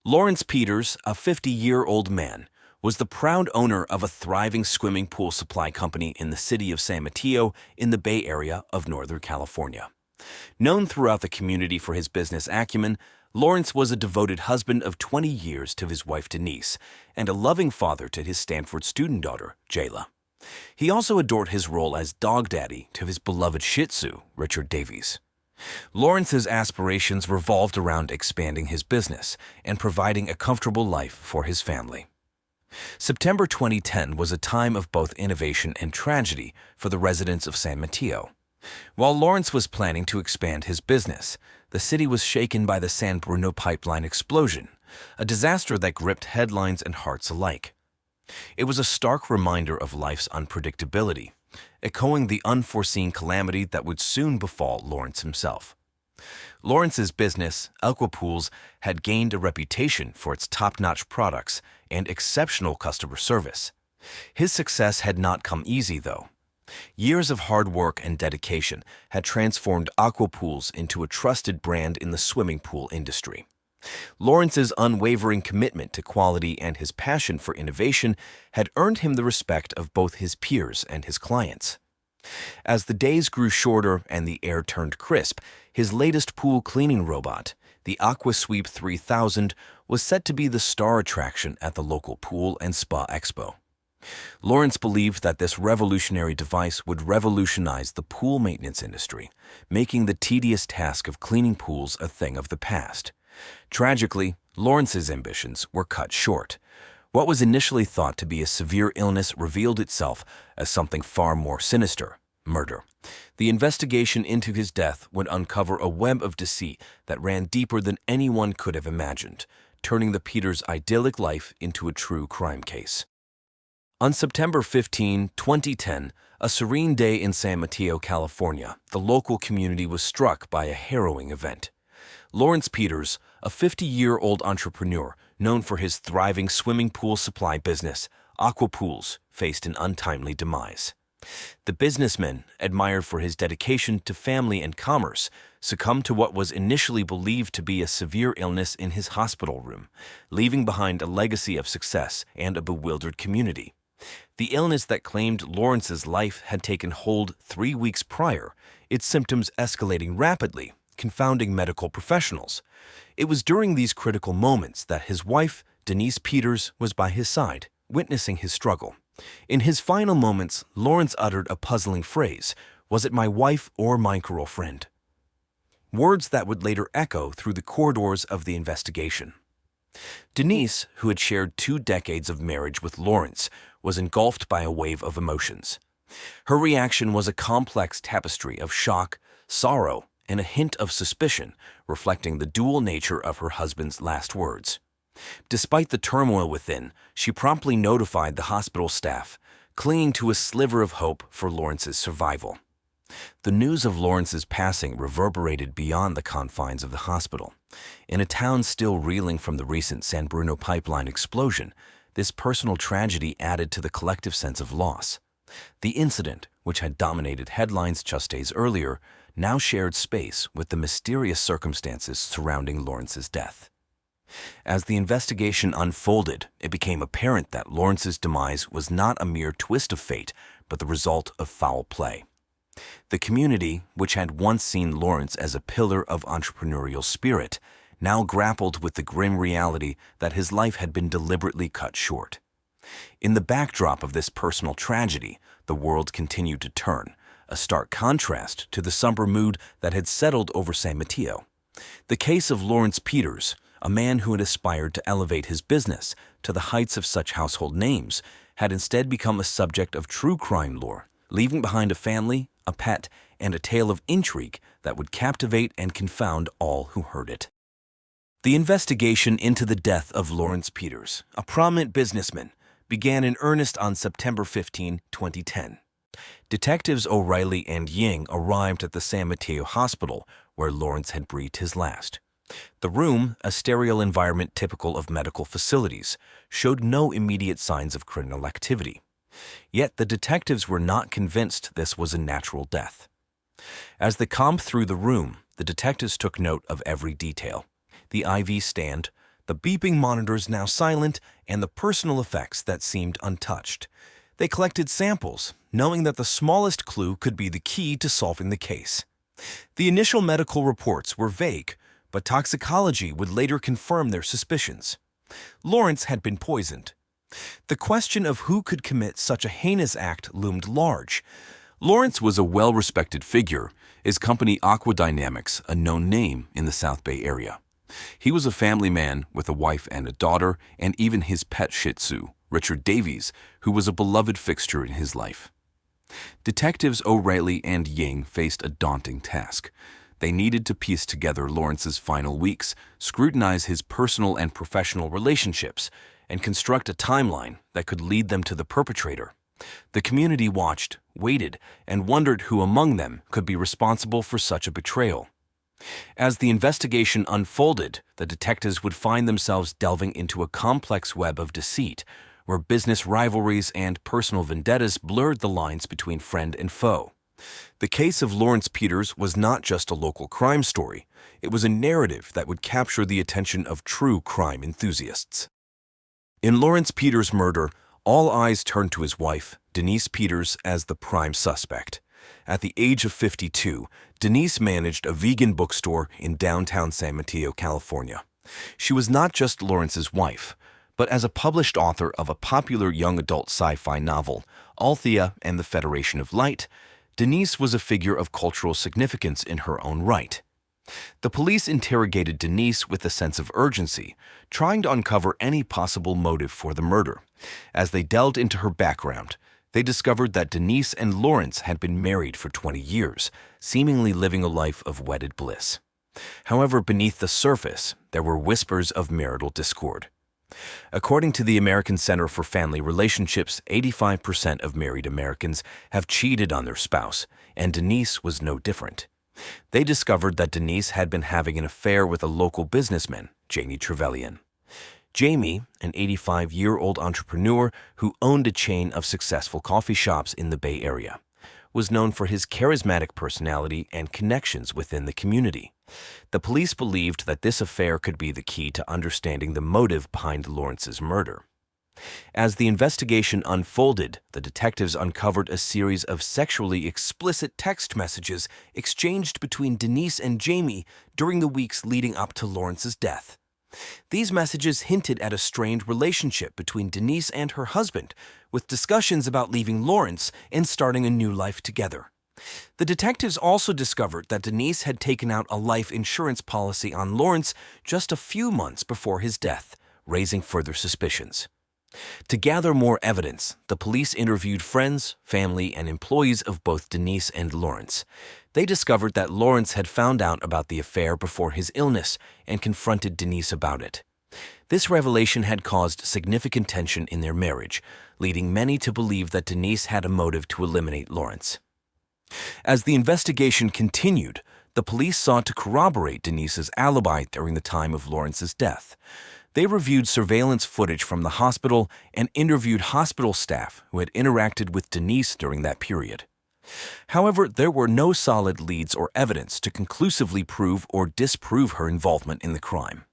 Lawrence Peters, a 50-year-old man, was the proud owner of a thriving swimming pool supply company in the city of San Mateo in the Bay Area of Northern California. Known throughout the community for his business acumen, Lawrence was a devoted husband of 20 years to his wife Denise and a loving father to his Stanford student daughter, Jayla. He also adored his role as dog daddy to his beloved Shih Tzu, Richard Davies. Lawrence's aspirations revolved around expanding his business and providing a comfortable life for his family. September 2010 was a time of both innovation and tragedy for the residents of San Mateo. While Lawrence was planning to expand his business, the city was shaken by the San Bruno pipeline explosion, a disaster that gripped headlines and hearts alike. It was a stark reminder of life's unpredictability, echoing the unforeseen calamity that would soon befall Lawrence himself. Lawrence's business, Aquapools, had gained a reputation for its top-notch products and exceptional customer service. His success had not come easy, though. Years of hard work and dedication had transformed Aquapools into a trusted brand in the swimming pool industry. Lawrence's unwavering commitment to quality and his passion for innovation had earned him the respect of both his peers and his clients. As the days grew shorter and the air turned crisp, his latest pool cleaning robot, the AquaSweep 3000, was set to be the star attraction at the local pool and spa expo. Lawrence believed that this revolutionary device would revolutionize the pool maintenance industry, making the tedious task of cleaning pools a thing of the past. Tragically, Lawrence's ambitions were cut short. What was initially thought to be a severe illness revealed itself as something far more sinister: murder. The investigation into his death would uncover a web of deceit that ran deeper than anyone could have imagined, turning the Peters' idyllic life into a true crime case. On September 15, 2010, a serene day in San Mateo, California, the local community was struck by a harrowing event. Lawrence Peters, a 50-year-old entrepreneur known for his thriving swimming pool supply business, Aquapools, faced an untimely demise. The businessman, admired for his dedication to family and commerce, succumbed to what was initially believed to be a severe illness in his hospital room, leaving behind a legacy of success and a bewildered community. The illness that claimed Lawrence's life had taken hold 3 weeks prior, its symptoms escalating rapidly, confounding medical professionals. It was during these critical moments that his wife, Denise Peters, was by his side, witnessing his struggle. In his final moments, Lawrence uttered a puzzling phrase: "Was it my wife or my girlfriend?" Words that would later echo through the corridors of the investigation. Denise, who had shared 2 decades of marriage with Lawrence, was engulfed by a wave of emotions. Her reaction was a complex tapestry of shock, sorrow, and a hint of suspicion, reflecting the dual nature of her husband's last words. Despite the turmoil within, she promptly notified the hospital staff, clinging to a sliver of hope for Lawrence's survival. The news of Lawrence's passing reverberated beyond the confines of the hospital. In a town still reeling from the recent San Bruno pipeline explosion, this personal tragedy added to the collective sense of loss. The incident, which had dominated headlines just days earlier, now shared space with the mysterious circumstances surrounding Lawrence's death. As the investigation unfolded, it became apparent that Lawrence's demise was not a mere twist of fate, but the result of foul play. The community, which had once seen Lawrence as a pillar of entrepreneurial spirit, now grappled with the grim reality that his life had been deliberately cut short. In the backdrop of this personal tragedy, the world continued to turn, a stark contrast to the somber mood that had settled over San Mateo. The case of Lawrence Peters, a man who had aspired to elevate his business to the heights of such household names, had instead become a subject of true crime lore, leaving behind a family, a pet, and a tale of intrigue that would captivate and confound all who heard it. The investigation into the death of Lawrence Peters, a prominent businessman, began in earnest on September 15, 2010. Detectives O'Reilly and Ying arrived at the San Mateo Hospital, where Lawrence had breathed his last. The room, a sterile environment typical of medical facilities, showed no immediate signs of criminal activity. Yet the detectives were not convinced this was a natural death. As they combed through the room, the detectives took note of every detail: the IV stand, the beeping monitors now silent, and the personal effects that seemed untouched. They collected samples, knowing that the smallest clue could be the key to solving the case. The initial medical reports were vague, but toxicology would later confirm their suspicions. Lawrence had been poisoned. The question of who could commit such a heinous act loomed large. Lawrence was a well-respected figure, his company Aqua Dynamics a known name in the South Bay area. He was a family man with a wife and a daughter, and even his pet Shih Tzu, Richard Davies, who was a beloved fixture in his life. Detectives O'Reilly and Ying faced a daunting task. They needed to piece together Lawrence's final weeks, scrutinize his personal and professional relationships, and construct a timeline that could lead them to the perpetrator. The community watched, waited, and wondered who among them could be responsible for such a betrayal. As the investigation unfolded, the detectives would find themselves delving into a complex web of deceit, where business rivalries and personal vendettas blurred the lines between friend and foe. The case of Lawrence Peters was not just a local crime story. It was a narrative that would capture the attention of true crime enthusiasts. In Lawrence Peters' murder, all eyes turned to his wife, Denise Peters, as the prime suspect. At the age of 52, Denise managed a vegan bookstore in downtown San Mateo, California. She was not just Lawrence's wife, but as a published author of a popular young adult sci-fi novel, Althea and the Federation of Light, Denise was a figure of cultural significance in her own right. The police interrogated Denise with a sense of urgency, trying to uncover any possible motive for the murder. As they delved into her background, they discovered that Denise and Lawrence had been married for 20 years, seemingly living a life of wedded bliss. However, beneath the surface, there were whispers of marital discord. According to the American Center for Family Relationships, 85% of married Americans have cheated on their spouse, and Denise was no different. They discovered that Denise had been having an affair with a local businessman, Jamie Trevelyan. Jamie, an 85-year-old entrepreneur who owned a chain of successful coffee shops in the Bay Area, was known for his charismatic personality and connections within the community. The police believed that this affair could be the key to understanding the motive behind Lawrence's murder. As the investigation unfolded, the detectives uncovered a series of sexually explicit text messages exchanged between Denise and Jamie during the weeks leading up to Lawrence's death. These messages hinted at a strained relationship between Denise and her husband, with discussions about leaving Lawrence and starting a new life together. The detectives also discovered that Denise had taken out a life insurance policy on Lawrence just a few months before his death, raising further suspicions. To gather more evidence, the police interviewed friends, family, and employees of both Denise and Lawrence. They discovered that Lawrence had found out about the affair before his illness and confronted Denise about it. This revelation had caused significant tension in their marriage, leading many to believe that Denise had a motive to eliminate Lawrence. As the investigation continued, the police sought to corroborate Denise's alibi during the time of Lawrence's death. They reviewed surveillance footage from the hospital and interviewed hospital staff who had interacted with Denise during that period. However, there were no solid leads or evidence to conclusively prove or disprove her involvement in the crime.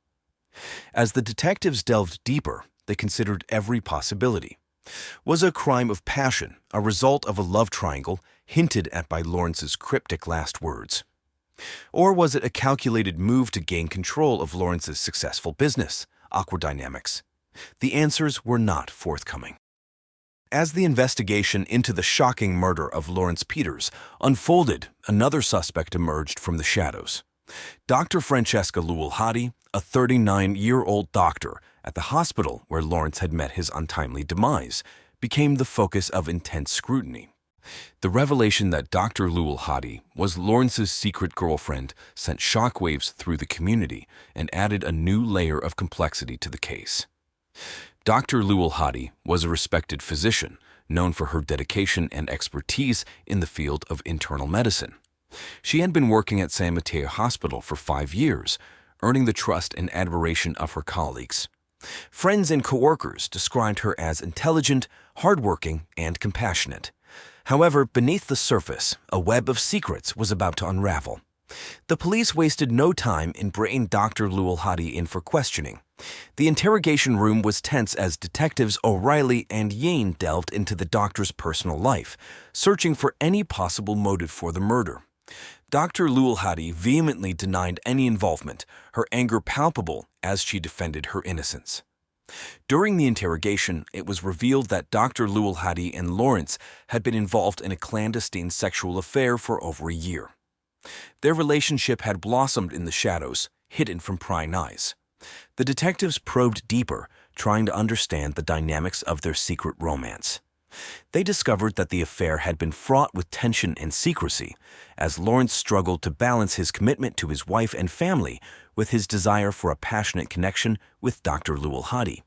As the detectives delved deeper, they considered every possibility. Was a crime of passion a result of a love triangle hinted at by Lawrence's cryptic last words? Or was it a calculated move to gain control of Lawrence's successful business, Aqua Dynamics? The answers were not forthcoming. As the investigation into the shocking murder of Lawrence Peters unfolded, another suspect emerged from the shadows. Dr. Francesca Lualhati, a 39-year-old doctor at the hospital where Lawrence had met his untimely demise, became the focus of intense scrutiny. The revelation that Dr. Lualhati was Lawrence's secret girlfriend sent shockwaves through the community and added a new layer of complexity to the case. Dr. Lualhati was a respected physician, known for her dedication and expertise in the field of internal medicine. She had been working at San Mateo Hospital for 5 years, earning the trust and admiration of her colleagues. Friends and coworkers described her as intelligent, hardworking, and compassionate. However, beneath the surface, a web of secrets was about to unravel. The police wasted no time in bringing Dr. Lualhati in for questioning. The interrogation room was tense as detectives O'Reilly and Ying delved into the doctor's personal life, searching for any possible motive for the murder. Dr. Lualhadi vehemently denied any involvement, her anger palpable as she defended her innocence. During the interrogation, it was revealed that Dr. Lualhadi and Lawrence had been involved in a clandestine sexual affair for over a year. Their relationship had blossomed in the shadows, hidden from prying eyes. The detectives probed deeper, trying to understand the dynamics of their secret romance. They discovered that the affair had been fraught with tension and secrecy, as Lawrence struggled to balance his commitment to his wife and family with his desire for a passionate connection with Dr. Lualhadi.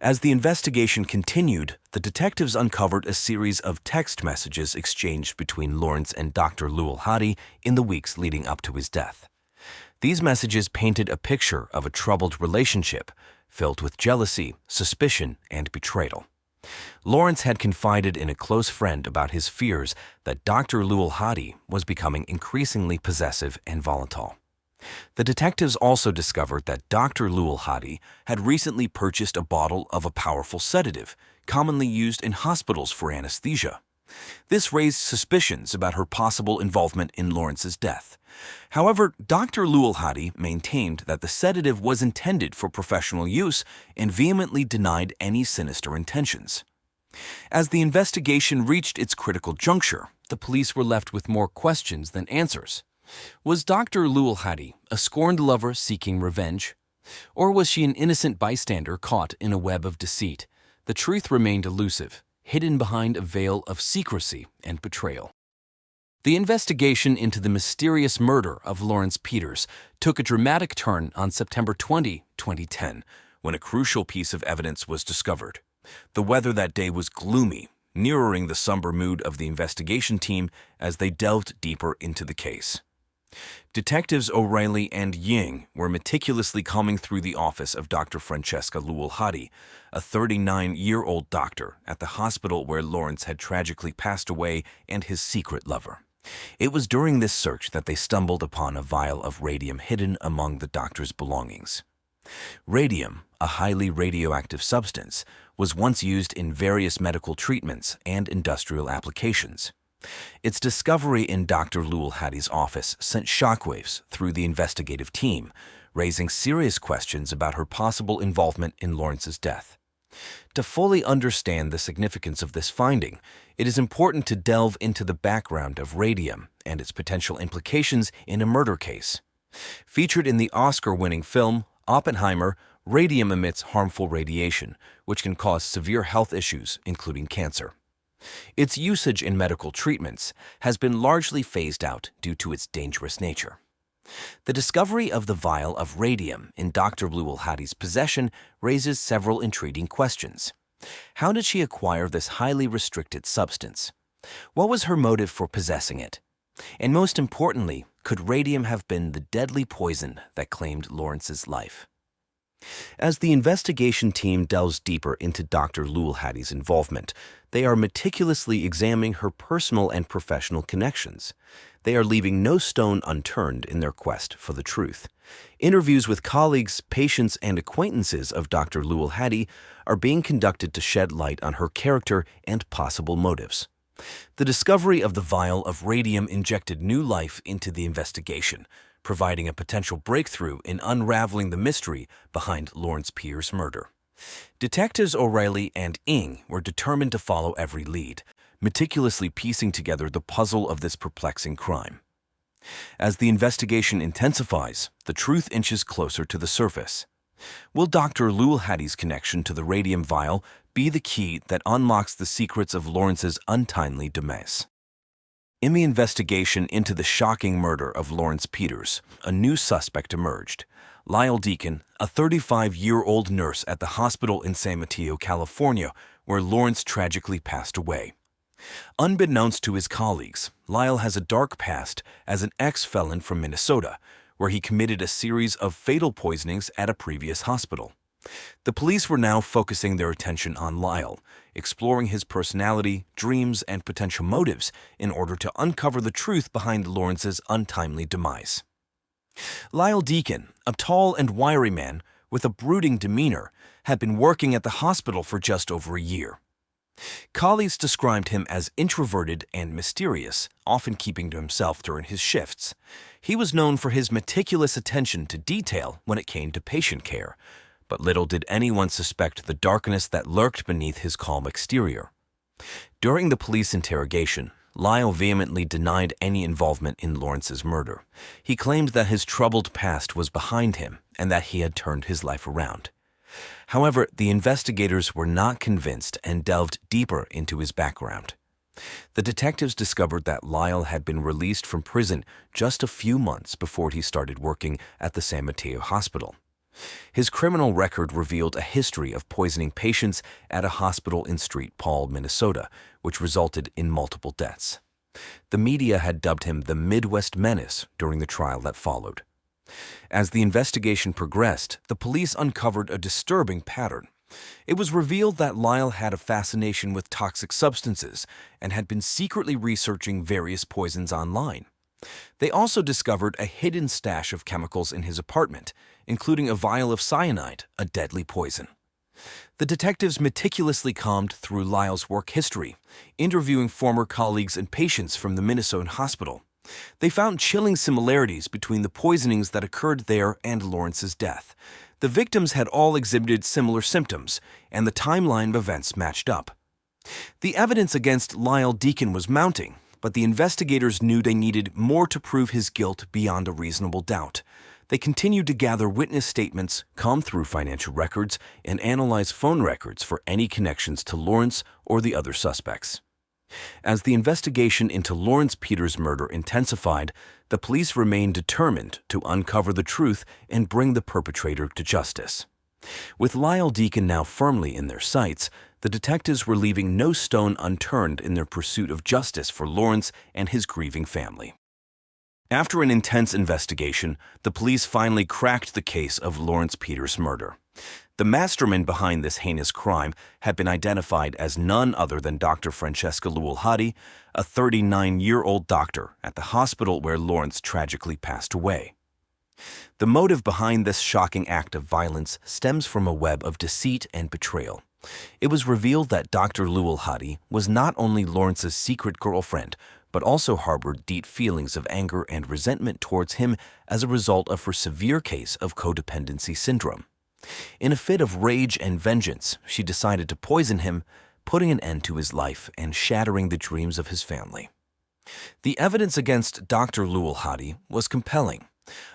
As the investigation continued, the detectives uncovered a series of text messages exchanged between Lawrence and Dr. Lualhadi in the weeks leading up to his death. These messages painted a picture of a troubled relationship filled with jealousy, suspicion, and betrayal. Lawrence had confided in a close friend about his fears that Dr. Lualhadi was becoming increasingly possessive and volatile. The detectives also discovered that Dr. Lualhadi had recently purchased a bottle of a powerful sedative, commonly used in hospitals for anesthesia. This raised suspicions about her possible involvement in Lawrence's death. However, Dr. Lualhadi maintained that the sedative was intended for professional use and vehemently denied any sinister intentions. As the investigation reached its critical juncture, the police were left with more questions than answers. Was Dr. Lualhadi a scorned lover seeking revenge? Or was she an innocent bystander caught in a web of deceit? The truth remained elusive, hidden behind a veil of secrecy and betrayal. The investigation into the mysterious murder of Lawrence Peters took a dramatic turn on September 20, 2010, when a crucial piece of evidence was discovered. The weather that day was gloomy, mirroring the somber mood of the investigation team as they delved deeper into the case. Detectives O'Reilly and Ying were meticulously combing through the office of Dr. Francesca Lualhadi, a 39-year-old doctor at the hospital where Lawrence had tragically passed away and his secret lover. It was during this search that they stumbled upon a vial of radium hidden among the doctor's belongings. Radium, a highly radioactive substance, was once used in various medical treatments and industrial applications. Its discovery in Dr. Lualhadi's office sent shockwaves through the investigative team, raising serious questions about her possible involvement in Lawrence's death. To fully understand the significance of this finding, it is important to delve into the background of radium and its potential implications in a murder case. Featured in the Oscar-winning film Oppenheimer, radium emits harmful radiation, which can cause severe health issues, including cancer. Its usage in medical treatments has been largely phased out due to its dangerous nature. The discovery of the vial of radium in Dr. Lualhadi's possession raises several intriguing questions. How did she acquire this highly restricted substance? What was her motive for possessing it? And most importantly, could radium have been the deadly poison that claimed Lawrence's life? As the investigation team delves deeper into Dr. Lualhadi's involvement, they are meticulously examining her personal and professional connections. They are leaving no stone unturned in their quest for the truth. Interviews with colleagues, patients, and acquaintances of Dr. Lualhadi are being conducted to shed light on her character and possible motives. The discovery of the vial of radium injected new life into the investigation, providing a potential breakthrough in unraveling the mystery behind Lawrence Peters' murder. Detectives O'Reilly and Ying were determined to follow every lead, meticulously piecing together the puzzle of this perplexing crime. As the investigation intensifies, the truth inches closer to the surface. Will Dr. Lualhadi's connection to the radium vial be the key that unlocks the secrets of Lawrence's untimely demise? In the investigation into the shocking murder of Lawrence Peters, a new suspect emerged. Lyle Deacon, a 35-year-old nurse at the hospital in San Mateo, California, where Lawrence tragically passed away. Unbeknownst to his colleagues, Lyle has a dark past as an ex-felon from Minnesota, where he committed a series of fatal poisonings at a previous hospital. The police were now focusing their attention on Lyle, exploring his personality, dreams, and potential motives in order to uncover the truth behind Lawrence's untimely demise. Lyle Deacon, a tall and wiry man, with a brooding demeanor, had been working at the hospital for just over a year. Colleagues described him as introverted and mysterious, often keeping to himself during his shifts. He was known for his meticulous attention to detail when it came to patient care, but little did anyone suspect the darkness that lurked beneath his calm exterior. During the police interrogation, Lyle vehemently denied any involvement in Lawrence's murder. He claimed that his troubled past was behind him and that he had turned his life around. However, the investigators were not convinced and delved deeper into his background. The detectives discovered that Lyle had been released from prison just a few months before he started working at the San Mateo hospital. His criminal record revealed a history of poisoning patients at a hospital in St. Paul, Minnesota, which resulted in multiple deaths. The media had dubbed him the Midwest Menace during the trial that followed. As the investigation progressed, the police uncovered a disturbing pattern. It was revealed that Lyle had a fascination with toxic substances and had been secretly researching various poisons online. They also discovered a hidden stash of chemicals in his apartment, including a vial of cyanide, a deadly poison. The detectives meticulously combed through Lyle's work history, interviewing former colleagues and patients from the Minnesota hospital. They found chilling similarities between the poisonings that occurred there and Lawrence's death. The victims had all exhibited similar symptoms, and the timeline of events matched up. The evidence against Lyle Deacon was mounting, but the investigators knew they needed more to prove his guilt beyond a reasonable doubt. They continued to gather witness statements, comb through financial records, and analyze phone records for any connections to Lawrence or the other suspects. As the investigation into Lawrence Peters' murder intensified, the police remained determined to uncover the truth and bring the perpetrator to justice. With Lyle Deacon now firmly in their sights, the detectives were leaving no stone unturned in their pursuit of justice for Lawrence and his grieving family. After an intense investigation, the police finally cracked the case of Lawrence Peters' murder. The mastermind behind this heinous crime had been identified as none other than Dr. Francesca Lualhati, a 39-year-old doctor at the hospital where Lawrence tragically passed away. The motive behind this shocking act of violence stems from a web of deceit and betrayal. It was revealed that Dr. Lualhati was not only Lawrence's secret girlfriend, but also harbored deep feelings of anger and resentment towards him as a result of her severe case of codependency syndrome. In a fit of rage and vengeance, she decided to poison him, putting an end to his life and shattering the dreams of his family. The evidence against Dr. Lualhati was compelling.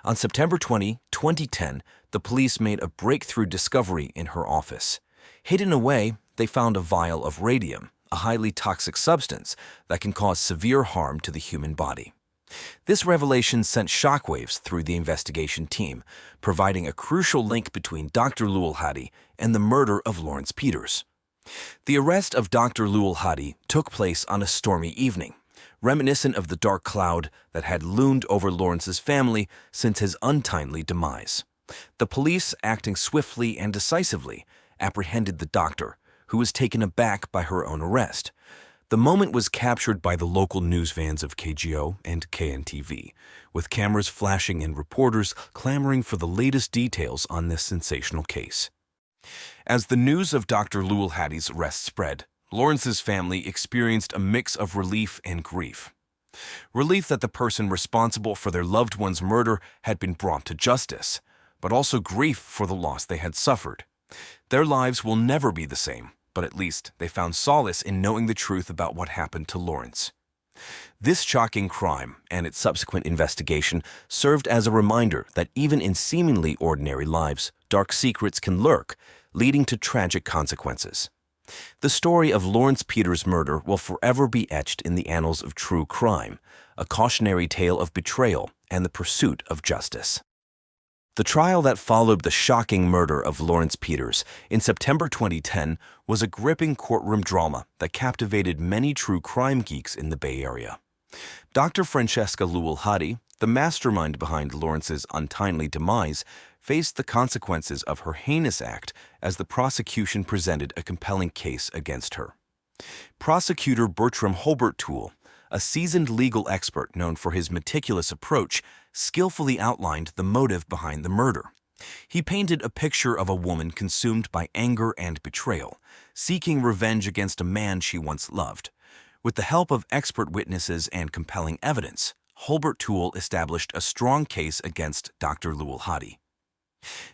On September 20, 2010, the police made a breakthrough discovery in her office. Hidden away, they found a vial of radium, a highly toxic substance that can cause severe harm to the human body. This revelation sent shockwaves through the investigation team, providing a crucial link between Dr. Lualhati and the murder of Lawrence Peters. The arrest of Dr. Lualhati took place on a stormy evening, reminiscent of the dark cloud that had loomed over Lawrence's family since his untimely demise. The police, acting swiftly and decisively, apprehended the doctor, who was taken aback by her own arrest. The moment was captured by the local news vans of KGO and KNTV, with cameras flashing and reporters clamoring for the latest details on this sensational case. As the news of Dr. Lualhati's arrest spread, Lawrence's family experienced a mix of relief and grief. Relief that the person responsible for their loved one's murder had been brought to justice, but also grief for the loss they had suffered. Their lives will never be the same, but at least they found solace in knowing the truth about what happened to Lawrence. This shocking crime and its subsequent investigation served as a reminder that even in seemingly ordinary lives, dark secrets can lurk, leading to tragic consequences. The story of Lawrence Peters' murder will forever be etched in the annals of true crime, a cautionary tale of betrayal and the pursuit of justice. The trial that followed the shocking murder of Lawrence Peters in September 2010 was a gripping courtroom drama that captivated many true crime geeks in the Bay Area. Dr. Francesca Lualhati, the mastermind behind Lawrence's untimely demise, faced the consequences of her heinous act as the prosecution presented a compelling case against her. Prosecutor Bertram Holbert-Toole, a seasoned legal expert known for his meticulous approach, skillfully outlined the motive behind the murder. He painted a picture of a woman consumed by anger and betrayal, seeking revenge against a man she once loved. With the help of expert witnesses and compelling evidence, Holbert Toole established a strong case against Dr. Lewel Hadi.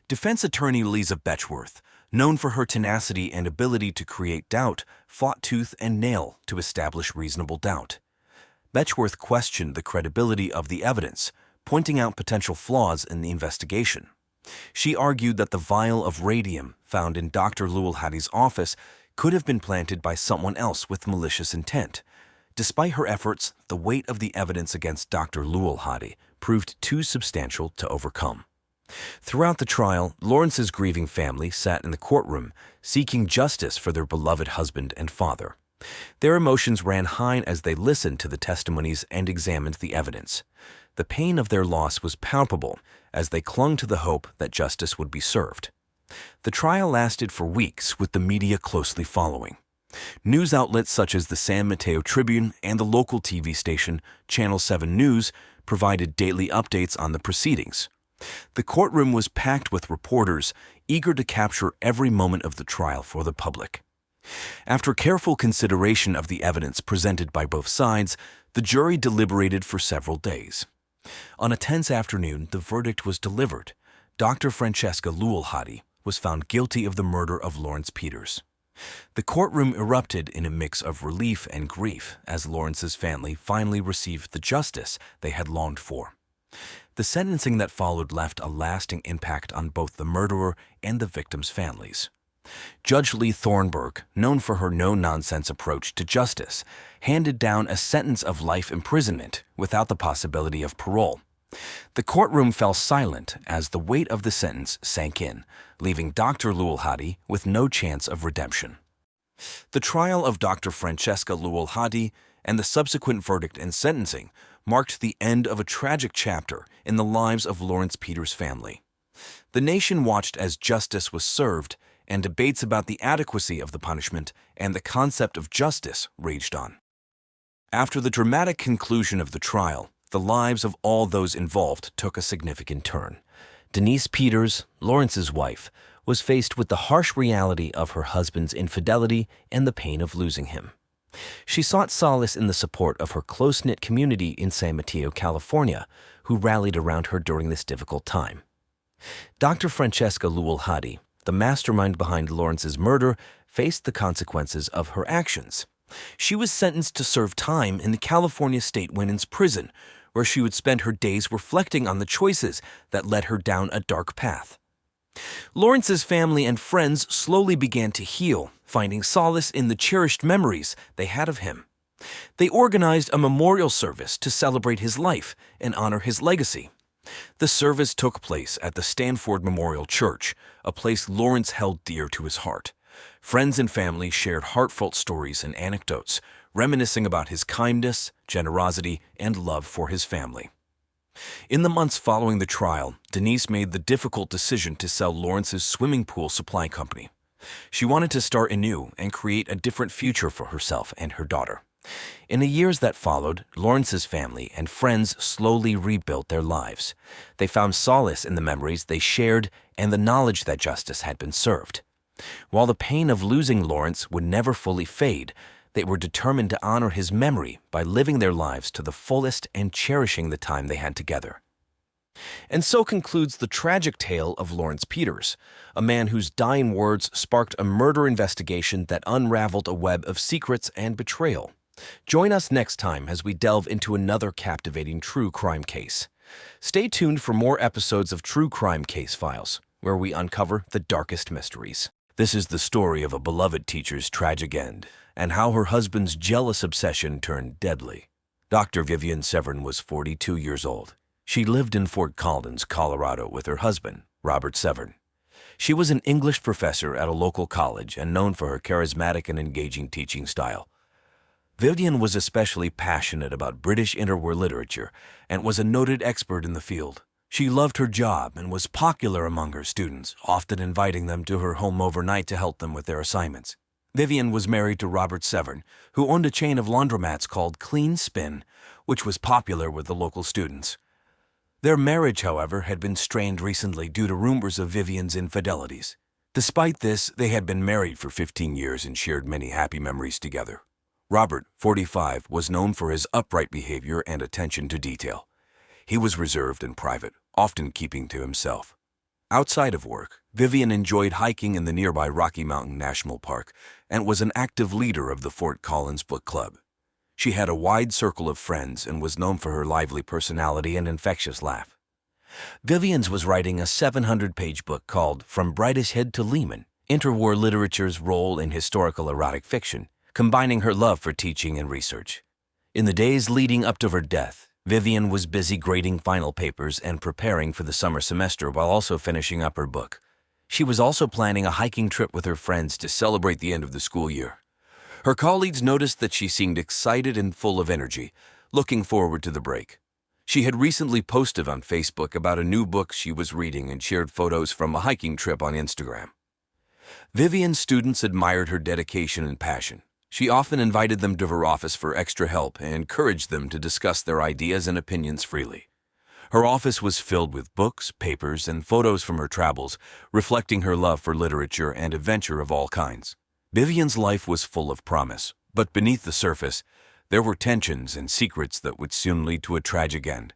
Defense attorney Lisa Betchworth, known for her tenacity and ability to create doubt, fought tooth and nail to establish reasonable doubt. Betchworth questioned the credibility of the evidence, pointing out potential flaws in the investigation. She argued that the vial of radium found in Dr. Lewel Hadi's office could have been planted by someone else with malicious intent. Despite her efforts, the weight of the evidence against Dr. Lewel Hadi proved too substantial to overcome. Throughout the trial, Lawrence's grieving family sat in the courtroom, seeking justice for their beloved husband and father. Their emotions ran high as they listened to the testimonies and examined the evidence. The pain of their loss was palpable as they clung to the hope that justice would be served. The trial lasted for weeks, with the media closely following. News outlets such as the San Mateo Tribune and the local TV station Channel 7 News provided daily updates on the proceedings. The courtroom was packed with reporters eager to capture every moment of the trial for the public. After careful consideration of the evidence presented by both sides, the jury deliberated for several days. On a tense afternoon, the verdict was delivered. Dr. Francesca Lewel Hadi was found guilty of the murder of Lawrence Peters. The courtroom erupted in a mix of relief and grief as Lawrence's family finally received the justice they had longed for. The sentencing that followed left a lasting impact on both the murderer and the victims' families. Judge Lee Thornburg, known for her no-nonsense approach to justice, handed down a sentence of life imprisonment without the possibility of parole. The courtroom fell silent as the weight of the sentence sank in, leaving Dr. Lewel Hadi with no chance of redemption. The trial of Dr. Francesca Lewel Hadi and the subsequent verdict and sentencing marked the end of a tragic chapter in the lives of Lawrence Peters' family. The nation watched as justice was served, and debates about the adequacy of the punishment and the concept of justice raged on. After the dramatic conclusion of the trial, the lives of all those involved took a significant turn. Denise Peters, Lawrence's wife, was faced with the harsh reality of her husband's infidelity and the pain of losing him. She sought solace in the support of her close-knit community in San Mateo, California, who rallied around her during this difficult time. Dr. Francesca Lewel Hadi, the mastermind behind Lawrence's murder, faced the consequences of her actions. She was sentenced to serve time in the California State Women's Prison, where she would spend her days reflecting on the choices that led her down a dark path. Lawrence's family and friends slowly began to heal, finding solace in the cherished memories they had of him. They organized a memorial service to celebrate his life and honor his legacy. The service took place at the Stanford Memorial Church, a place Lawrence held dear to his heart. Friends and family shared heartfelt stories and anecdotes, reminiscing about his kindness, generosity, and love for his family. In the months following the trial, Denise made the difficult decision to sell Lawrence's swimming pool supply company. She wanted to start anew and create a different future for herself and her daughter. In the years that followed, Lawrence's family and friends slowly rebuilt their lives. They found solace in the memories they shared and the knowledge that justice had been served. While the pain of losing Lawrence would never fully fade, they were determined to honor his memory by living their lives to the fullest and cherishing the time they had together. And so concludes the tragic tale of Lawrence Peters, a man whose dying words sparked a murder investigation that unraveled a web of secrets and betrayal. Join us next time as we delve into another captivating true crime case. Stay tuned for more episodes of True Crime Case Files, where we uncover the darkest mysteries. This is the story of a beloved teacher's tragic end, and how her husband's jealous obsession turned deadly. Dr. Vivian Severn was 42 years old. She lived in Fort Collins, Colorado, with her husband, Robert Severn. She was an English professor at a local college and known for her charismatic and engaging teaching style. Vivian was especially passionate about British interwar literature and was a noted expert in the field. She loved her job and was popular among her students, often inviting them to her home overnight to help them with their assignments. Vivian was married to Robert Severn, who owned a chain of laundromats called Clean Spin, which was popular with the local students. Their marriage, however, had been strained recently due to rumors of Vivian's infidelities. Despite this, they had been married for 15 years and shared many happy memories together. Robert, 45, was known for his upright behavior and attention to detail. He was reserved and private, often keeping to himself. Outside of work, Vivian enjoyed hiking in the nearby Rocky Mountain National Park and was an active leader of the Fort Collins Book Club. She had a wide circle of friends and was known for her lively personality and infectious laugh. Vivian's was writing a 700-page book called From Brightest Head to Lehman, interwar literature's role in historical erotic fiction, combining her love for teaching and research. In the days leading up to her death, Vivian was busy grading final papers and preparing for the summer semester while also finishing up her book. She was also planning a hiking trip with her friends to celebrate the end of the school year. Her colleagues noticed that she seemed excited and full of energy, looking forward to the break. She had recently posted on Facebook about a new book she was reading and shared photos from a hiking trip on Instagram. Vivian's students admired her dedication and passion. She often invited them to her office for extra help and encouraged them to discuss their ideas and opinions freely. Her office was filled with books, papers, and photos from her travels, reflecting her love for literature and adventure of all kinds. Vivian's life was full of promise, but beneath the surface, there were tensions and secrets that would soon lead to a tragic end.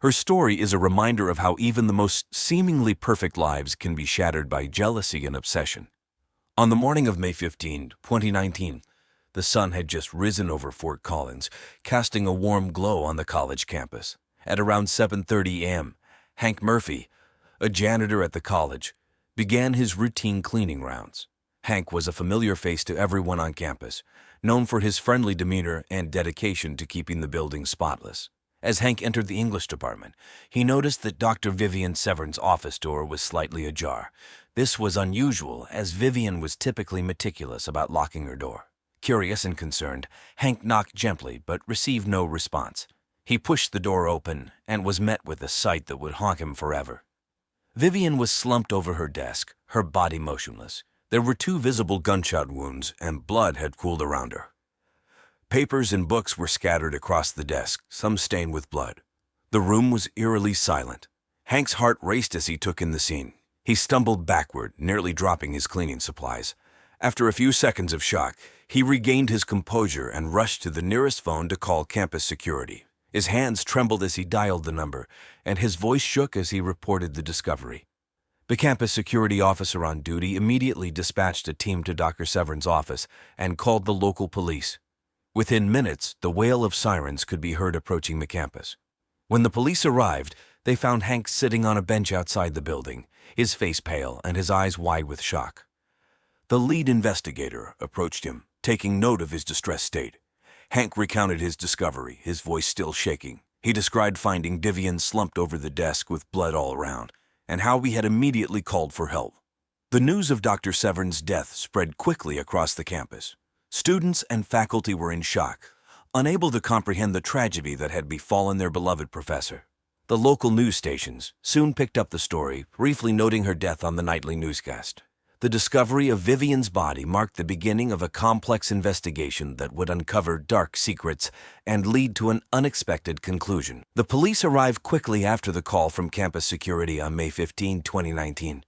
Her story is a reminder of how even the most seemingly perfect lives can be shattered by jealousy and obsession. On the morning of May 15, 2019, the sun had just risen over Fort Collins, casting a warm glow on the college campus. At around 7:30 a.m., Hank Murphy, a janitor at the college, began his routine cleaning rounds. Hank was a familiar face to everyone on campus, known for his friendly demeanor and dedication to keeping the building spotless. As Hank entered the English department, he noticed that Dr. Vivian Severn's office door was slightly ajar. This was unusual, as Vivian was typically meticulous about locking her door. Curious and concerned, Hank knocked gently but received no response. He pushed the door open and was met with a sight that would haunt him forever. Vivian was slumped over her desk, her body motionless. There were 2 visible gunshot wounds, and blood had cooled around her. Papers and books were scattered across the desk, some stained with blood. The room was eerily silent. Hank's heart raced as he took in the scene. He stumbled backward, nearly dropping his cleaning supplies. After a few seconds of shock, he regained his composure and rushed to the nearest phone to call campus security. His hands trembled as he dialed the number, and his voice shook as he reported the discovery. The campus security officer on duty immediately dispatched a team to Dr. Severn's office and called the local police. Within minutes, the wail of sirens could be heard approaching the campus. When the police arrived, they found Hank sitting on a bench outside the building, his face pale and his eyes wide with shock. The lead investigator approached him, taking note of his distressed state. Hank recounted his discovery, his voice still shaking. He described finding Vivian slumped over the desk with blood all around, and how he had immediately called for help. The news of Dr. Severn's death spread quickly across the campus. Students and faculty were in shock, unable to comprehend the tragedy that had befallen their beloved professor. The local news stations soon picked up the story, briefly noting her death on the nightly newscast. The discovery of Vivian's body marked the beginning of a complex investigation that would uncover dark secrets and lead to an unexpected conclusion. The police arrived quickly after the call from campus security on May 15, 2019.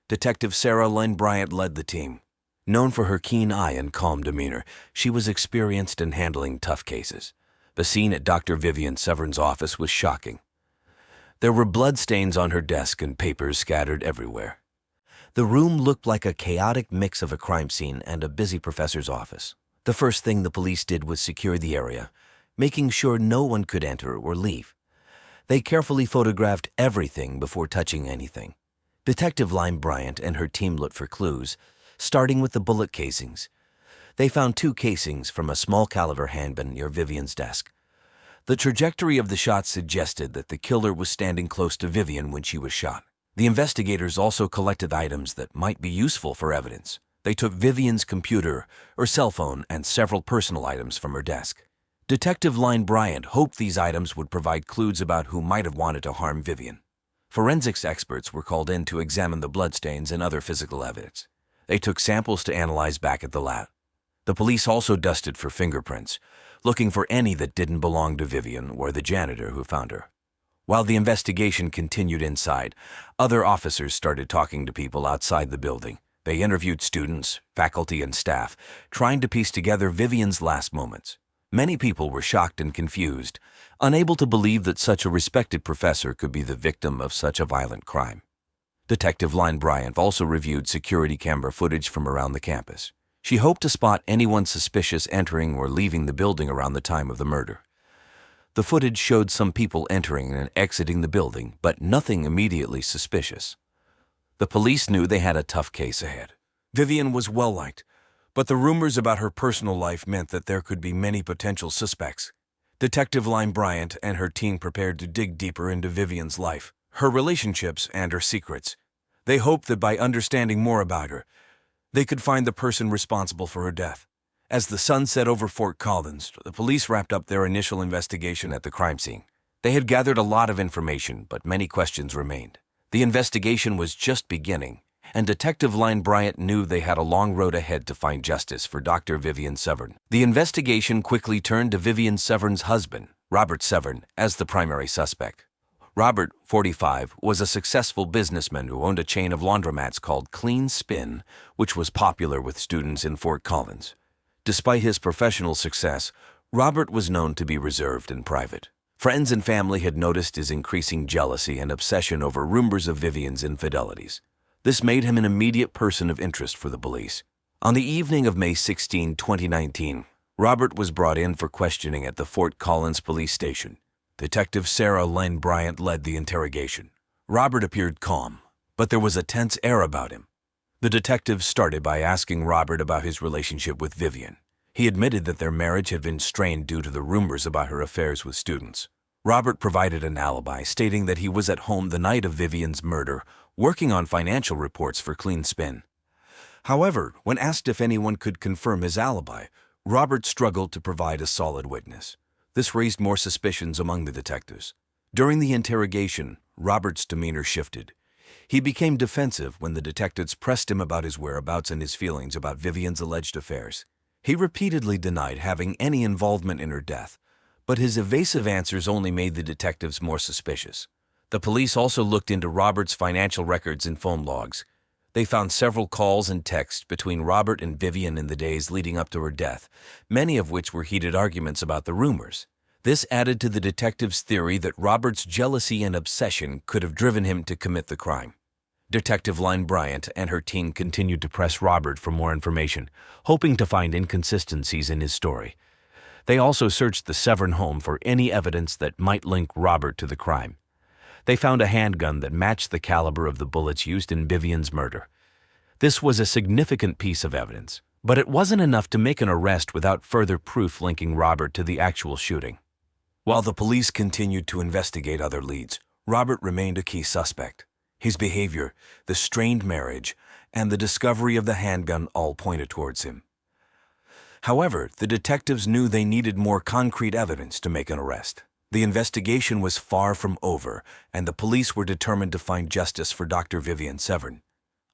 Detective Sarah Lynn Bryant led the team. Known for her keen eye and calm demeanor, she was experienced in handling tough cases. The scene at Dr. Vivian Severn's office was shocking. There were bloodstains on her desk and papers scattered everywhere. The room looked like a chaotic mix of a crime scene and a busy professor's office. The first thing the police did was secure the area, making sure no one could enter or leave. They carefully photographed everything before touching anything. Detective Lynn Bryant and her team looked for clues, starting with the bullet casings. They found 2 casings from a small-caliber handgun near Vivian's desk. The trajectory of the shots suggested that the killer was standing close to Vivian when she was shot. The investigators also collected items that might be useful for evidence. They took Vivian's computer or cell phone and several personal items from her desk. Detective Lynn Bryant hoped these items would provide clues about who might have wanted to harm Vivian. Forensics experts were called in to examine the bloodstains and other physical evidence. They took samples to analyze back at the lab. The police also dusted for fingerprints, looking for any that didn't belong to Vivian or the janitor who found her. While the investigation continued inside, other officers started talking to people outside the building. They interviewed students, faculty, and staff, trying to piece together Vivian's last moments. Many people were shocked and confused, unable to believe that such a respected professor could be the victim of such a violent crime. Detective Lynn Bryant also reviewed security camera footage from around the campus. She hoped to spot anyone suspicious entering or leaving the building around the time of the murder. The footage showed some people entering and exiting the building, but nothing immediately suspicious. The police knew they had a tough case ahead. Vivian was well-liked, but the rumors about her personal life meant that there could be many potential suspects. Detective Lynn Bryant and her team prepared to dig deeper into Vivian's life, her relationships, and her secrets. They hoped that by understanding more about her, they could find the person responsible for her death. As the sun set over Fort Collins, the police wrapped up their initial investigation at the crime scene. They had gathered a lot of information, but many questions remained. The investigation was just beginning, and Detective Lynn Bryant knew they had a long road ahead to find justice for Dr. Vivian Severn. The investigation quickly turned to Vivian Severn's husband, Robert Severn, as the primary suspect. Robert, 45, was a successful businessman who owned a chain of laundromats called Clean Spin, which was popular with students in Fort Collins. Despite his professional success, Robert was known to be reserved and private. Friends and family had noticed his increasing jealousy and obsession over rumors of Vivian's infidelities. This made him an immediate person of interest for the police. On the evening of May 16, 2019, Robert was brought in for questioning at the Fort Collins police station. Detective Sarah Lynn Bryant led the interrogation. Robert appeared calm, but there was a tense air about him. The detective started by asking Robert about his relationship with Vivian. He admitted that their marriage had been strained due to the rumors about her affairs with students. Robert provided an alibi, stating that he was at home the night of Vivian's murder, working on financial reports for Clean Spin. However, when asked if anyone could confirm his alibi, Robert struggled to provide a solid witness. This raised more suspicions among the detectives. During the interrogation, Robert's demeanor shifted. He became defensive when the detectives pressed him about his whereabouts and his feelings about Vivian's alleged affairs. He repeatedly denied having any involvement in her death, but his evasive answers only made the detectives more suspicious. The police also looked into Robert's financial records and phone logs. They found several calls and texts between Robert and Vivian in the days leading up to her death, many of which were heated arguments about the rumors. This added to the detectives' theory that Robert's jealousy and obsession could have driven him to commit the crime. Detective Lynn Bryant and her team continued to press Robert for more information, hoping to find inconsistencies in his story. They also searched the Severn home for any evidence that might link Robert to the crime. They found a handgun that matched the caliber of the bullets used in Vivian's murder. This was a significant piece of evidence, but it wasn't enough to make an arrest without further proof linking Robert to the actual shooting. While the police continued to investigate other leads, Robert remained a key suspect. His behavior, the strained marriage, and the discovery of the handgun all pointed towards him. However, the detectives knew they needed more concrete evidence to make an arrest. The investigation was far from over, and the police were determined to find justice for Dr. Vivian Severn.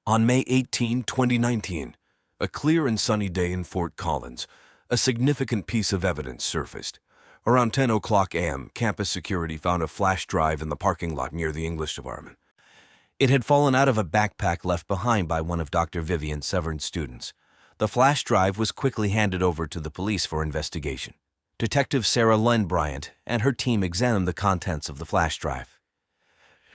On May 18, 2019, a clear and sunny day in Fort Collins, a significant piece of evidence surfaced. Around 10 o'clock a.m., campus security found a flash drive in the parking lot near the English department. It had fallen out of a backpack left behind by one of Dr. Vivian Severn's students. The flash drive was quickly handed over to the police for investigation. Detective Sarah Lynn Bryant and her team examined the contents of the flash drive.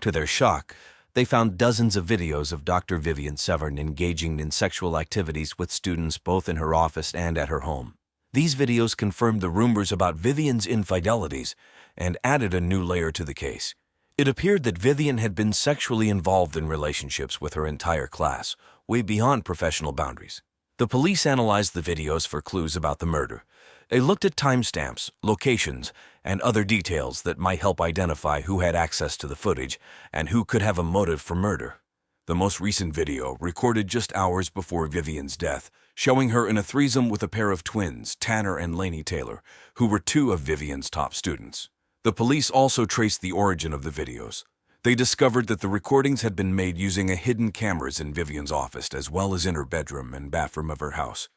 To their shock, they found dozens of videos of Dr. Vivian Severn engaging in sexual activities with students both in her office and at her home. These videos confirmed the rumors about Vivian's infidelities and added a new layer to the case. It appeared that Vivian had been sexually involved in relationships with her entire class, way beyond professional boundaries. The police analyzed the videos for clues about the murder. They looked at timestamps, locations, and other details that might help identify who had access to the footage and who could have a motive for murder. The most recent video, recorded just hours before Vivian's death, showing her in a threesome with a pair of twins, Tanner and Lainey Taylor, who were two of Vivian's top students. The police also traced the origin of the videos. They discovered that the recordings had been made using hidden cameras in Vivian's office as well as in her bedroom and bathroom of her house.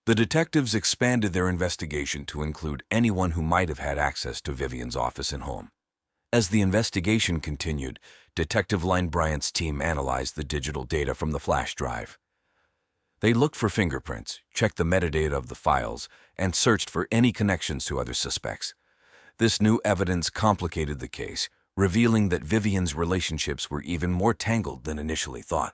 The detectives expanded their investigation to include anyone who might have had access to Vivian's office and home. As the investigation continued, Detective Line Bryant's team analyzed the digital data from the flash drive. They looked for fingerprints, checked the metadata of the files, and searched for any connections to other suspects. This new evidence complicated the case, revealing that Vivian's relationships were even more tangled than initially thought.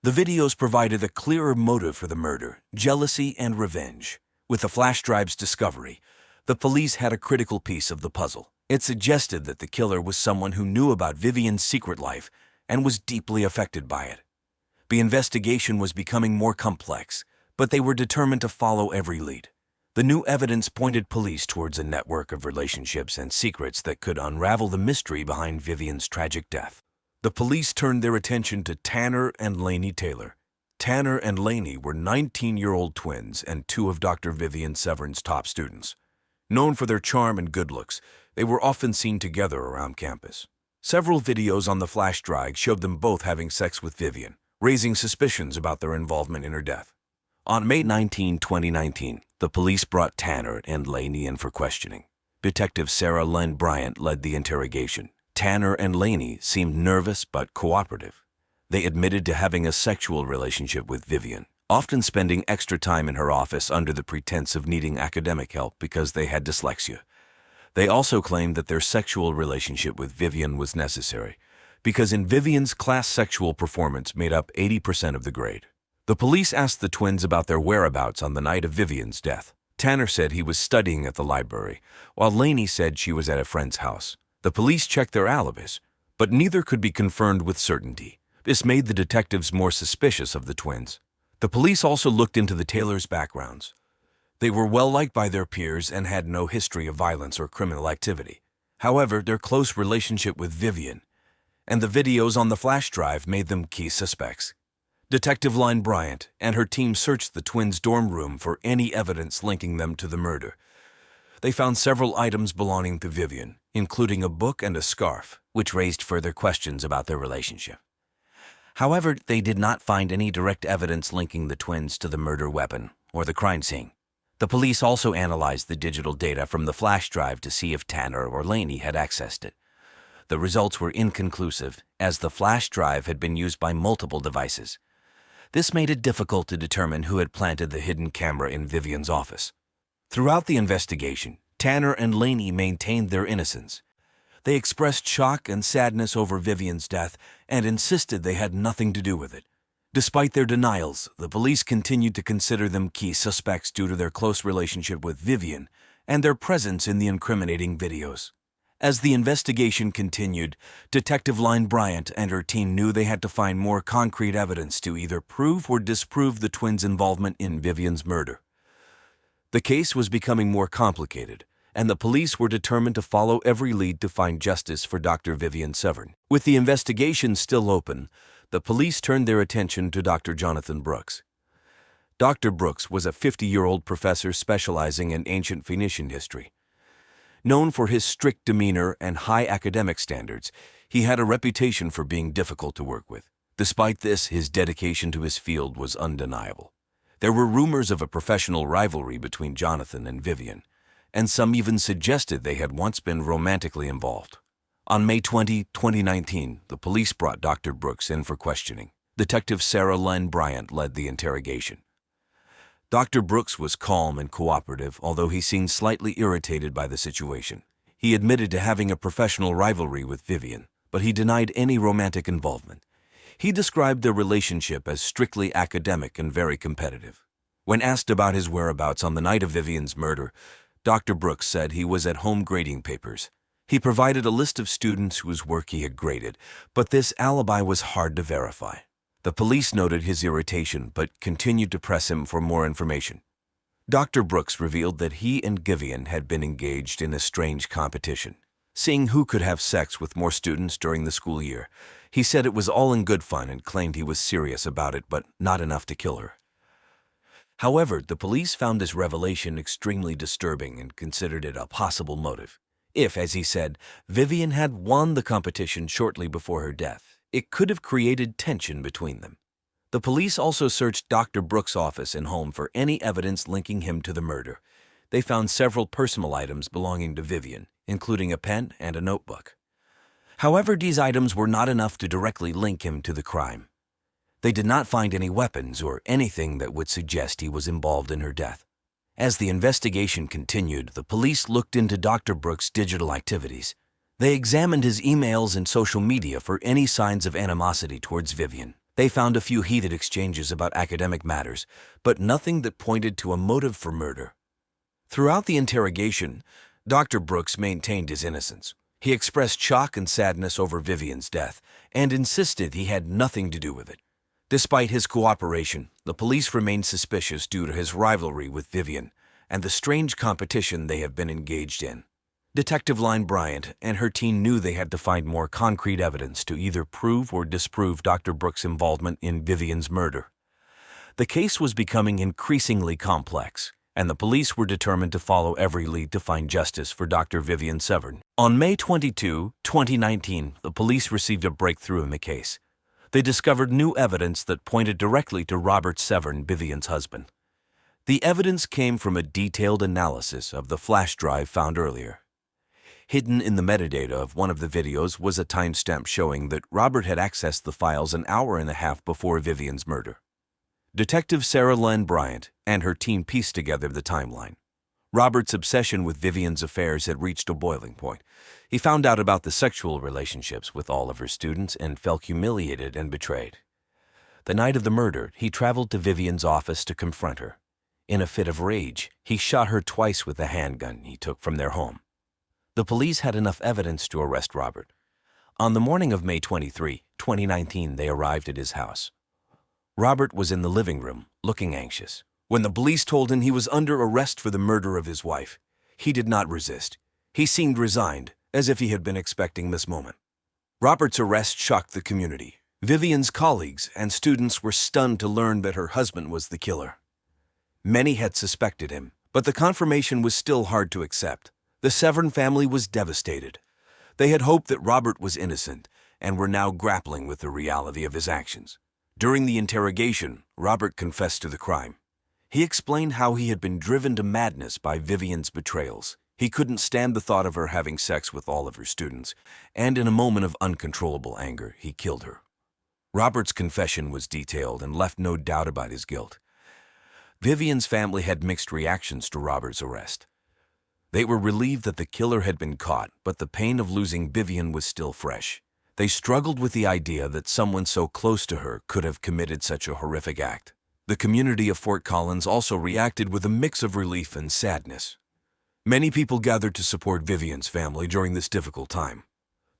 The videos provided a clearer motive for the murder: jealousy and revenge. With the flash drive's discovery, the police had a critical piece of the puzzle. It suggested that the killer was someone who knew about Vivian's secret life and was deeply affected by it. The investigation was becoming more complex, but they were determined to follow every lead. The new evidence pointed police towards a network of relationships and secrets that could unravel the mystery behind Vivian's tragic death. The police turned their attention to Tanner and Lainey Taylor. Tanner and Lainey were 19-year-old twins and two of Dr. Vivian Severn's top students. Known for their charm and good looks, they were often seen together around campus. Several videos on the flash drive showed them both having sex with Vivian, raising suspicions about their involvement in her death. On May 19, 2019, the police brought Tanner and Lainey in for questioning. Detective Sarah Lynn Bryant led the interrogation. Tanner and Lainey seemed nervous but cooperative. They admitted to having a sexual relationship with Vivian, often spending extra time in her office under the pretense of needing academic help because they had dyslexia. They also claimed that their sexual relationship with Vivian was necessary, because in Vivian's class sexual performance made up 80% of the grade. The police asked the twins about their whereabouts on the night of Vivian's death. Tanner said he was studying at the library, while Lainey said she was at a friend's house. The police checked their alibis, but neither could be confirmed with certainty. This made the detectives more suspicious of the twins. The police also looked into the Taylors' backgrounds. They were well-liked by their peers and had no history of violence or criminal activity. However, their close relationship with Vivian and the videos on the flash drive made them key suspects. Detective Line Bryant and her team searched the twins' dorm room for any evidence linking them to the murder. They found several items belonging to Vivian, including a book and a scarf, which raised further questions about their relationship. However, they did not find any direct evidence linking the twins to the murder weapon or the crime scene. The police also analyzed the digital data from the flash drive to see if Tanner or Lainey had accessed it. The results were inconclusive, as the flash drive had been used by multiple devices. This made it difficult to determine who had planted the hidden camera in Vivian's office. Throughout the investigation, Tanner and Lainey maintained their innocence. They expressed shock and sadness over Vivian's death and insisted they had nothing to do with it. Despite their denials, the police continued to consider them key suspects due to their close relationship with Vivian and their presence in the incriminating videos. As the investigation continued, Detective Line Bryant and her team knew they had to find more concrete evidence to either prove or disprove the twins' involvement in Vivian's murder. The case was becoming more complicated, and the police were determined to follow every lead to find justice for Dr. Vivian Severn. With the investigation still open, the police turned their attention to Dr. Jonathan Brooks. Dr. Brooks was a 50-year-old professor specializing in ancient Phoenician history. Known for his strict demeanor and high academic standards, he had a reputation for being difficult to work with. Despite this, his dedication to his field was undeniable. There were rumors of a professional rivalry between Jonathan and Vivian, and some even suggested they had once been romantically involved. On May 20, 2019, the police brought Dr. Brooks in for questioning. Detective Sarah Lynn Bryant led the interrogation. Dr. Brooks was calm and cooperative, although he seemed slightly irritated by the situation. He admitted to having a professional rivalry with Vivian, but he denied any romantic involvement. He described their relationship as strictly academic and very competitive. When asked about his whereabouts on the night of Vivian's murder, Dr. Brooks said he was at home grading papers. He provided a list of students whose work he had graded, but this alibi was hard to verify. The police noted his irritation but continued to press him for more information. Dr. Brooks revealed that he and Vivian had been engaged in a strange competition, seeing who could have sex with more students during the school year. He said it was all in good fun and claimed he was serious about it, but not enough to kill her. However, the police found this revelation extremely disturbing and considered it a possible motive. If, as he said, Vivian had won the competition shortly before her death, it could have created tension between them. The police also searched Dr. Brooks' office and home for any evidence linking him to the murder. They found several personal items belonging to Vivian, including a pen and a notebook. However, these items were not enough to directly link him to the crime. They did not find any weapons or anything that would suggest he was involved in her death. As the investigation continued, the police looked into Dr. Brooks' digital activities. They examined his emails and social media for any signs of animosity towards Vivian. They found a few heated exchanges about academic matters, but nothing that pointed to a motive for murder. Throughout the interrogation, Dr. Brooks maintained his innocence. He expressed shock and sadness over Vivian's death and insisted he had nothing to do with it. Despite his cooperation, the police remained suspicious due to his rivalry with Vivian and the strange competition they have been engaged in. Detective Line Bryant and her team knew they had to find more concrete evidence to either prove or disprove Dr. Brooks' involvement in Vivian's murder. The case was becoming increasingly complex, and the police were determined to follow every lead to find justice for Dr. Vivian Severn. On May 22, 2019, the police received a breakthrough in the case. They discovered new evidence that pointed directly to Robert Severn, Vivian's husband. The evidence came from a detailed analysis of the flash drive found earlier. Hidden in the metadata of one of the videos was a timestamp showing that Robert had accessed the files an hour and a half before Vivian's murder. Detective Sarah Lynn Bryant and her team pieced together the timeline. Robert's obsession with Vivian's affairs had reached a boiling point. He found out about the sexual relationships with all of her students and felt humiliated and betrayed. The night of the murder, he traveled to Vivian's office to confront her. In a fit of rage, he shot her twice with a handgun he took from their home. The police had enough evidence to arrest Robert. On the morning of May 23, 2019, they arrived at his house. Robert was in the living room, looking anxious. When the police told him he was under arrest for the murder of his wife, he did not resist. He seemed resigned, as if he had been expecting this moment. Robert's arrest shocked the community. Vivian's colleagues and students were stunned to learn that her husband was the killer. Many had suspected him, but the confirmation was still hard to accept. The Severn family was devastated. They had hoped that Robert was innocent and were now grappling with the reality of his actions. During the interrogation, Robert confessed to the crime. He explained how he had been driven to madness by Vivian's betrayals. He couldn't stand the thought of her having sex with all of her students, and in a moment of uncontrollable anger, he killed her. Robert's confession was detailed and left no doubt about his guilt. Vivian's family had mixed reactions to Robert's arrest. They were relieved that the killer had been caught, but the pain of losing Vivian was still fresh. They struggled with the idea that someone so close to her could have committed such a horrific act. The community of Fort Collins also reacted with a mix of relief and sadness. Many people gathered to support Vivian's family during this difficult time.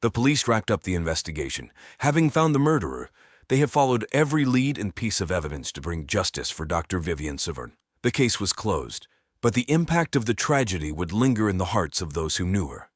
The police wrapped up the investigation. Having found the murderer, they have followed every lead and piece of evidence to bring justice for Dr. Vivian Severn. The case was closed, but the impact of the tragedy would linger in the hearts of those who knew her.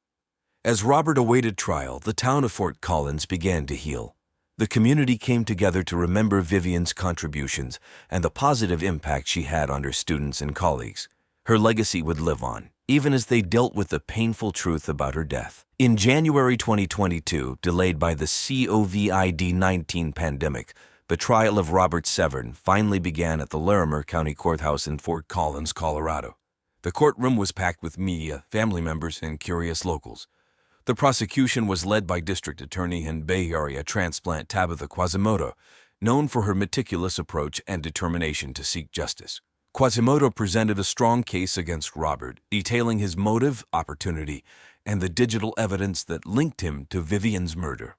As Robert awaited trial, the town of Fort Collins began to heal. The community came together to remember Vivian's contributions and the positive impact she had on her students and colleagues. Her legacy would live on, even as they dealt with the painful truth about her death. In January 2022, delayed by the COVID-19 pandemic, the trial of Robert Severn finally began at the Larimer County Courthouse in Fort Collins, Colorado. The courtroom was packed with media, family members, and curious locals. The prosecution was led by District Attorney and Bay Area transplant Tabitha Quasimodo, known for her meticulous approach and determination to seek justice. Quasimodo presented a strong case against Robert, detailing his motive, opportunity, and the digital evidence that linked him to Vivian's murder.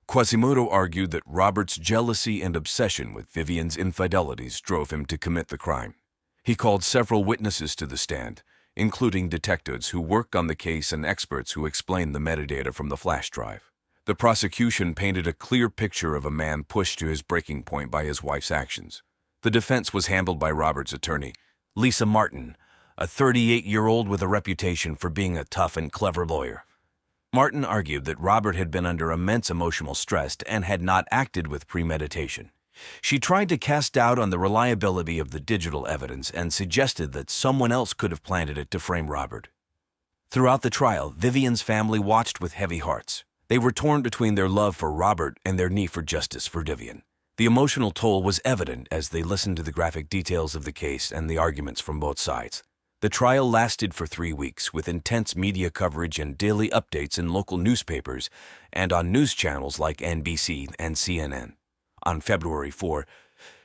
Quasimodo argued that Robert's jealousy and obsession with Vivian's infidelities drove him to commit the crime. He called several witnesses to the stand, including detectives who worked on the case and experts who explained the metadata from the flash drive. The prosecution painted a clear picture of a man pushed to his breaking point by his wife's actions. The defense was handled by Robert's attorney, Lisa Martin, a 38-year-old with a reputation for being a tough and clever lawyer. Martin argued that Robert had been under immense emotional stress and had not acted with premeditation. She tried to cast doubt on the reliability of the digital evidence and suggested that someone else could have planted it to frame Robert. Throughout the trial, Vivian's family watched with heavy hearts. They were torn between their love for Robert and their need for justice for Vivian. The emotional toll was evident as they listened to the graphic details of the case and the arguments from both sides. The trial lasted for 3 weeks with intense media coverage and daily updates in local newspapers and on news channels like NBC and CNN. On February 4,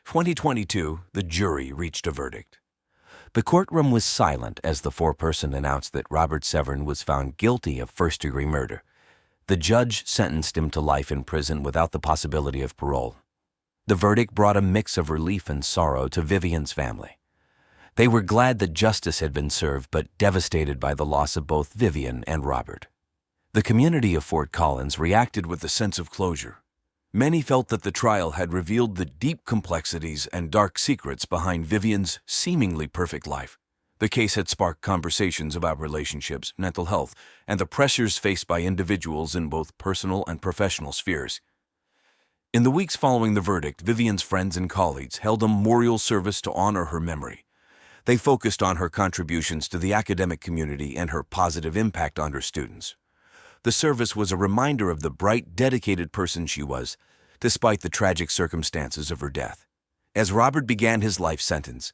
2022, the jury reached a verdict. The courtroom was silent as the foreperson announced that Robert Severn was found guilty of first-degree murder. The judge sentenced him to life in prison without the possibility of parole. The verdict brought a mix of relief and sorrow to Vivian's family. They were glad that justice had been served, but devastated by the loss of both Vivian and Robert. The community of Fort Collins reacted with a sense of closure. Many felt that the trial had revealed the deep complexities and dark secrets behind Vivian's seemingly perfect life. The case had sparked conversations about relationships, mental health, and the pressures faced by individuals in both personal and professional spheres. In the weeks following the verdict, Vivian's friends and colleagues held a memorial service to honor her memory. They focused on her contributions to the academic community and her positive impact on her students. The service was a reminder of the bright, dedicated person she was, despite the tragic circumstances of her death. As Robert began his life sentence,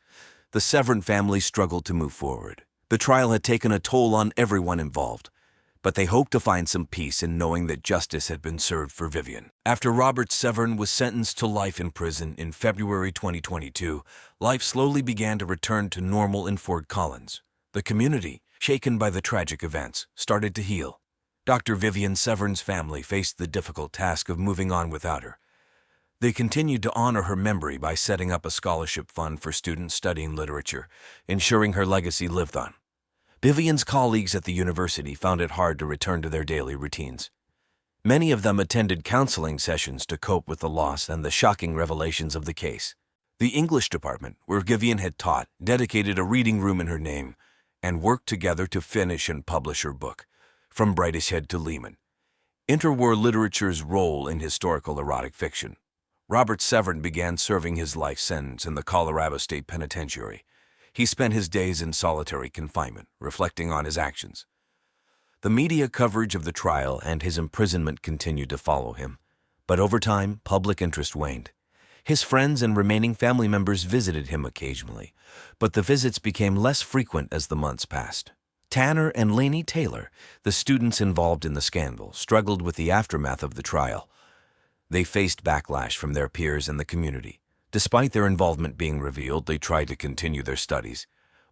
the Severn family struggled to move forward. The trial had taken a toll on everyone involved, but they hoped to find some peace in knowing that justice had been served for Vivian. After Robert Severn was sentenced to life in prison in February 2022, life slowly began to return to normal in Fort Collins. The community, shaken by the tragic events, started to heal. Dr. Vivian Severn's family faced the difficult task of moving on without her. They continued to honor her memory by setting up a scholarship fund for students studying literature, ensuring her legacy lived on. Vivian's colleagues at the university found it hard to return to their daily routines. Many of them attended counseling sessions to cope with the loss and the shocking revelations of the case. The English department, where Vivian had taught, dedicated a reading room in her name and worked together to finish and publish her book, From Brideshead to Lehman, interwar literature's role in historical erotic fiction. Robert Severn began serving his life sentence in the Colorado State Penitentiary. He spent his days in solitary confinement, reflecting on his actions. The media coverage of the trial and his imprisonment continued to follow him, but over time, public interest waned. His friends and remaining family members visited him occasionally, but the visits became less frequent as the months passed. Tanner and Lainey Taylor, the students involved in the scandal, struggled with the aftermath of the trial. They faced backlash from their peers and the community. Despite their involvement being revealed, they tried to continue their studies.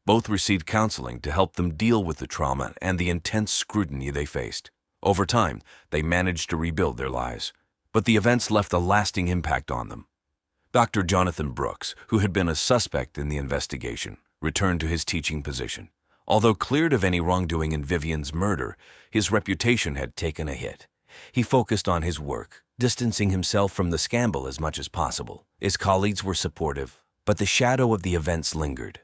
Both received counseling to help them deal with the trauma and the intense scrutiny they faced. Over time, they managed to rebuild their lives, but the events left a lasting impact on them. Dr. Jonathan Brooks, who had been a suspect in the investigation, returned to his teaching position. Although cleared of any wrongdoing in Vivian's murder, his reputation had taken a hit. He focused on his work, distancing himself from the scandal as much as possible. His colleagues were supportive, but the shadow of the events lingered.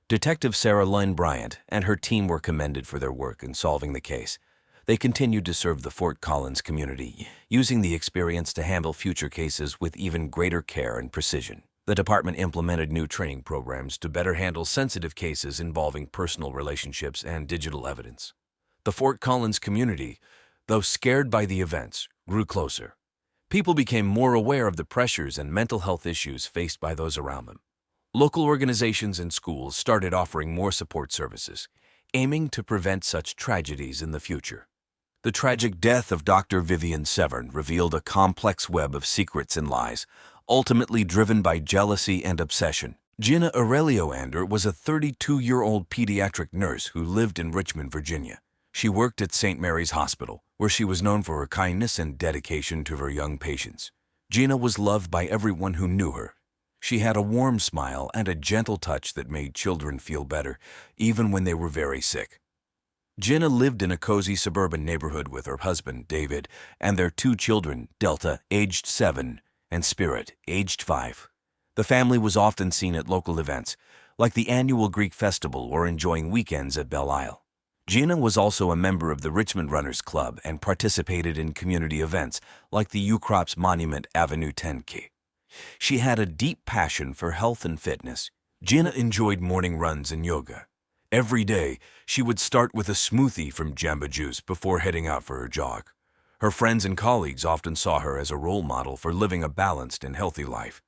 Detective Sarah Lynn Bryant and her team were commended for their work in solving the case. They continued to serve the Fort Collins community, using the experience to handle future cases with even greater care and precision. The department implemented new training programs to better handle sensitive cases involving personal relationships and digital evidence. The Fort Collins community, though scared by the events, grew closer. People became more aware of the pressures and mental health issues faced by those around them. Local organizations and schools started offering more support services, aiming to prevent such tragedies in the future. The tragic death of Dr. Vivian Severn revealed a complex web of secrets and lies, ultimately driven by jealousy and obsession. Gina Aurelio Ander was a 32-year-old pediatric nurse who lived in Richmond, Virginia. She worked at St. Mary's Hospital, where she was known for her kindness and dedication to her young patients. Gina was loved by everyone who knew her. She had a warm smile and a gentle touch that made children feel better, even when they were very sick. Gina lived in a cozy suburban neighborhood with her husband, David, and their 2 children, Delta, aged 7, and Spirit, aged 5. The family was often seen at local events, like the annual Greek festival or enjoying weekends at Belle Isle. Gina was also a member of the Richmond Runners Club and participated in community events like the Ucrops Monument Avenue 10K. She had a deep passion for health and fitness. Gina enjoyed morning runs and yoga. Every day, she would start with a smoothie from Jamba Juice before heading out for her jog. Her friends and colleagues often saw her as a role model for living a balanced and healthy life.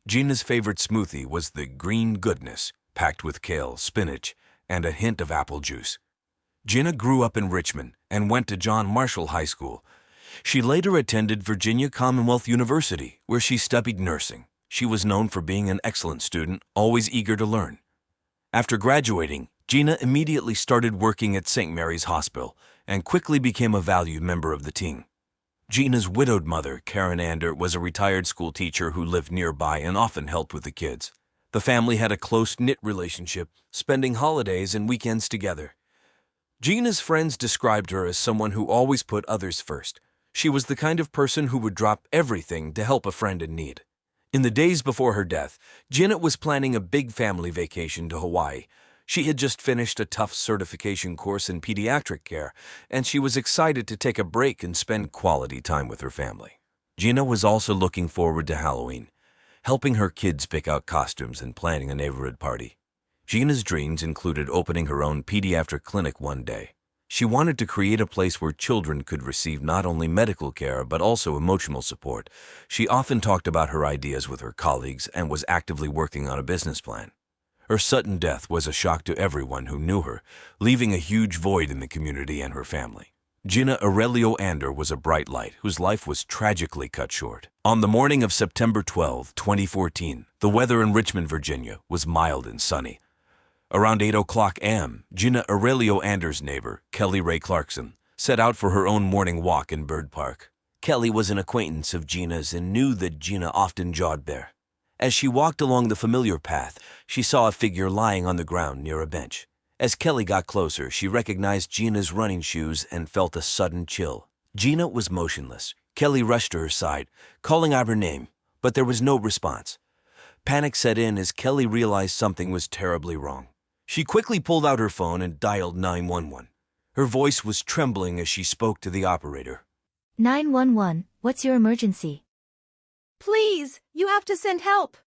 Gina's favorite smoothie was the Green Goodness, packed with kale, spinach, and a hint of apple juice. Gina grew up in Richmond and went to John Marshall High School. She later attended Virginia Commonwealth University, where she studied nursing. She was known for being an excellent student, always eager to learn. After graduating, Gina immediately started working at St. Mary's Hospital and quickly became a valued member of the team. Gina's widowed mother, Karen Ander, was a retired school teacher who lived nearby and often helped with the kids. The family had a close-knit relationship, spending holidays and weekends together. Gina's friends described her as someone who always put others first. She was the kind of person who would drop everything to help a friend in need. In the days before her death, Gina was planning a big family vacation to Hawaii. She had just finished a tough certification course in pediatric care, and she was excited to take a break and spend quality time with her family. Gina was also looking forward to Halloween, helping her kids pick out costumes and planning a neighborhood party. Gina's dreams included opening her own pediatric clinic one day. She wanted to create a place where children could receive not only medical care but also emotional support. She often talked about her ideas with her colleagues and was actively working on a business plan. Her sudden death was a shock to everyone who knew her, leaving a huge void in the community and her family. Gina Aurelio Ander was a bright light whose life was tragically cut short. On the morning of September 12, 2014, the weather in Richmond, Virginia was mild and sunny. Around 8 o'clock a.m., Gina Aurelio Ander's neighbor, Kelly Ray Clarkson, set out for her own morning walk in Bird Park. Kelly was an acquaintance of Gina's and knew that Gina often jogged there. As she walked along the familiar path, she saw a figure lying on the ground near a bench. As Kelly got closer, she recognized Gina's running shoes and felt a sudden chill. Gina was motionless. Kelly rushed to her side, calling out her name, but there was no response. Panic set in as Kelly realized something was terribly wrong. She quickly pulled out her phone and dialed 911. Her voice was trembling as she spoke to the operator. 911, what's your emergency? Please, you have to send help.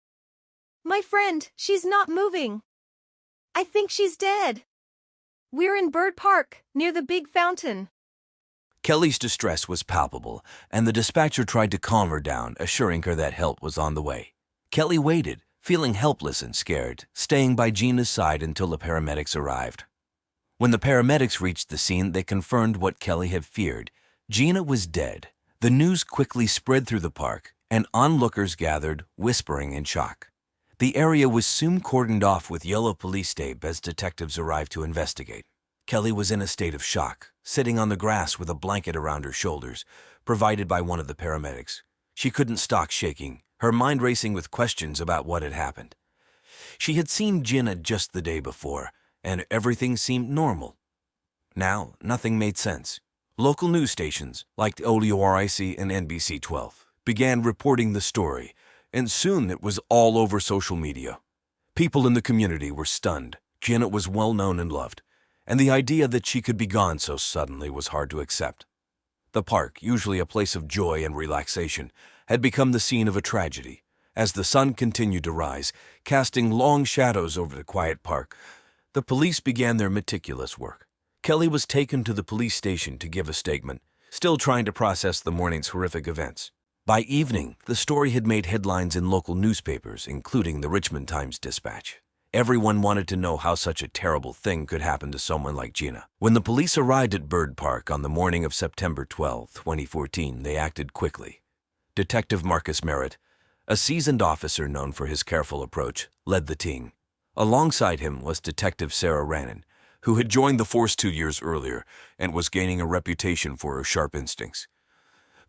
My friend, she's not moving. I think she's dead. We're in Bird Park, near the big fountain. Kelly's distress was palpable, and the dispatcher tried to calm her down, assuring her that help was on the way. Kelly waited, feeling helpless and scared, staying by Gina's side until the paramedics arrived. When the paramedics reached the scene, they confirmed what Kelly had feared. Gina was dead. The news quickly spread through the park, and onlookers gathered, whispering in shock. The area was soon cordoned off with yellow police tape as detectives arrived to investigate. Kelly was in a state of shock, sitting on the grass with a blanket around her shoulders, provided by one of the paramedics. She couldn't stop shaking, her mind racing with questions about what had happened. She had seen Gina just the day before, and everything seemed normal. Now, nothing made sense. Local news stations, like WRIC and NBC-12, began reporting the story, and soon it was all over social media. People in the community were stunned. Gina was well known and loved, and the idea that she could be gone so suddenly was hard to accept. The park, usually a place of joy and relaxation, had become the scene of a tragedy. As the sun continued to rise, casting long shadows over the quiet park, the police began their meticulous work. Kelly was taken to the police station to give a statement, still trying to process the morning's horrific events. By evening, the story had made headlines in local newspapers, including the Richmond Times-Dispatch. Everyone wanted to know how such a terrible thing could happen to someone like Gina. When the police arrived at Bird Park on the morning of September 12, 2014, they acted quickly. Detective Marcus Merritt, a seasoned officer known for his careful approach, led the team. Alongside him was Detective Sarah Rannon, who had joined the force 2 years earlier and was gaining a reputation for her sharp instincts.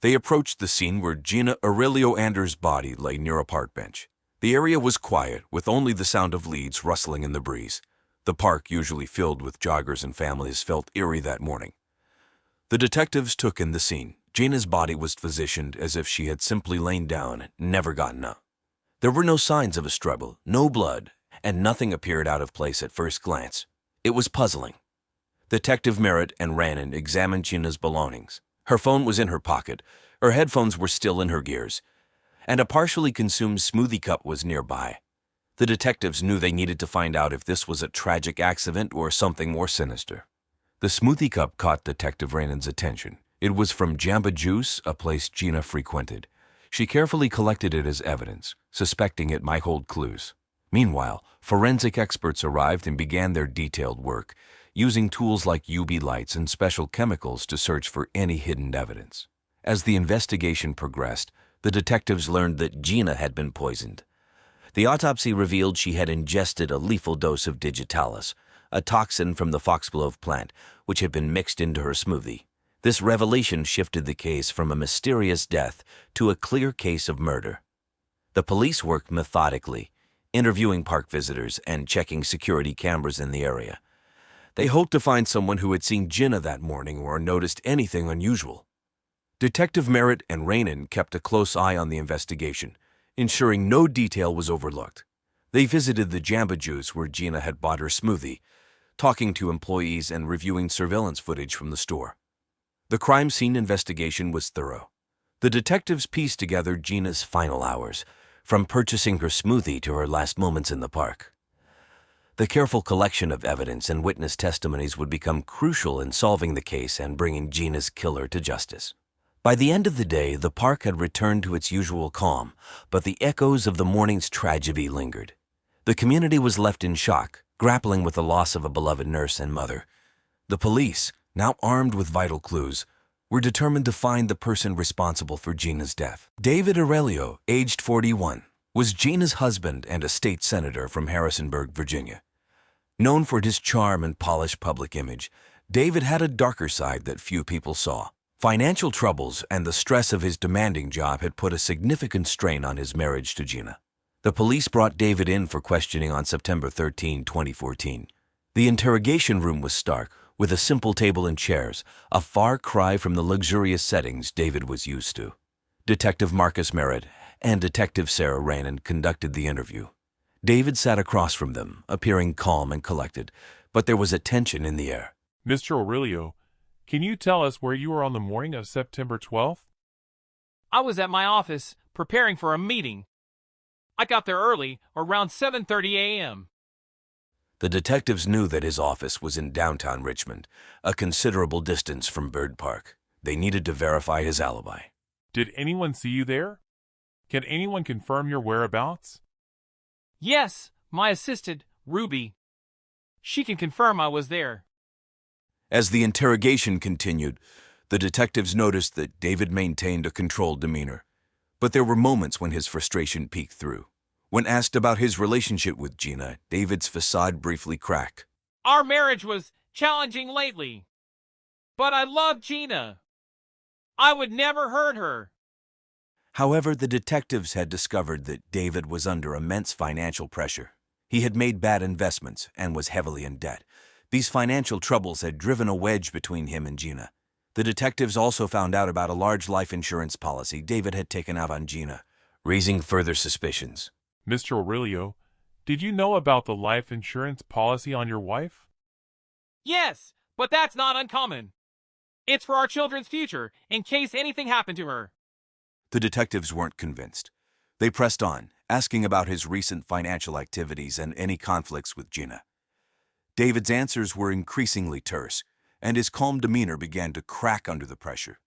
They approached the scene where Gina Aurelio Ander's body lay near a park bench. The area was quiet, with only the sound of leaves rustling in the breeze. The park, usually filled with joggers and families, felt eerie that morning. The detectives took in the scene. Gina's body was positioned as if she had simply lain down and never gotten up. There were no signs of a struggle, no blood, and nothing appeared out of place at first glance. It was puzzling. Detective Merritt and Rannon examined Gina's belongings. Her phone was in her pocket, her headphones were still in her gears, and a partially consumed smoothie cup was nearby. The detectives knew they needed to find out if this was a tragic accident or something more sinister. The smoothie cup caught Detective Rannon's attention. It was from Jamba Juice, a place Gina frequented. She carefully collected it as evidence, suspecting it might hold clues. Meanwhile, forensic experts arrived and began their detailed work, using tools like UV lights and special chemicals to search for any hidden evidence. As the investigation progressed, the detectives learned that Gina had been poisoned. The autopsy revealed she had ingested a lethal dose of digitalis, a toxin from the foxglove plant, which had been mixed into her smoothie. This revelation shifted the case from a mysterious death to a clear case of murder. The police worked methodically, interviewing park visitors and checking security cameras in the area. They hoped to find someone who had seen Gina that morning or noticed anything unusual. Detective Merritt and Rainin kept a close eye on the investigation, ensuring no detail was overlooked. They visited the Jamba Juice where Gina had bought her smoothie, talking to employees and reviewing surveillance footage from the store. The crime scene investigation was thorough. The detectives pieced together Gina's final hours, from purchasing her smoothie to her last moments in the park. The careful collection of evidence and witness testimonies would become crucial in solving the case and bringing Gina's killer to justice. By the end of the day, the park had returned to its usual calm, but the echoes of the morning's tragedy lingered. The community was left in shock, grappling with the loss of a beloved nurse and mother. The police, now armed with vital clues, were determined to find the person responsible for Gina's death. David Aurelio, aged 41, was Gina's husband and a state senator from Harrisonburg, Virginia. Known for his charm and polished public image, David had a darker side that few people saw. Financial troubles and the stress of his demanding job had put a significant strain on his marriage to Gina. The police brought David in for questioning on September 13, 2014. The interrogation room was stark, with a simple table and chairs, a far cry from the luxurious settings David was used to. Detective Marcus Merritt and Detective Sarah Rainin conducted the interview. David sat across from them, appearing calm and collected, but there was a tension in the air. Mr. Aurelio, can you tell us where you were on the morning of September 12th? I was at my office, preparing for a meeting. I got there early, around 7:30 a.m. The detectives knew that his office was in downtown Richmond, a considerable distance from Bird Park. They needed to verify his alibi. Did anyone see you there? Can anyone confirm your whereabouts? Yes, my assistant, Ruby. She can confirm I was there. As the interrogation continued, the detectives noticed that David maintained a controlled demeanor. But there were moments when his frustration peeked through. When asked about his relationship with Gina, David's facade briefly cracked. Our marriage was challenging lately. But I love Gina. I would never hurt her. However, the detectives had discovered that David was under immense financial pressure. He had made bad investments and was heavily in debt. These financial troubles had driven a wedge between him and Gina. The detectives also found out about a large life insurance policy David had taken out on Gina, raising further suspicions. Mr. Aurelio, did you know about the life insurance policy on your wife? Yes, but that's not uncommon. It's for our children's future, in case anything happened to her. The detectives weren't convinced. They pressed on, asking about his recent financial activities and any conflicts with Gina. David's answers were increasingly terse, and his calm demeanor began to crack under the pressure.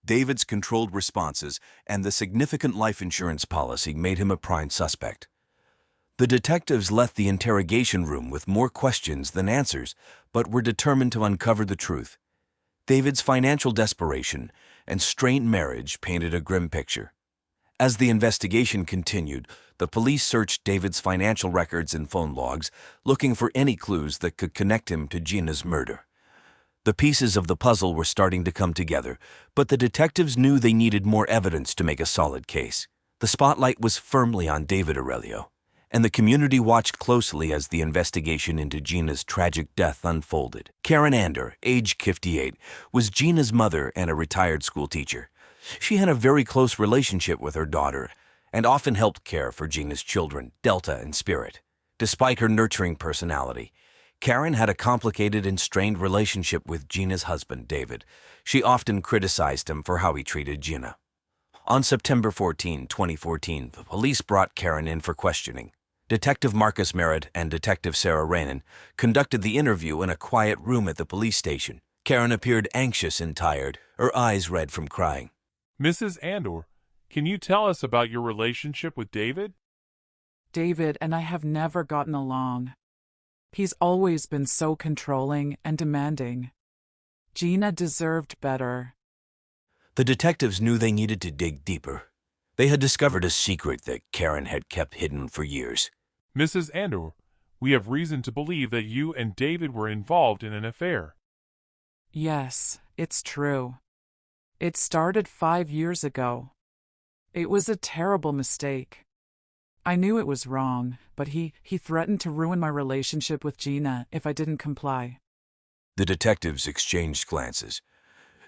David's controlled responses and the significant life insurance policy made him a prime suspect. The detectives left the interrogation room with more questions than answers, but were determined to uncover the truth. David's financial desperation and strained marriage painted a grim picture. As the investigation continued, the police searched David's financial records and phone logs, looking for any clues that could connect him to Gina's murder. The pieces of the puzzle were starting to come together, but the detectives knew they needed more evidence to make a solid case. The spotlight was firmly on David Aurelio, and the community watched closely as the investigation into Gina's tragic death unfolded. Karen Ander, age 58, was Gina's mother and a retired school teacher. She had a very close relationship with her daughter and often helped care for Gina's children, Delta and Spirit. Despite her nurturing personality, Karen had a complicated and strained relationship with Gina's husband, David. She often criticized him for how he treated Gina. On September 14, 2014, the police brought Karen in for questioning. Detective Marcus Merritt and Detective Sarah Rainin conducted the interview in a quiet room at the police station. Karen appeared anxious and tired, her eyes red from crying. Mrs. Andor, can you tell us about your relationship with David? David and I have never gotten along. He's always been so controlling and demanding. Gina deserved better. The detectives knew they needed to dig deeper. They had discovered a secret that Karen had kept hidden for years. Mrs. Andor, we have reason to believe that you and David were involved in an affair. Yes, it's true. It started 5 years ago. It was a terrible mistake. I knew it was wrong, but he threatened to ruin my relationship with Gina if I didn't comply. The detectives exchanged glances.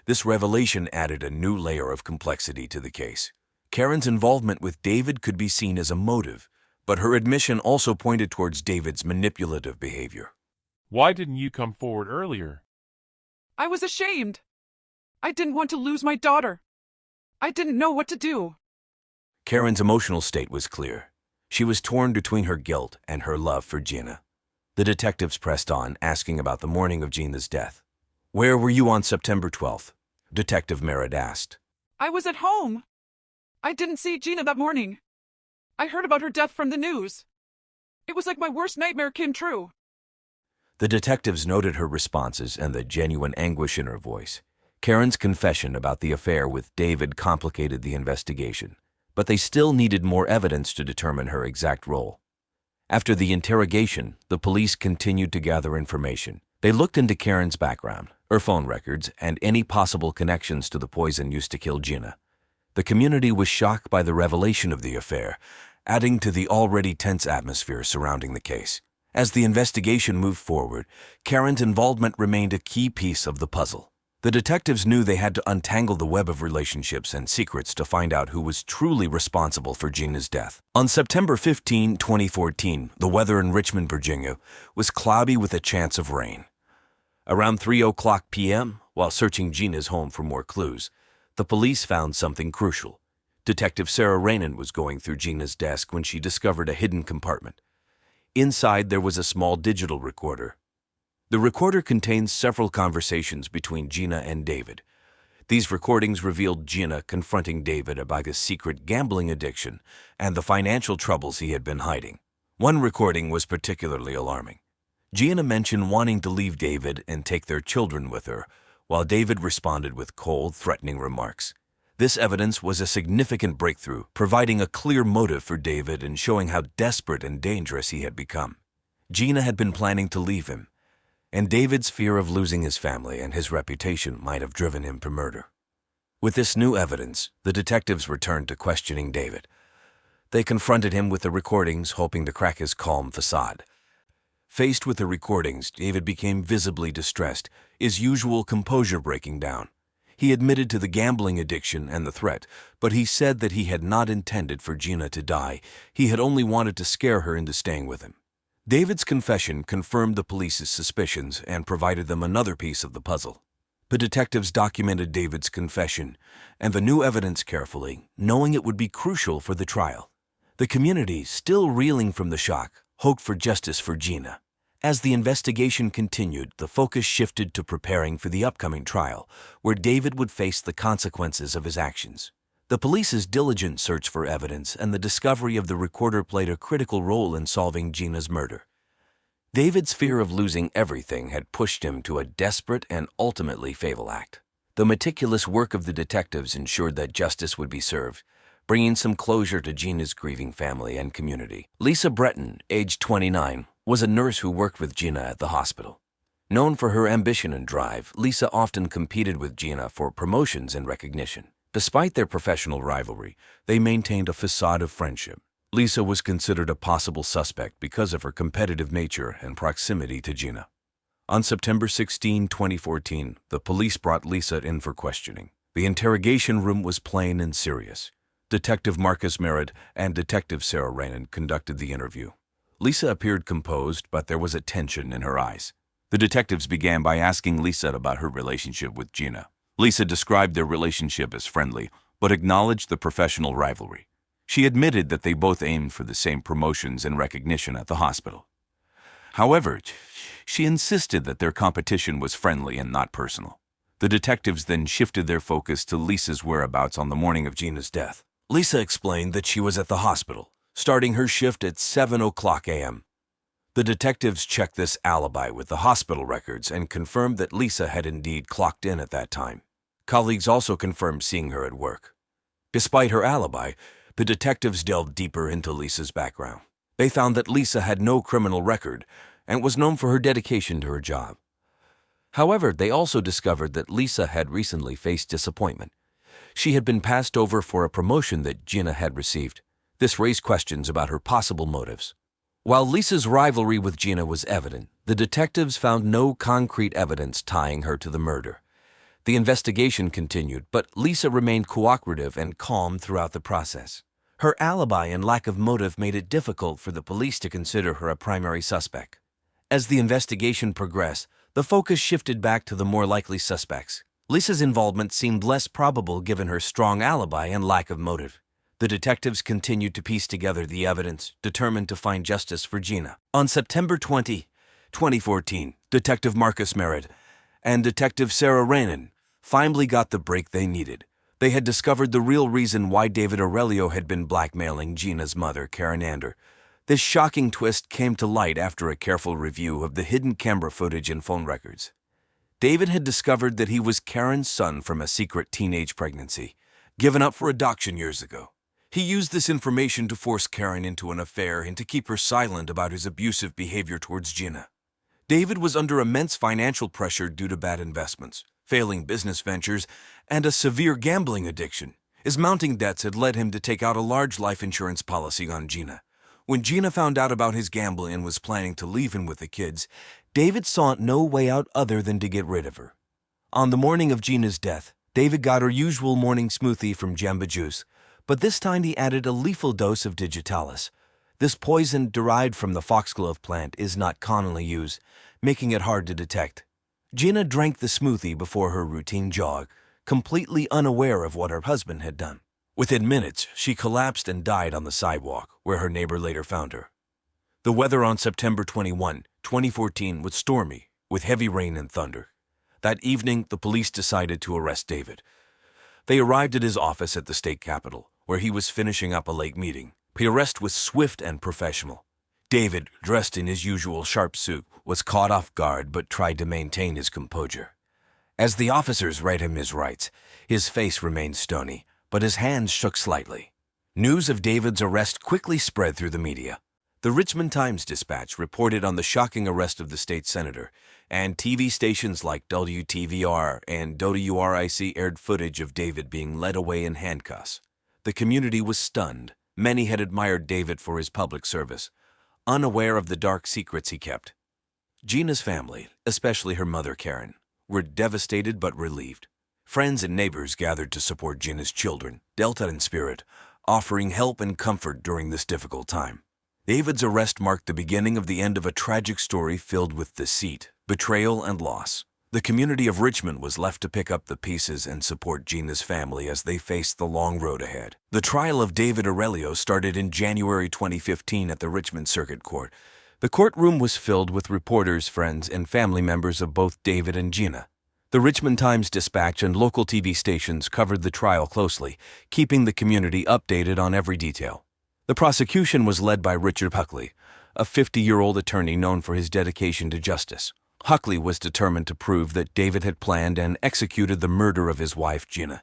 This revelation added a new layer of complexity to the case. Karen's involvement with David could be seen as a motive, but her admission also pointed towards David's manipulative behavior. Why didn't you come forward earlier? I was ashamed. I didn't want to lose my daughter. I didn't know what to do. Karen's emotional state was clear. She was torn between her guilt and her love for Gina. The detectives pressed on, asking about the morning of Gina's death. "Where were you on September 12th?" Detective Merritt asked. I was at home. I didn't see Gina that morning. I heard about her death from the news. It was like my worst nightmare came true. The detectives noted her responses and the genuine anguish in her voice. Karen's confession about the affair with David complicated the investigation, but they still needed more evidence to determine her exact role. After the interrogation, the police continued to gather information. They looked into Karen's background, her phone records, and any possible connections to the poison used to kill Gina. The community was shocked by the revelation of the affair, adding to the already tense atmosphere surrounding the case. As the investigation moved forward, Karen's involvement remained a key piece of the puzzle. The detectives knew they had to untangle the web of relationships and secrets to find out who was truly responsible for Gina's death. On September 15, 2014, the weather in Richmond, Virginia, was cloudy with a chance of rain. Around 3:00 p.m., while searching Gina's home for more clues, the police found something crucial. Detective Sarah Rainin was going through Gina's desk when she discovered a hidden compartment. Inside, there was a small digital recorder. The recorder contains several conversations between Gina and David. These recordings revealed Gina confronting David about his secret gambling addiction and the financial troubles he had been hiding. One recording was particularly alarming. Gina mentioned wanting to leave David and take their children with her, while David responded with cold, threatening remarks. This evidence was a significant breakthrough, providing a clear motive for David and showing how desperate and dangerous he had become. Gina had been planning to leave him, and David's fear of losing his family and his reputation might have driven him to murder. With this new evidence, the detectives returned to questioning David. They confronted him with the recordings, hoping to crack his calm facade. Faced with the recordings, David became visibly distressed, his usual composure breaking down. He admitted to the gambling addiction and the threat, but he said that he had not intended for Gina to die. He had only wanted to scare her into staying with him. David's confession confirmed the police's suspicions and provided them another piece of the puzzle. The detectives documented David's confession and the new evidence carefully, knowing it would be crucial for the trial. The community, still reeling from the shock, hoped for justice for Gina. As the investigation continued, the focus shifted to preparing for the upcoming trial, where David would face the consequences of his actions. The police's diligent search for evidence and the discovery of the recorder played a critical role in solving Gina's murder. David's fear of losing everything had pushed him to a desperate and ultimately fatal act. The meticulous work of the detectives ensured that justice would be served, bringing some closure to Gina's grieving family and community. Lisa Breton, age 29, was a nurse who worked with Gina at the hospital. Known for her ambition and drive, Lisa often competed with Gina for promotions and recognition. Despite their professional rivalry, they maintained a facade of friendship. Lisa was considered a possible suspect because of her competitive nature and proximity to Gina. On September 16, 2014, the police brought Lisa in for questioning. The interrogation room was plain and serious. Detective Marcus Merritt and Detective Sarah Rainin conducted the interview. Lisa appeared composed, but there was a tension in her eyes. The detectives began by asking Lisa about her relationship with Gina. Lisa described their relationship as friendly, but acknowledged the professional rivalry. She admitted that they both aimed for the same promotions and recognition at the hospital. However, she insisted that their competition was friendly and not personal. The detectives then shifted their focus to Lisa's whereabouts on the morning of Gina's death. Lisa explained that she was at the hospital, starting her shift at 7 a.m. The detectives checked this alibi with the hospital records and confirmed that Lisa had indeed clocked in at that time. Colleagues also confirmed seeing her at work. Despite her alibi, the detectives delved deeper into Lisa's background. They found that Lisa had no criminal record and was known for her dedication to her job. However, they also discovered that Lisa had recently faced disappointment. She had been passed over for a promotion that Gina had received. This raised questions about her possible motives. While Lisa's rivalry with Gina was evident, the detectives found no concrete evidence tying her to the murder. The investigation continued, but Lisa remained cooperative and calm throughout the process. Her alibi and lack of motive made it difficult for the police to consider her a primary suspect. As the investigation progressed, the focus shifted back to the more likely suspects. Lisa's involvement seemed less probable given her strong alibi and lack of motive. The detectives continued to piece together the evidence, determined to find justice for Gina. On September 20, 2014, Detective Marcus Merritt and Detective Sarah Rainin finally got the break they needed. They had discovered the real reason why David Aurelio had been blackmailing Gina's mother, Karen Ander. This shocking twist came to light after a careful review of the hidden camera footage and phone records. David had discovered that he was Karen's son from a secret teenage pregnancy, given up for adoption years ago. He used this information to force Karen into an affair and to keep her silent about his abusive behavior towards Gina. David was under immense financial pressure due to bad investments, failing business ventures, and a severe gambling addiction. His mounting debts had led him to take out a large life insurance policy on Gina. When Gina found out about his gambling and was planning to leave him with the kids, David saw no way out other than to get rid of her. On the morning of Gina's death, David got her usual morning smoothie from Jamba Juice, but this time he added a lethal dose of digitalis. This poison derived from the foxglove plant is not commonly used, making it hard to detect. Gina drank the smoothie before her routine jog, completely unaware of what her husband had done. Within minutes, she collapsed and died on the sidewalk, where her neighbor later found her. The weather on September 21, 2014 was stormy, with heavy rain and thunder. That evening, the police decided to arrest David. They arrived at his office at the state capitol, where he was finishing up a late meeting. The arrest was swift and professional. David, dressed in his usual sharp suit, was caught off guard but tried to maintain his composure. As the officers read him his rights, his face remained stony, but his hands shook slightly. News of David's arrest quickly spread through the media. The Richmond Times-Dispatch reported on the shocking arrest of the state senator, and TV stations like WTVR and WRIC aired footage of David being led away in handcuffs. The community was stunned. Many had admired David for his public service, unaware of the dark secrets he kept. Gina's family, especially her mother Karen, were devastated but relieved. Friends and neighbors gathered to support Gina's children, Delta and Spirit, offering help and comfort during this difficult time. David's arrest marked the beginning of the end of a tragic story filled with deceit, betrayal, and loss. The community of Richmond was left to pick up the pieces and support Gina's family as they faced the long road ahead. The trial of David Aurelio started in January 2015 at the Richmond Circuit Court. The courtroom was filled with reporters, friends, and family members of both David and Gina. The Richmond Times-Dispatch and local TV stations covered the trial closely, keeping the community updated on every detail. The prosecution was led by Richard Huckley, a 50-year-old attorney known for his dedication to justice. Huckley was determined to prove that David had planned and executed the murder of his wife, Gina.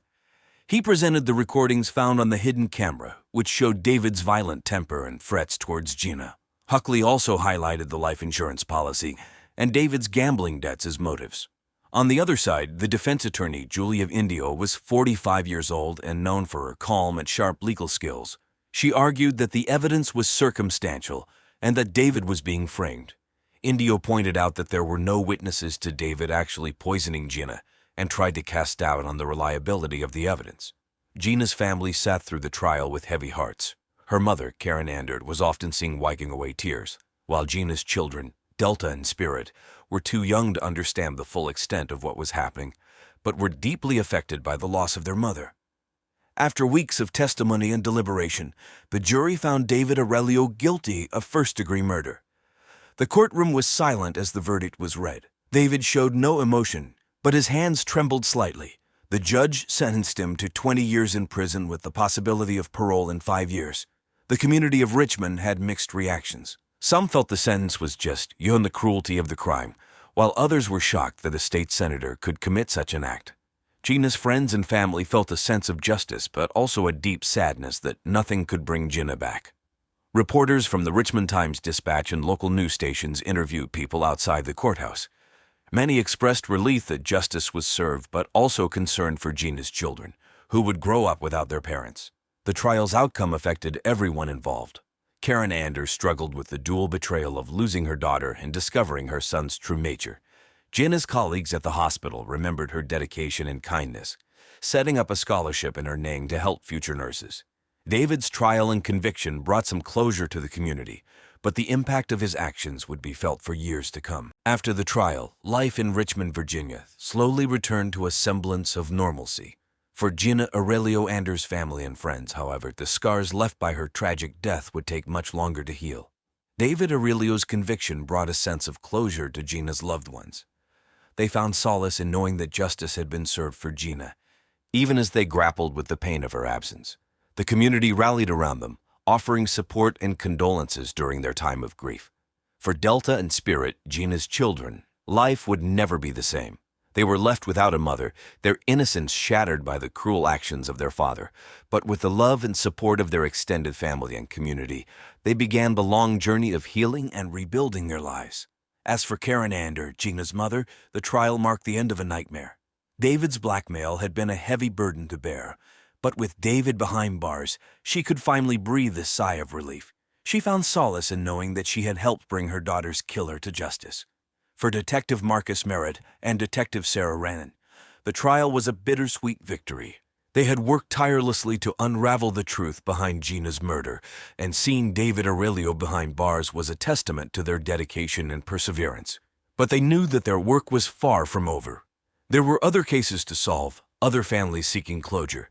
He presented the recordings found on the hidden camera, which showed David's violent temper and threats towards Gina. Huckley also highlighted the life insurance policy and David's gambling debts as motives. On the other side, the defense attorney, Julia Indio, was 45 years old and known for her calm and sharp legal skills. She argued that the evidence was circumstantial and that David was being framed. Indio pointed out that there were no witnesses to David actually poisoning Gina and tried to cast doubt on the reliability of the evidence. Gina's family sat through the trial with heavy hearts. Her mother, Karen Ander, was often seen wiping away tears, while Gina's children, Delta and Spirit, were too young to understand the full extent of what was happening, but were deeply affected by the loss of their mother. After weeks of testimony and deliberation, the jury found David Aurelio guilty of first-degree murder. The courtroom was silent as the verdict was read. David showed no emotion, but his hands trembled slightly. The judge sentenced him to 20 years in prison with the possibility of parole in 5 years. The community of Richmond had mixed reactions. Some felt the sentence was just beyond the cruelty of the crime, while others were shocked that a state senator could commit such an act. Gina's friends and family felt a sense of justice, but also a deep sadness that nothing could bring Gina back. Reporters from the Richmond Times-Dispatch and local news stations interviewed people outside the courthouse. Many expressed relief that justice was served, but also concern for Gina's children, who would grow up without their parents. The trial's outcome affected everyone involved. Karen Anders struggled with the dual betrayal of losing her daughter and discovering her son's true nature. Gina's colleagues at the hospital remembered her dedication and kindness, setting up a scholarship in her name to help future nurses. David's trial and conviction brought some closure to the community, but the impact of his actions would be felt for years to come. After the trial, life in Richmond, Virginia, slowly returned to a semblance of normalcy. For Gina Aurelio Anders' family and friends, however, the scars left by her tragic death would take much longer to heal. David Aurelio's conviction brought a sense of closure to Gina's loved ones. They found solace in knowing that justice had been served for Gina, even as they grappled with the pain of her absence. The community rallied around them, offering support and condolences during their time of grief. For Delta and Spirit, Gina's children, life would never be the same. They were left without a mother, their innocence shattered by the cruel actions of their father. But with the love and support of their extended family and community, they began the long journey of healing and rebuilding their lives. As for Karen Anders, Gina's mother, the trial marked the end of a nightmare. David's blackmail had been a heavy burden to bear, but with David behind bars, she could finally breathe a sigh of relief. She found solace in knowing that she had helped bring her daughter's killer to justice. For Detective Marcus Merritt and Detective Sarah Rannon, the trial was a bittersweet victory. They had worked tirelessly to unravel the truth behind Gina's murder, and seeing David Aurelio behind bars was a testament to their dedication and perseverance. But they knew that their work was far from over. There were other cases to solve, other families seeking closure,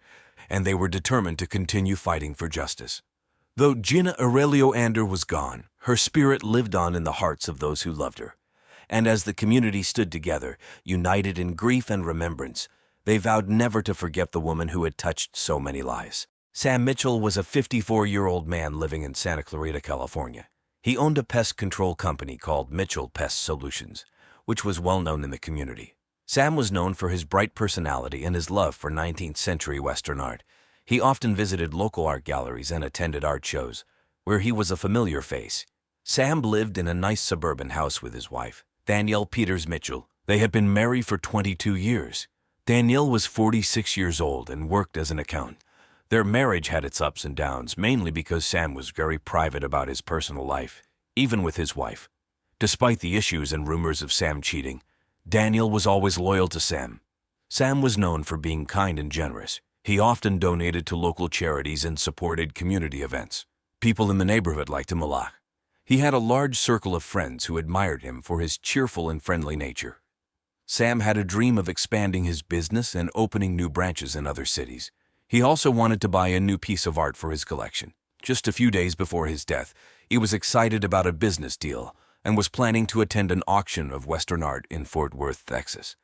and they were determined to continue fighting for justice. Though Gina Aurelio Anders was gone, her spirit lived on in the hearts of those who loved her. And as the community stood together, united in grief and remembrance, they vowed never to forget the woman who had touched so many lives. Sam Mitchell was a 54-year-old man living in Santa Clarita, California. He owned a pest control company called Mitchell Pest Solutions, which was well known in the community. Sam was known for his bright personality and his love for 19th-century Western art. He often visited local art galleries and attended art shows, where he was a familiar face. Sam lived in a nice suburban house with his wife, Danielle Peters Mitchell. They had been married for 22 years. Danielle was 46 years old and worked as an accountant. Their marriage had its ups and downs, mainly because Sam was very private about his personal life, even with his wife. Despite the issues and rumors of Sam cheating, Danielle was always loyal to Sam. Sam was known for being kind and generous. He often donated to local charities and supported community events. People in the neighborhood liked him a lot. He had a large circle of friends who admired him for his cheerful and friendly nature. Sam had a dream of expanding his business and opening new branches in other cities. He also wanted to buy a new piece of art for his collection. Just a few days before his death, he was excited about a business deal and was planning to attend an auction of Western art in Fort Worth, Texas.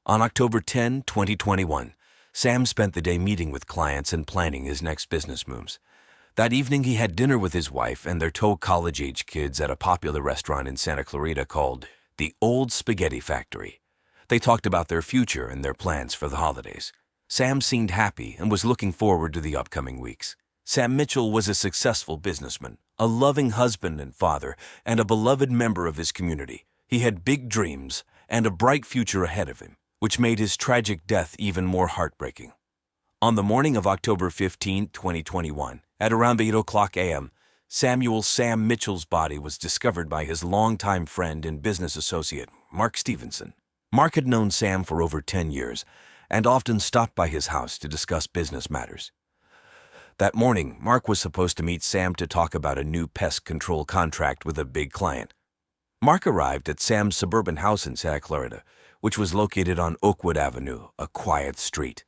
On October 10, 2021, Sam spent the day meeting with clients and planning his next business moves. That evening, he had dinner with his wife and their two college-age kids at a popular restaurant in Santa Clarita called the Old Spaghetti Factory. They talked about their future and their plans for the holidays. Sam seemed happy and was looking forward to the upcoming weeks. Sam Mitchell was a successful businessman, a loving husband and father, and a beloved member of his community. He had big dreams and a bright future ahead of him, which made his tragic death even more heartbreaking. On the morning of October 15, 2021, at around 8 o'clock a.m., Samuel Sam Mitchell's body was discovered by his longtime friend and business associate, Mark Stevenson. Mark had known Sam for over 10 years and often stopped by his house to discuss business matters. That morning, Mark was supposed to meet Sam to talk about a new pest control contract with a big client. Mark arrived at Sam's suburban house in Santa Clarita, which was located on Oakwood Avenue, a quiet street.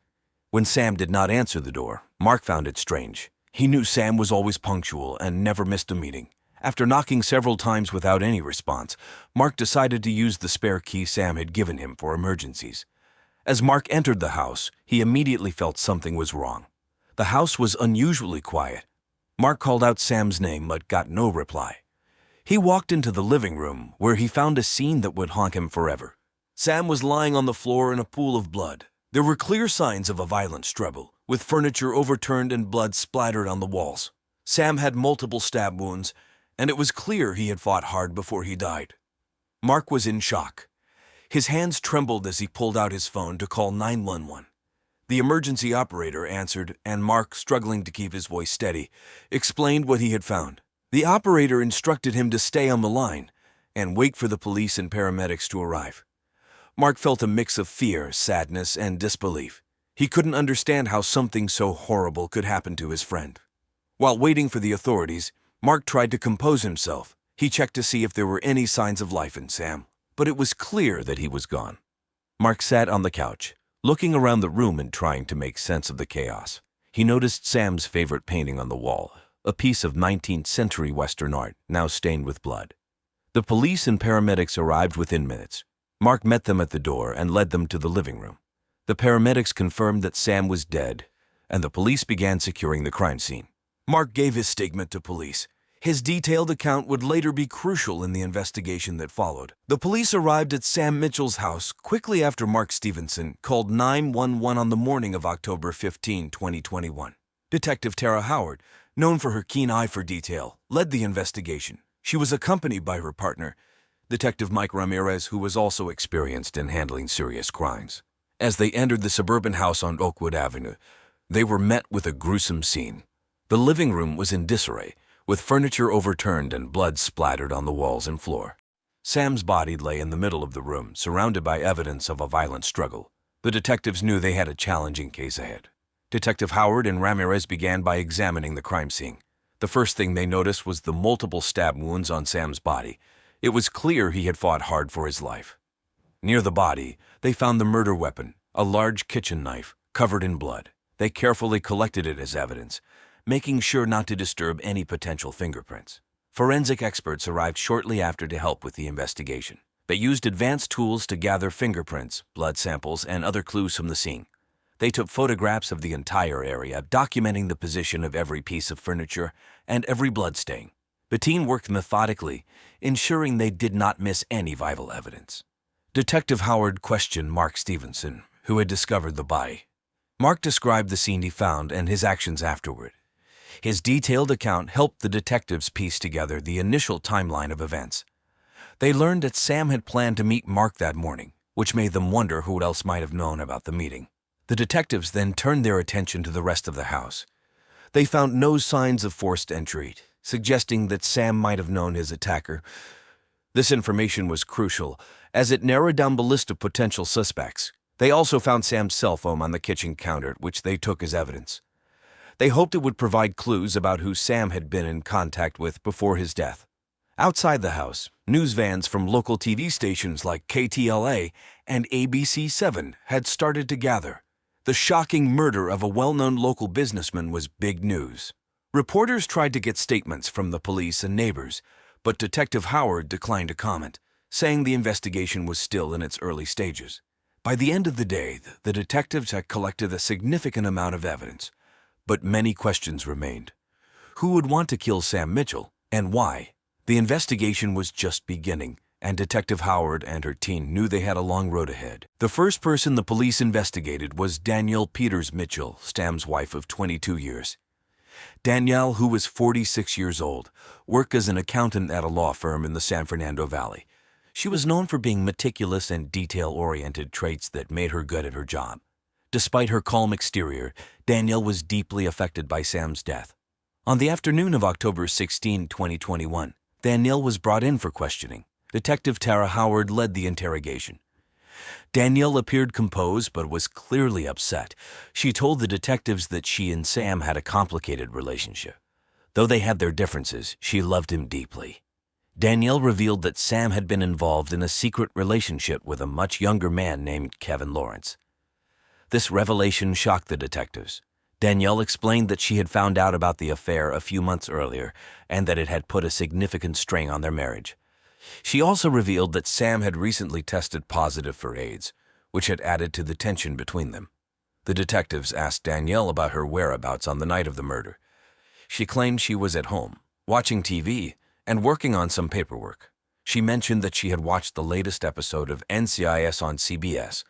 When Sam did not answer the door, Mark found it strange. He knew Sam was always punctual and never missed a meeting. After knocking several times without any response, Mark decided to use the spare key Sam had given him for emergencies. As Mark entered the house, he immediately felt something was wrong. The house was unusually quiet. Mark called out Sam's name but got no reply. He walked into the living room, where he found a scene that would haunt him forever. Sam was lying on the floor in a pool of blood. There were clear signs of a violent struggle, with furniture overturned and blood splattered on the walls. Sam had multiple stab wounds, and it was clear he had fought hard before he died. Mark was in shock. His hands trembled as he pulled out his phone to call 911. The emergency operator answered, and Mark, struggling to keep his voice steady, explained what he had found. The operator instructed him to stay on the line and wait for the police and paramedics to arrive. Mark felt a mix of fear, sadness, and disbelief. He couldn't understand how something so horrible could happen to his friend. While waiting for the authorities, Mark tried to compose himself. He checked to see if there were any signs of life in Sam, but it was clear that he was gone. Mark sat on the couch, looking around the room and trying to make sense of the chaos. He noticed Sam's favorite painting on the wall, a piece of 19th century Western art, now stained with blood. The police and paramedics arrived within minutes. Mark met them at the door and led them to the living room. The paramedics confirmed that Sam was dead, and the police began securing the crime scene. Mark gave his statement to police. His detailed account would later be crucial in the investigation that followed. The police arrived at Sam Mitchell's house quickly after Mark Stevenson called 911 on the morning of October 15, 2021. Detective Tara Howard, known for her keen eye for detail, led the investigation. She was accompanied by her partner, Detective Mike Ramirez, who was also experienced in handling serious crimes. As they entered the suburban house on Oakwood Avenue, they were met with a gruesome scene. The living room was in disarray, with furniture overturned and blood splattered on the walls and floor. Sam's body lay in the middle of the room, surrounded by evidence of a violent struggle. The detectives knew they had a challenging case ahead. Detective Howard and Ramirez began by examining the crime scene. The first thing they noticed was the multiple stab wounds on Sam's body. It was clear he had fought hard for his life. Near the body, they found the murder weapon, a large kitchen knife, covered in blood. They carefully collected it as evidence, making sure not to disturb any potential fingerprints. Forensic experts arrived shortly after to help with the investigation. They used advanced tools to gather fingerprints, blood samples, and other clues from the scene. They took photographs of the entire area, documenting the position of every piece of furniture and every blood stain. The team worked methodically, ensuring they did not miss any vital evidence. Detective Howard questioned Mark Stevenson, who had discovered the body. Mark described the scene he found and his actions afterward. His detailed account helped the detectives piece together the initial timeline of events. They learned that Sam had planned to meet Mark that morning, which made them wonder who else might have known about the meeting. The detectives then turned their attention to the rest of the house. They found no signs of forced entry, suggesting that Sam might have known his attacker. This information was crucial, as it narrowed down the list of potential suspects. They also found Sam's cell phone on the kitchen counter, which they took as evidence. They hoped it would provide clues about who Sam had been in contact with before his death. Outside the house, news vans from local TV stations like KTLA and ABC7 had started to gather. The shocking murder of a well-known local businessman was big news. Reporters tried to get statements from the police and neighbors, but Detective Howard declined to comment, saying the investigation was still in its early stages. By the end of the day, the detectives had collected a significant amount of evidence, but many questions remained. Who would want to kill Sam Mitchell, and why? The investigation was just beginning, and Detective Howard and her team knew they had a long road ahead. The first person the police investigated was Danielle Peters Mitchell, Sam's wife of 22 years. Danielle, who was 46 years old, worked as an accountant at a law firm in the San Fernando Valley. She was known for being meticulous and detail-oriented traits that made her good at her job. Despite her calm exterior, Danielle was deeply affected by Sam's death. On the afternoon of October 16, 2021, Danielle was brought in for questioning. Detective Tara Howard led the interrogation. Danielle appeared composed but was clearly upset. She told the detectives that she and Sam had a complicated relationship. Though they had their differences, she loved him deeply. Danielle revealed that Sam had been involved in a secret relationship with a much younger man named Kevin Lawrence. This revelation shocked the detectives. Danielle explained that she had found out about the affair a few months earlier and that it had put a significant strain on their marriage. She also revealed that Sam had recently tested positive for AIDS, which had added to the tension between them. The detectives asked Danielle about her whereabouts on the night of the murder. She claimed she was at home, watching TV, and working on some paperwork. She mentioned that she had watched the latest episode of NCIS on CBS,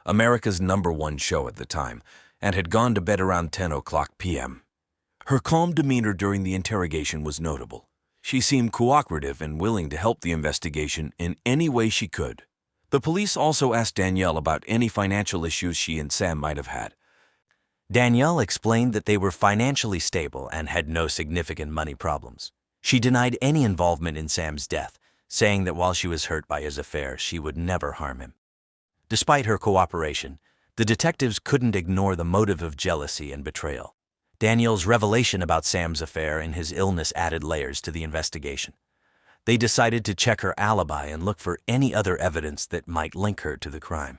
America's #1 show at the time, and had gone to bed around 10:00 p.m. Her calm demeanor during the interrogation was notable. She seemed cooperative and willing to help the investigation in any way she could. The police also asked Danielle about any financial issues she and Sam might have had. Danielle explained that they were financially stable and had no significant money problems. She denied any involvement in Sam's death, saying that while she was hurt by his affair, she would never harm him. Despite her cooperation, the detectives couldn't ignore the motive of jealousy and betrayal. Danielle's revelation about Sam's affair and his illness added layers to the investigation. They decided to check her alibi and look for any other evidence that might link her to the crime.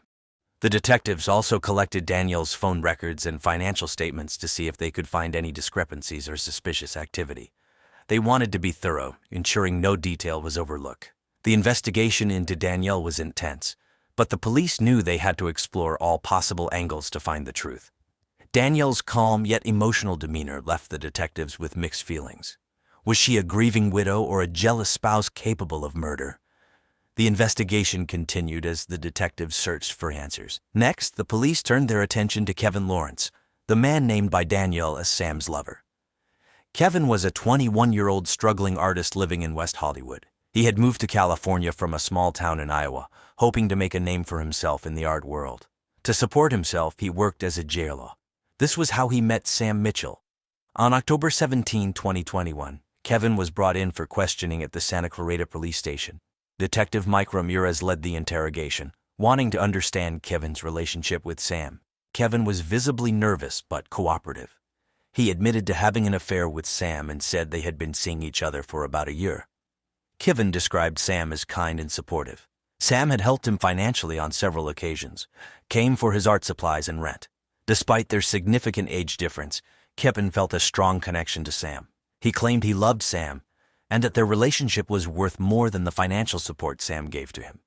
The detectives also collected Danielle's phone records and financial statements to see if they could find any discrepancies or suspicious activity. They wanted to be thorough, ensuring no detail was overlooked. The investigation into Danielle was intense, but the police knew they had to explore all possible angles to find the truth. Danielle's calm yet emotional demeanor left the detectives with mixed feelings. Was she a grieving widow or a jealous spouse capable of murder? The investigation continued as the detectives searched for answers. Next, the police turned their attention to Kevin Lawrence, the man named by Danielle as Sam's lover. Kevin was a 21-year-old struggling artist living in West Hollywood. He had moved to California from a small town in Iowa, hoping to make a name for himself in the art world. To support himself, he worked as a jailer. This was how he met Sam Mitchell. On October 17, 2021, Kevin was brought in for questioning at the Santa Clarita Police Station. Detective Mike Ramirez led the interrogation, wanting to understand Kevin's relationship with Sam. Kevin was visibly nervous but cooperative. He admitted to having an affair with Sam and said they had been seeing each other for about a year. Kevin described Sam as kind and supportive. Sam had helped him financially on several occasions, came for his art supplies and rent. Despite their significant age difference, Kevin felt a strong connection to Sam. He claimed he loved Sam and that their relationship was worth more than the financial support Sam gave to him.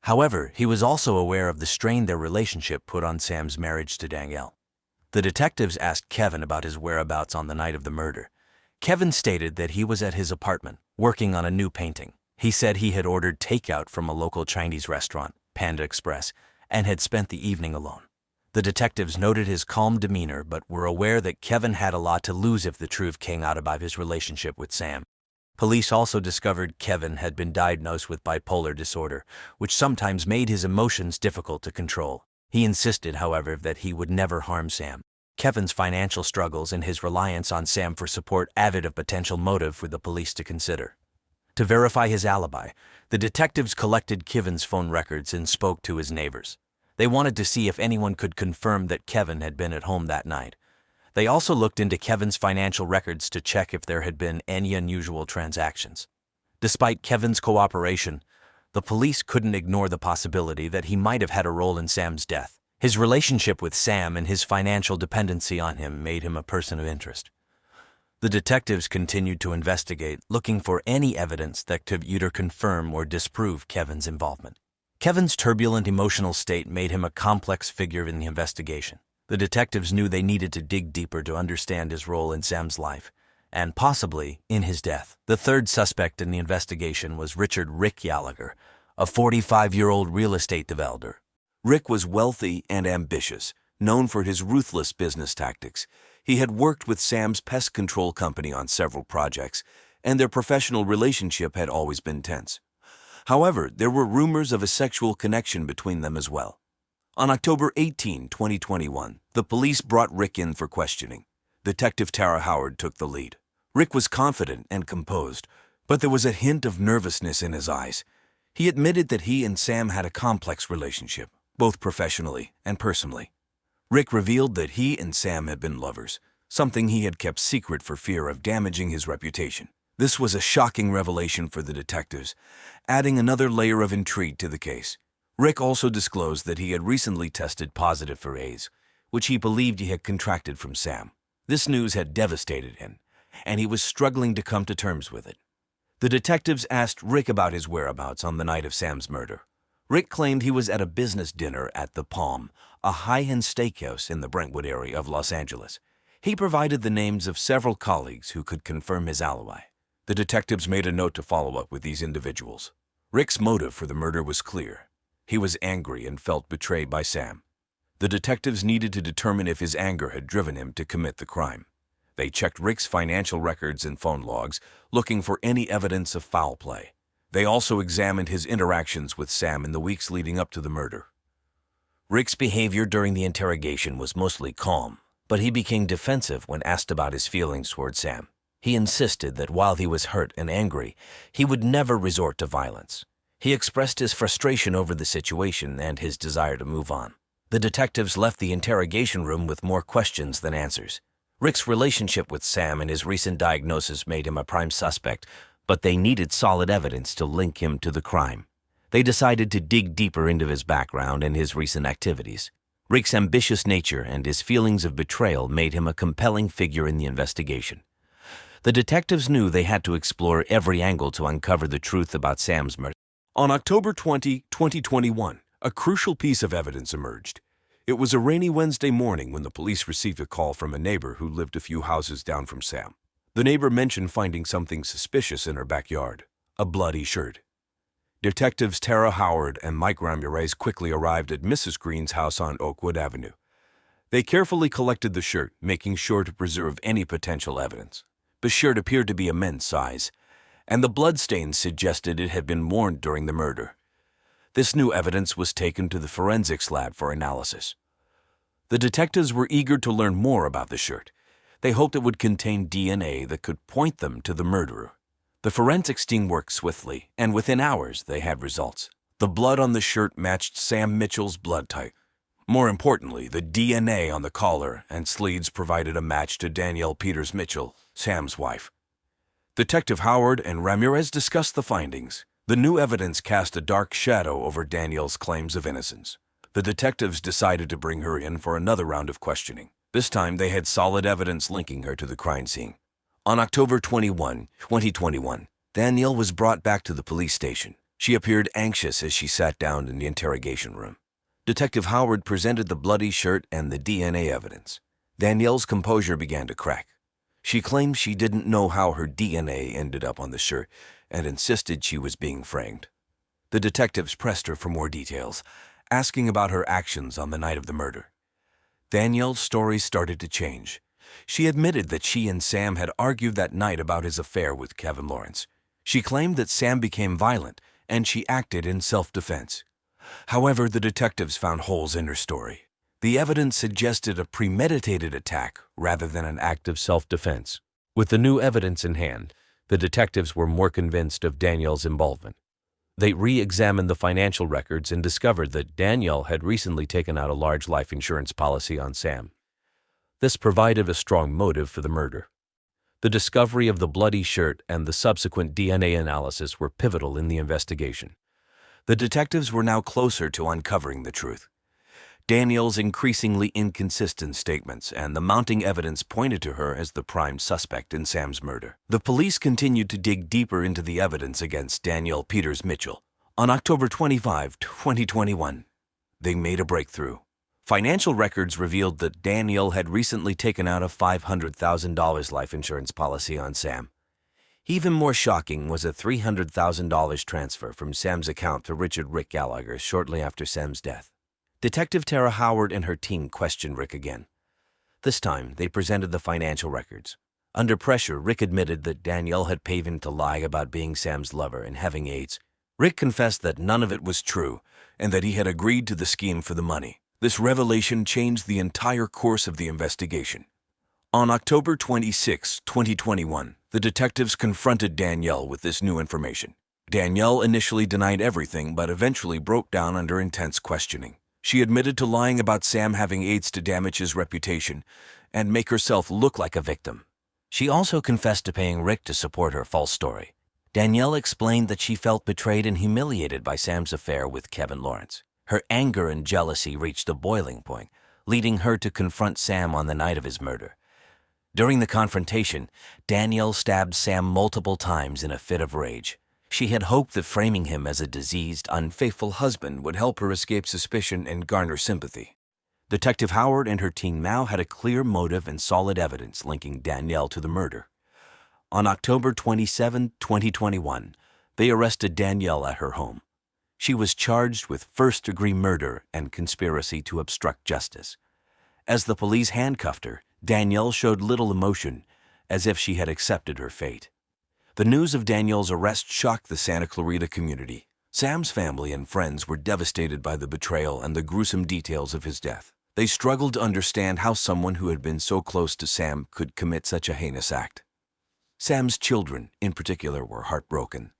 However, he was also aware of the strain their relationship put on Sam's marriage to Danielle. The detectives asked Kevin about his whereabouts on the night of the murder. Kevin stated that he was at his apartment, working on a new painting. He said he had ordered takeout from a local Chinese restaurant, Panda Express, and had spent the evening alone. The detectives noted his calm demeanor but were aware that Kevin had a lot to lose if the truth came out about his relationship with Sam. Police also discovered Kevin had been diagnosed with bipolar disorder, which sometimes made his emotions difficult to control. He insisted, however, that he would never harm Sam. Kevin's financial struggles and his reliance on Sam for support added a potential motive for the police to consider. To verify his alibi, the detectives collected Kevin's phone records and spoke to his neighbors. They wanted to see if anyone could confirm that Kevin had been at home that night. They also looked into Kevin's financial records to check if there had been any unusual transactions. Despite Kevin's cooperation, the police couldn't ignore the possibility that he might have had a role in Sam's death. His relationship with Sam and his financial dependency on him made him a person of interest. The detectives continued to investigate, looking for any evidence that could either confirm or disprove Kevin's involvement. Kevin's turbulent emotional state made him a complex figure in the investigation. The detectives knew they needed to dig deeper to understand his role in Sam's life, and possibly in his death. The third suspect in the investigation was Richard "Rick" Gallagher, a 45-year-old real estate developer. Rick was wealthy and ambitious, known for his ruthless business tactics. He had worked with Sam's pest control company on several projects, and their professional relationship had always been tense. However, there were rumors of a sexual connection between them as well. On October 18, 2021, the police brought Rick in for questioning. Detective Tara Howard took the lead. Rick was confident and composed, but there was a hint of nervousness in his eyes. He admitted that he and Sam had a complex relationship, both professionally and personally. Rick revealed that he and Sam had been lovers, something he had kept secret for fear of damaging his reputation. This was a shocking revelation for the detectives, adding another layer of intrigue to the case. Rick also disclosed that he had recently tested positive for AIDS, which he believed he had contracted from Sam. This news had devastated him, and he was struggling to come to terms with it. The detectives asked Rick about his whereabouts on the night of Sam's murder. Rick claimed he was at a business dinner at The Palm, a high-end steakhouse in the Brentwood area of Los Angeles. He provided the names of several colleagues who could confirm his alibi. The detectives made a note to follow up with these individuals. Rick's motive for the murder was clear. He was angry and felt betrayed by Sam. The detectives needed to determine if his anger had driven him to commit the crime. They checked Rick's financial records and phone logs, looking for any evidence of foul play. They also examined his interactions with Sam in the weeks leading up to the murder. Rick's behavior during the interrogation was mostly calm, but he became defensive when asked about his feelings toward Sam. He insisted that while he was hurt and angry, he would never resort to violence. He expressed his frustration over the situation and his desire to move on. The detectives left the interrogation room with more questions than answers. Rick's relationship with Sam and his recent diagnosis made him a prime suspect, but they needed solid evidence to link him to the crime. They decided to dig deeper into his background and his recent activities. Rick's ambitious nature and his feelings of betrayal made him a compelling figure in the investigation. The detectives knew they had to explore every angle to uncover the truth about Sam's murder. On October 20, 2021, a crucial piece of evidence emerged. It was a rainy Wednesday morning when the police received a call from a neighbor who lived a few houses down from Sam. The neighbor mentioned finding something suspicious in her backyard, a bloody shirt. Detectives Tara Howard and Mike Ramirez quickly arrived at Mrs. Green's house on Oakwood Avenue. They carefully collected the shirt, making sure to preserve any potential evidence. The shirt appeared to be a men's size, and the bloodstains suggested it had been worn during the murder. This new evidence was taken to the forensics lab for analysis. The detectives were eager to learn more about the shirt. They hoped it would contain DNA that could point them to the murderer. The forensics team worked swiftly, and within hours they had results. The blood on the shirt matched Sam Mitchell's blood type. More importantly, the DNA on the collar and sleeves provided a match to Danielle Peters Mitchell, Sam's wife. Detective Howard and Ramirez discussed the findings. The new evidence cast a dark shadow over Danielle's claims of innocence. The detectives decided to bring her in for another round of questioning. This time they had solid evidence linking her to the crime scene. On October 21, 2021, Danielle was brought back to the police station. She appeared anxious as she sat down in the interrogation room. Detective Howard presented the bloody shirt and the DNA evidence. Danielle's composure began to crack. She claimed she didn't know how her DNA ended up on the shirt and insisted she was being framed. The detectives pressed her for more details, asking about her actions on the night of the murder. Danielle's story started to change. She admitted that she and Sam had argued that night about his affair with Kevin Lawrence. She claimed that Sam became violent and she acted in self-defense. However, the detectives found holes in her story. The evidence suggested a premeditated attack rather than an act of self-defense. With the new evidence in hand, the detectives were more convinced of Danielle's involvement. They re-examined the financial records and discovered that Danielle had recently taken out a large life insurance policy on Sam. This provided a strong motive for the murder. The discovery of the bloody shirt and the subsequent DNA analysis were pivotal in the investigation. The detectives were now closer to uncovering the truth. Danielle's increasingly inconsistent statements and the mounting evidence pointed to her as the prime suspect in Sam's murder. The police continued to dig deeper into the evidence against Danielle Peters Mitchell. On October 25, 2021, they made a breakthrough. Financial records revealed that Danielle had recently taken out a $500,000 life insurance policy on Sam. Even more shocking was a $300,000 transfer from Sam's account to Richard Rick Gallagher shortly after Sam's death. Detective Tara Howard and her team questioned Rick again. This time, they presented the financial records. Under pressure, Rick admitted that Danielle had paid him to lie about being Sam's lover and having AIDS. Rick confessed that none of it was true and that he had agreed to the scheme for the money. This revelation changed the entire course of the investigation. On October 26, 2021, the detectives confronted Danielle with this new information. Danielle initially denied everything but eventually broke down under intense questioning. She admitted to lying about Sam having AIDS to damage his reputation and make herself look like a victim. She also confessed to paying Rick to support her false story. Danielle explained that she felt betrayed and humiliated by Sam's affair with Kevin Lawrence. Her anger and jealousy reached a boiling point, leading her to confront Sam on the night of his murder. During the confrontation, Danielle stabbed Sam multiple times in a fit of rage. She had hoped that framing him as a diseased, unfaithful husband would help her escape suspicion and garner sympathy. Detective Howard and her team now had a clear motive and solid evidence linking Danielle to the murder. On October 27, 2021, they arrested Danielle at her home. She was charged with first-degree murder and conspiracy to obstruct justice. As the police handcuffed her, Danielle showed little emotion, as if she had accepted her fate. The news of Danielle's arrest shocked the Santa Clarita community. Sam's family and friends were devastated by the betrayal and the gruesome details of his death. They struggled to understand how someone who had been so close to Sam could commit such a heinous act. Sam's children, in particular, were heartbroken.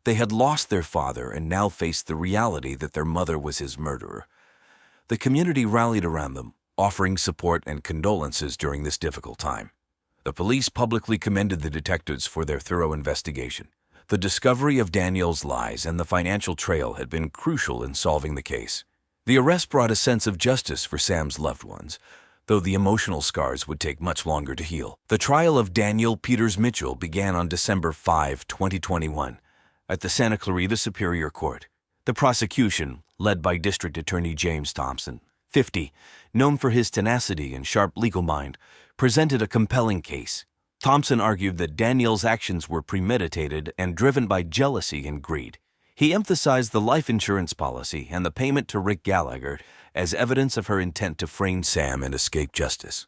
They had lost their father and now faced the reality that their mother was his murderer. The community rallied around them, offering support and condolences during this difficult time. The police publicly commended the detectives for their thorough investigation. The discovery of Danielle's lies and the financial trail had been crucial in solving the case. The arrest brought a sense of justice for Sam's loved ones, though the emotional scars would take much longer to heal. The trial of Danielle Peters Mitchell began on December 5, 2021, at the Santa Clarita Superior Court. The prosecution, led by District Attorney James Thompson, 50, known for his tenacity and sharp legal mind, presented a compelling case. Thompson argued that Danielle's actions were premeditated and driven by jealousy and greed. He emphasized the life insurance policy and the payment to Rick Gallagher as evidence of her intent to frame Sam and escape justice.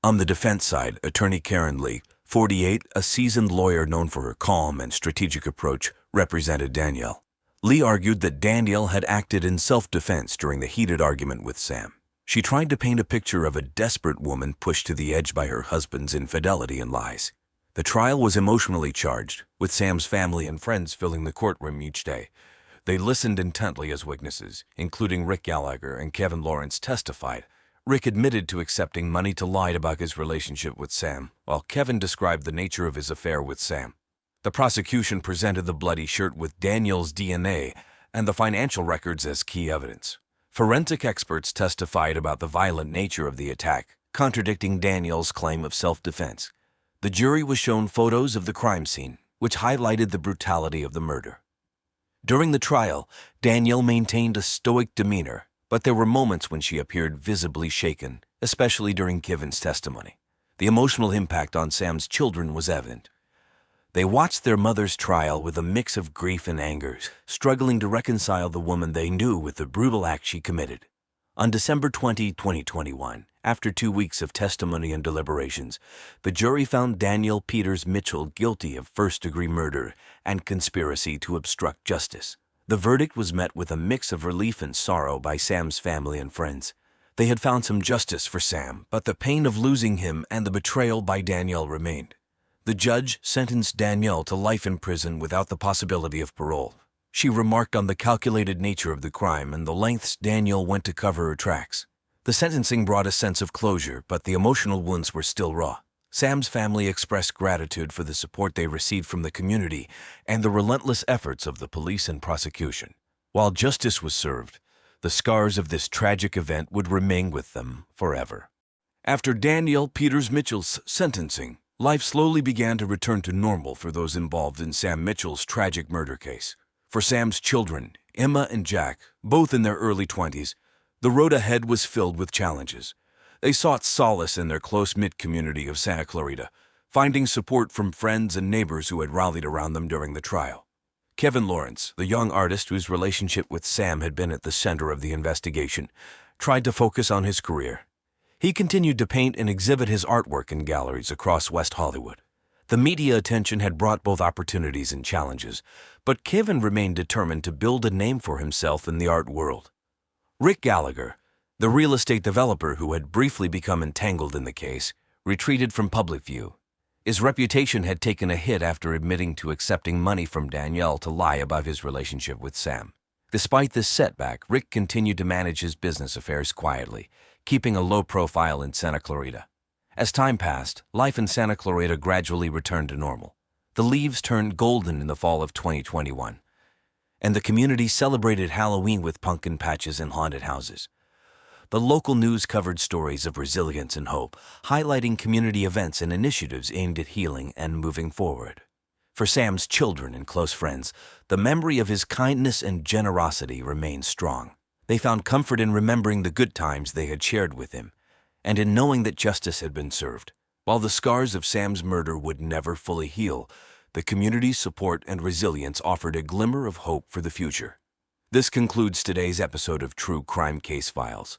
On the defense side, attorney Karen Lee, 48, a seasoned lawyer known for her calm and strategic approach, represented Danielle. Lee argued that Danielle had acted in self-defense during the heated argument with Sam. She tried to paint a picture of a desperate woman pushed to the edge by her husband's infidelity and lies. The trial was emotionally charged, with Sam's family and friends filling the courtroom each day. They listened intently as witnesses, including Rick Gallagher and Kevin Lawrence, testified. Rick admitted to accepting money to lie about his relationship with Sam, while Kevin described the nature of his affair with Sam. The prosecution presented the bloody shirt with Danielle's DNA and the financial records as key evidence. Forensic experts testified about the violent nature of the attack, contradicting Danielle's claim of self-defense. The jury was shown photos of the crime scene, which highlighted the brutality of the murder. During the trial, Danielle maintained a stoic demeanor, but there were moments when she appeared visibly shaken, especially during Kevin's testimony. The emotional impact on Sam's children was evident. They watched their mother's trial with a mix of grief and anger, struggling to reconcile the woman they knew with the brutal act she committed. On December 20, 2021, after 2 weeks of testimony and deliberations, the jury found Danielle Peters Mitchell guilty of first-degree murder and conspiracy to obstruct justice. The verdict was met with a mix of relief and sorrow by Sam's family and friends. They had found some justice for Sam, but the pain of losing him and the betrayal by Danielle remained. The judge sentenced Danielle to life in prison without the possibility of parole. She remarked on the calculated nature of the crime and the lengths Danielle went to cover her tracks. The sentencing brought a sense of closure, but the emotional wounds were still raw. Sam's family expressed gratitude for the support they received from the community and the relentless efforts of the police and prosecution. While justice was served, the scars of this tragic event would remain with them forever. After Danielle Peters Mitchell's sentencing, life slowly began to return to normal for those involved in Sam Mitchell's tragic murder case. For Sam's children, Emma and Jack, both in their early 20s, the road ahead was filled with challenges. They sought solace in their close-knit community of Santa Clarita, finding support from friends and neighbors who had rallied around them during the trial. Kevin Lawrence, the young artist whose relationship with Sam had been at the center of the investigation, tried to focus on his career. He continued to paint and exhibit his artwork in galleries across West Hollywood. The media attention had brought both opportunities and challenges, but Kevin remained determined to build a name for himself in the art world. Rick Gallagher, the real estate developer who had briefly become entangled in the case, retreated from public view. His reputation had taken a hit after admitting to accepting money from Danielle to lie about his relationship with Sam. Despite this setback, Rick continued to manage his business affairs quietly, keeping a low profile in Santa Clarita. As time passed, life in Santa Clarita gradually returned to normal. The leaves turned golden in the fall of 2021, and the community celebrated Halloween with pumpkin patches and haunted houses. The local news covered stories of resilience and hope, highlighting community events and initiatives aimed at healing and moving forward. For Sam's children and close friends, the memory of his kindness and generosity remained strong. They found comfort in remembering the good times they had shared with him, and in knowing that justice had been served. While the scars of Sam's murder would never fully heal, the community's support and resilience offered a glimmer of hope for the future. This concludes today's episode of True Crime Case Files.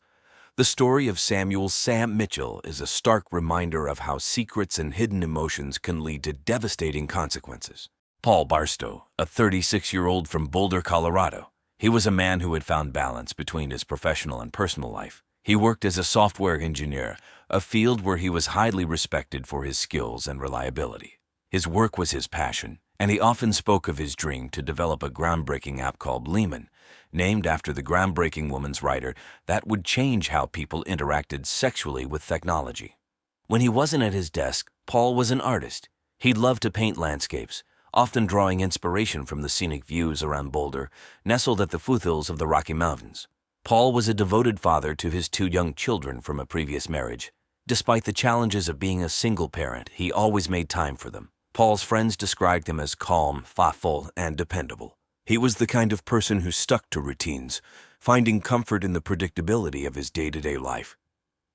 The story of Samuel "Sam" Mitchell is a stark reminder of how secrets and hidden emotions can lead to devastating consequences. Paul Barstow, a 36-year-old from Boulder, Colorado. He was a man who had found balance between his professional and personal life. He worked as a software engineer, a field where he was highly respected for his skills and reliability. His work was his passion, and he often spoke of his dream to develop a groundbreaking app called Lehman, named after the groundbreaking woman's writer that would change how people interacted sexually with technology. When he wasn't at his desk, Paul was an artist. He loved to paint landscapes, often drawing inspiration from the scenic views around Boulder, nestled at the foothills of the Rocky Mountains. Paul was a devoted father to his 2 young children from a previous marriage. Despite the challenges of being a single parent, he always made time for them. Paul's friends described him as calm, thoughtful, and dependable. He was the kind of person who stuck to routines, finding comfort in the predictability of his day-to-day life.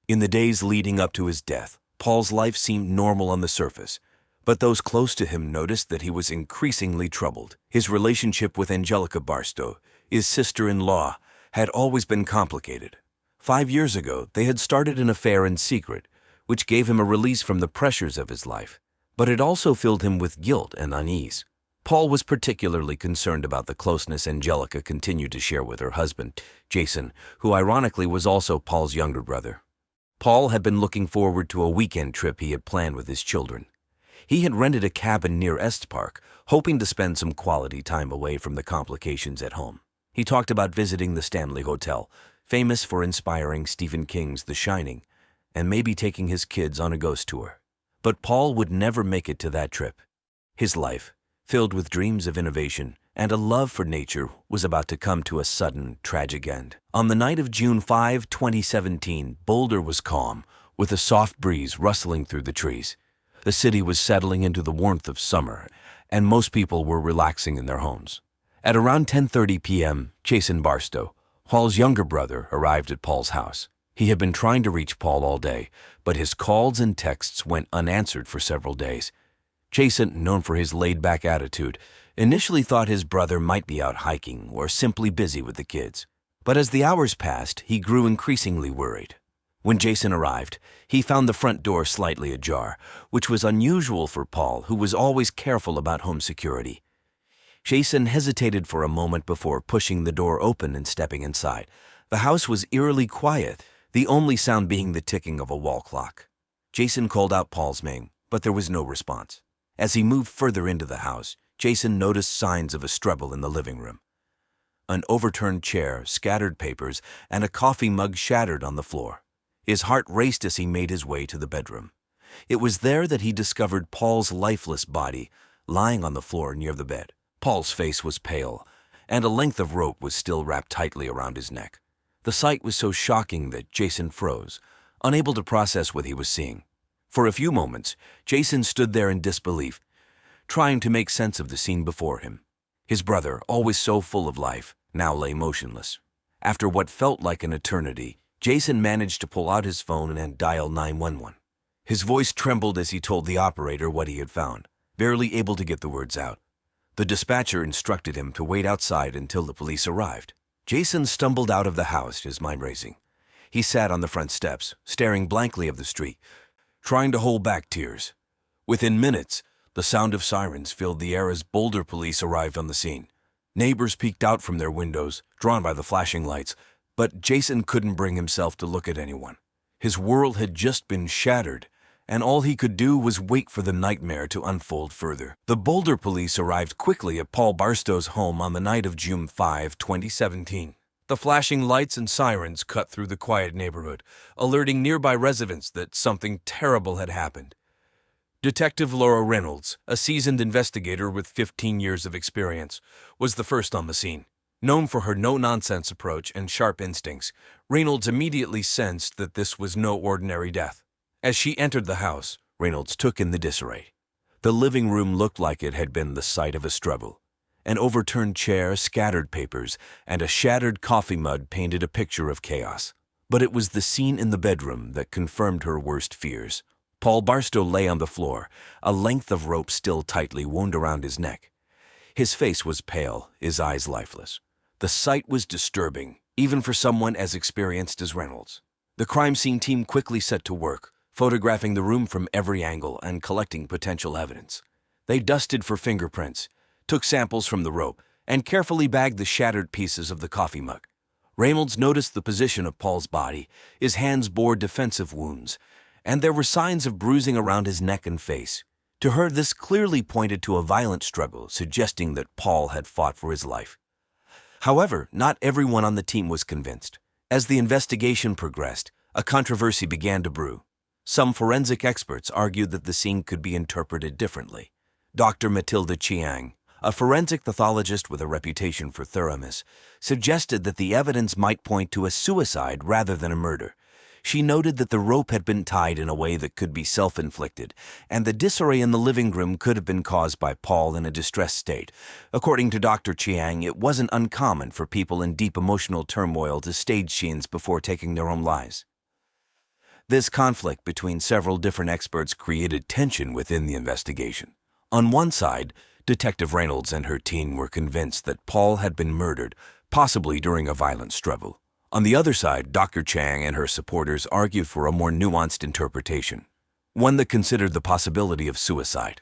In the days leading up to his death, Paul's life seemed normal on the surface, but those close to him noticed that he was increasingly troubled. His relationship with Angelica Barstow, his sister-in-law, had always been complicated. 5 years ago, they had started an affair in secret, which gave him a release from the pressures of his life, but it also filled him with guilt and unease. Paul was particularly concerned about the closeness Angelica continued to share with her husband, Jason, who ironically was also Paul's younger brother. Paul had been looking forward to a weekend trip he had planned with his children. He had rented a cabin near Est Park, hoping to spend some quality time away from the complications at home. He talked about visiting the Stanley Hotel, famous for inspiring Stephen King's The Shining, and maybe taking his kids on a ghost tour. But Paul would never make it to that trip. His life, filled with dreams of innovation and a love for nature, was about to come to a sudden, tragic end. On the night of June 5, 2017, Boulder was calm, with a soft breeze rustling through the trees. The city was settling into the warmth of summer, and most people were relaxing in their homes. At around 10:30 p.m., Jason Barstow, Paul's younger brother, arrived at Paul's house. He had been trying to reach Paul all day, but his calls and texts went unanswered for several days. Jason, known for his laid-back attitude, initially thought his brother might be out hiking or simply busy with the kids. But as the hours passed, he grew increasingly worried. When Jason arrived, he found the front door slightly ajar, which was unusual for Paul, who was always careful about home security. Jason hesitated for a moment before pushing the door open and stepping inside. The house was eerily quiet, the only sound being the ticking of a wall clock. Jason called out Paul's name, but there was no response. As he moved further into the house, Jason noticed signs of a struggle in the living room. An overturned chair, scattered papers, and a coffee mug shattered on the floor. His heart raced as he made his way to the bedroom. It was there that he discovered Paul's lifeless body, lying on the floor near the bed. Paul's face was pale, and a length of rope was still wrapped tightly around his neck. The sight was so shocking that Jason froze, unable to process what he was seeing. For a few moments, Jason stood there in disbelief, trying to make sense of the scene before him. His brother, always so full of life, now lay motionless. After what felt like an eternity, Jason managed to pull out his phone and dial 911. His voice trembled as he told the operator what he had found, barely able to get the words out. The dispatcher instructed him to wait outside until the police arrived. Jason stumbled out of the house, his mind racing. He sat on the front steps, staring blankly at the street, trying to hold back tears. Within minutes, the sound of sirens filled the air as Boulder police arrived on the scene. Neighbors peeked out from their windows, drawn by the flashing lights, but Jason couldn't bring himself to look at anyone. His world had just been shattered, and all he could do was wait for the nightmare to unfold further. The Boulder police arrived quickly at Paul Barstow's home on the night of June 5, 2017. The flashing lights and sirens cut through the quiet neighborhood, alerting nearby residents that something terrible had happened. Detective Laura Reynolds, a seasoned investigator with 15 years of experience, was the first on the scene. Known for her no-nonsense approach and sharp instincts, Reynolds immediately sensed that this was no ordinary death. As she entered the house, Reynolds took in the disarray. The living room looked like it had been the site of a struggle. An overturned chair, scattered papers, and a shattered coffee mug painted a picture of chaos. But it was the scene in the bedroom that confirmed her worst fears. Paul Barstow lay on the floor, a length of rope still tightly wound around his neck. His face was pale, his eyes lifeless. The sight was disturbing, even for someone as experienced as Reynolds. The crime scene team quickly set to work, photographing the room from every angle and collecting potential evidence. They dusted for fingerprints, took samples from the rope, and carefully bagged the shattered pieces of the coffee mug. Reynolds noticed the position of Paul's body. His hands bore defensive wounds, and there were signs of bruising around his neck and face. To her, this clearly pointed to a violent struggle, suggesting that Paul had fought for his life. However, not everyone on the team was convinced. As the investigation progressed, a controversy began to brew. Some forensic experts argued that the scene could be interpreted differently. Dr. Matilda Chiang, a forensic pathologist with a reputation for thoroughness, suggested that the evidence might point to a suicide rather than a murder. She noted that the rope had been tied in a way that could be self-inflicted, and the disarray in the living room could have been caused by Paul in a distressed state. According to Dr. Chiang, it wasn't uncommon for people in deep emotional turmoil to stage scenes before taking their own lives. This conflict between several different experts created tension within the investigation. On one side, Detective Reynolds and her team were convinced that Paul had been murdered, possibly during a violent struggle. On the other side, Dr. Chang and her supporters argued for a more nuanced interpretation, one that considered the possibility of suicide.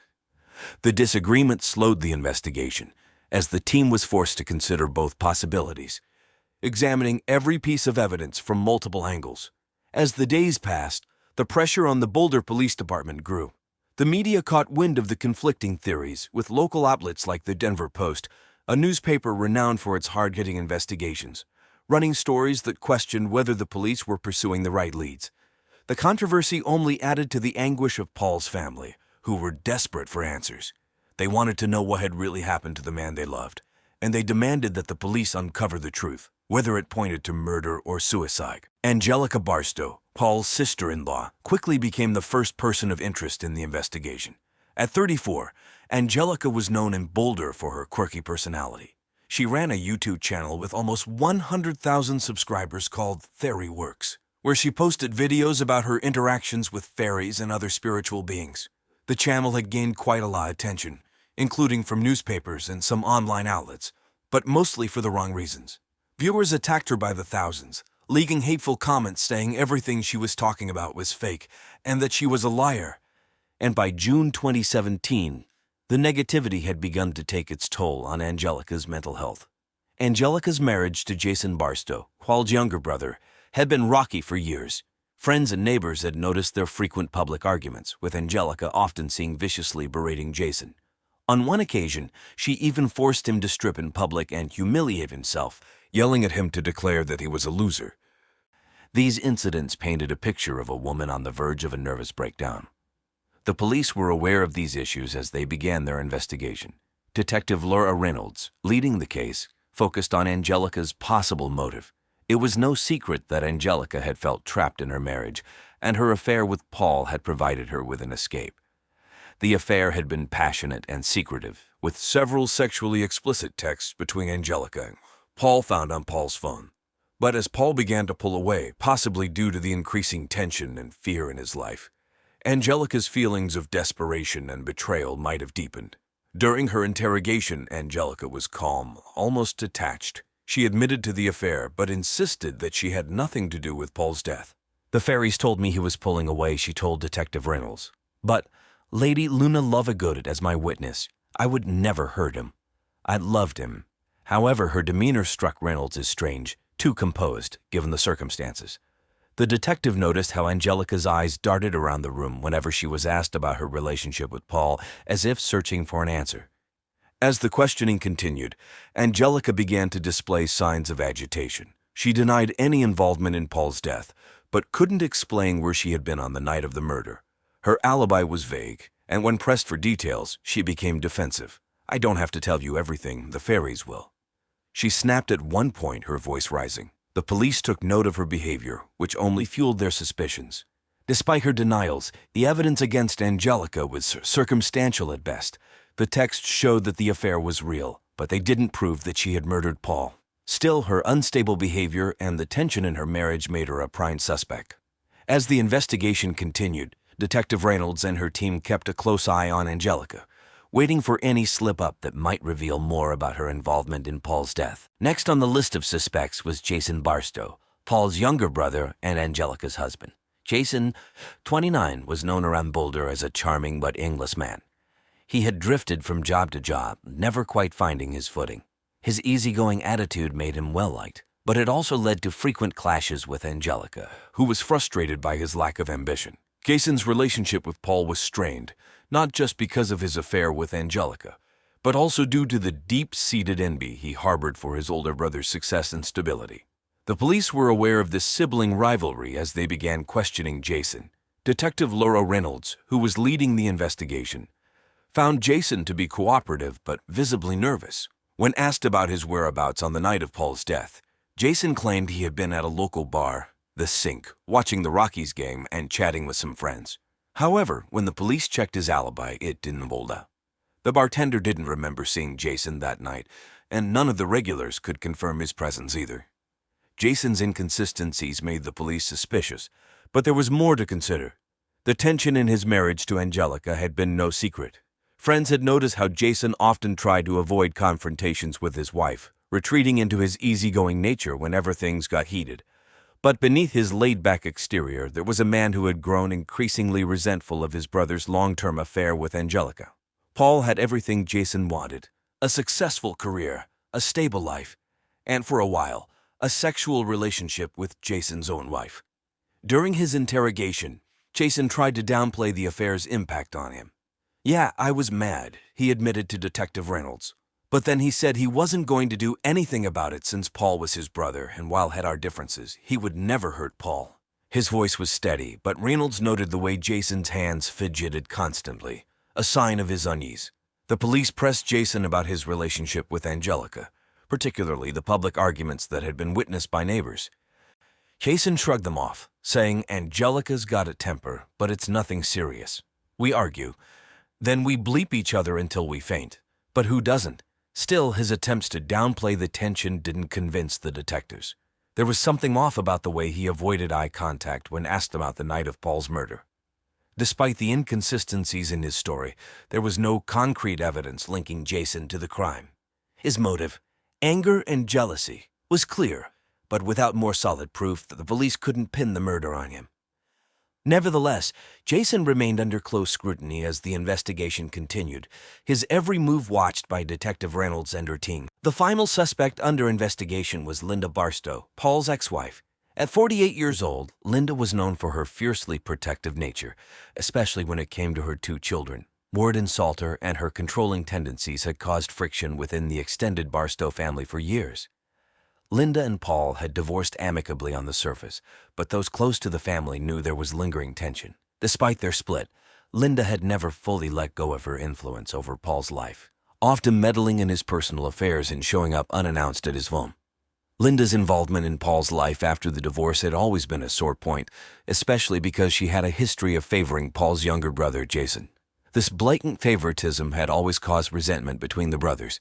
The disagreement slowed the investigation, as the team was forced to consider both possibilities, examining every piece of evidence from multiple angles. As the days passed, the pressure on the Boulder Police Department grew. The media caught wind of the conflicting theories, with local outlets like the Denver Post, a newspaper renowned for its hard-hitting investigations, running stories that questioned whether the police were pursuing the right leads. The controversy only added to the anguish of Paul's family, who were desperate for answers. They wanted to know what had really happened to the man they loved, and they demanded that the police uncover the truth, whether it pointed to murder or suicide. Angelica Barstow, Paul's sister-in-law, quickly became the first person of interest in the investigation. At 34, Angelica was known in Boulder for her quirky personality. She ran a YouTube channel with almost 100,000 subscribers called Fairyworks, where she posted videos about her interactions with fairies and other spiritual beings. The channel had gained quite a lot of attention, including from newspapers and some online outlets, but mostly for the wrong reasons. Viewers attacked her by the thousands, leaking hateful comments saying everything she was talking about was fake and that she was a liar. And by June 2017, the negativity had begun to take its toll on Angelica's mental health. Angelica's marriage to Jason Barstow, Paul's younger brother, had been rocky for years. Friends and neighbors had noticed their frequent public arguments, with Angelica often seen viciously berating Jason. On one occasion, she even forced him to strip in public and humiliate himself, yelling at him to declare that he was a loser. These incidents painted a picture of a woman on the verge of a nervous breakdown. The police were aware of these issues as they began their investigation. Detective Laura Reynolds, leading the case, focused on Angelica's possible motive. It was no secret that Angelica had felt trapped in her marriage, and her affair with Paul had provided her with an escape. The affair had been passionate and secretive, with several sexually explicit texts between Angelica and Paul found on Paul's phone. But as Paul began to pull away, possibly due to the increasing tension and fear in his life, Angelica's feelings of desperation and betrayal might have deepened. During her interrogation, Angelica was calm, almost detached. She admitted to the affair, but insisted that she had nothing to do with Paul's death. "The fairies told me he was pulling away," she told Detective Reynolds. "But Lady Luna Lovegood as my witness, I would never hurt him. I loved him." However, her demeanor struck Reynolds as strange, too composed, given the circumstances. The detective noticed how Angelica's eyes darted around the room whenever she was asked about her relationship with Paul, as if searching for an answer. As the questioning continued, Angelica began to display signs of agitation. She denied any involvement in Paul's death, but couldn't explain where she had been on the night of the murder. Her alibi was vague, and when pressed for details, she became defensive. "I don't have to tell you everything, the fairies will." She snapped at one point, her voice rising. The police took note of her behavior, which only fueled their suspicions. Despite her denials, the evidence against Angelica was circumstantial at best. The text showed that the affair was real. but they didn't prove that she had murdered Paul. Still, her unstable behavior and the tension in her marriage made her a prime suspect. As the investigation continued, Detective Reynolds and her team kept a close eye on Angelica, waiting for any slip-up that might reveal more about her involvement in Paul's death. Next on the list of suspects was Jason Barstow, Paul's younger brother and Angelica's husband. Jason, 29, was known around Boulder as a charming but aimless man. He had drifted from job to job, never quite finding his footing. His easygoing attitude made him well-liked, but it also led to frequent clashes with Angelica, who was frustrated by his lack of ambition. Jason's relationship with Paul was strained, not just because of his affair with Angelica, but also due to the deep-seated envy he harbored for his older brother's success and stability. The police were aware of this sibling rivalry as they began questioning Jason. Detective Laura Reynolds, who was leading the investigation, found Jason to be cooperative but visibly nervous. When asked about his whereabouts on the night of Paul's death, Jason claimed he had been at a local bar, The Sink, watching the Rockies game and chatting with some friends. However, when the police checked his alibi, it didn't hold up. The bartender didn't remember seeing Jason that night, and none of the regulars could confirm his presence either. Jason's inconsistencies made the police suspicious, but there was more to consider. The tension in his marriage to Angelica had been no secret. Friends had noticed how Jason often tried to avoid confrontations with his wife, retreating into his easygoing nature whenever things got heated. But beneath his laid-back exterior, there was a man who had grown increasingly resentful of his brother's long-term affair with Angelica. Paul had everything Jason wanted: a successful career, a stable life, and for a while, a sexual relationship with Jason's own wife. During his interrogation, Jason tried to downplay the affair's impact on him. "Yeah, I was mad," he admitted to Detective Reynolds. But then he said he wasn't going to do anything about it since Paul was his brother, and while had our differences, he would never hurt Paul. His voice was steady, but Reynolds noted the way Jason's hands fidgeted constantly, a sign of his unease. The police pressed Jason about his relationship with Angelica, particularly the public arguments that had been witnessed by neighbors. Jason shrugged them off, saying, "Angelica's got a temper, but it's nothing serious. We argue. Then we bleep each other until we faint. But who doesn't?" Still, his attempts to downplay the tension didn't convince the detectives. There was something off about the way he avoided eye contact when asked about the night of Paul's murder. Despite the inconsistencies in his story, there was no concrete evidence linking Jason to the crime. His motive, anger and jealousy, was clear, but without more solid proof that the police couldn't pin the murder on him. Nevertheless, Jason remained under close scrutiny as the investigation continued, his every move watched by Detective Reynolds and her team. The final suspect under investigation was Linda Barstow, Paul's ex-wife. At 48 years old, Linda was known for her fiercely protective nature, especially when it came to her two children. Ward and Salter and her controlling tendencies had caused friction within the extended Barstow family for years. Linda and Paul had divorced amicably on the surface, but those close to the family knew there was lingering tension. Despite their split, Linda had never fully let go of her influence over Paul's life, often meddling in his personal affairs and showing up unannounced at his home. Linda's involvement in Paul's life after the divorce had always been a sore point, especially because she had a history of favoring Paul's younger brother, Jason. This blatant favoritism had always caused resentment between the brothers,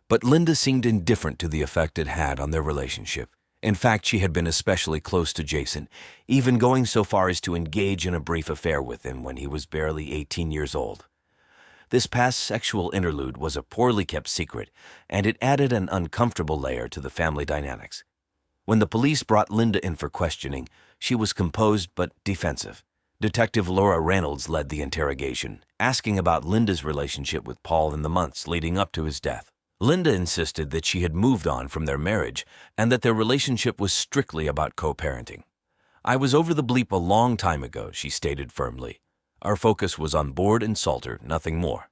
but Linda seemed indifferent to the effect it had on their relationship. In fact, she had been especially close to Jason, even going so far as to engage in a brief affair with him when he was barely 18 years old. This past sexual interlude was a poorly kept secret, and it added an uncomfortable layer to the family dynamics. When the police brought Linda in for questioning, she was composed but defensive. Detective Laura Reynolds led the interrogation, asking about Linda's relationship with Paul in the months leading up to his death. Linda insisted that she had moved on from their marriage and that their relationship was strictly about co-parenting. "I was over the bleep a long time ago," she stated firmly. "Our focus was on Ward and Salter, nothing more."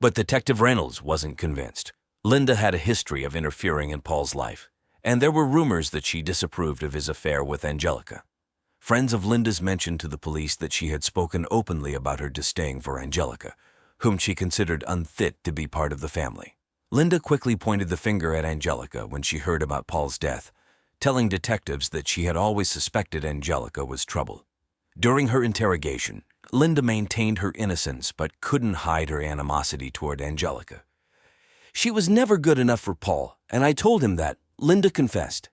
But Detective Reynolds wasn't convinced. Linda had a history of interfering in Paul's life, and there were rumors that she disapproved of his affair with Angelica. Friends of Linda's mentioned to the police that she had spoken openly about her disdain for Angelica, whom she considered unfit to be part of the family. Linda quickly pointed the finger at Angelica when she heard about Paul's death, telling detectives that she had always suspected Angelica was trouble. During her interrogation, Linda maintained her innocence but couldn't hide her animosity toward Angelica. She was never good enough for Paul, and I told him that, Linda confessed.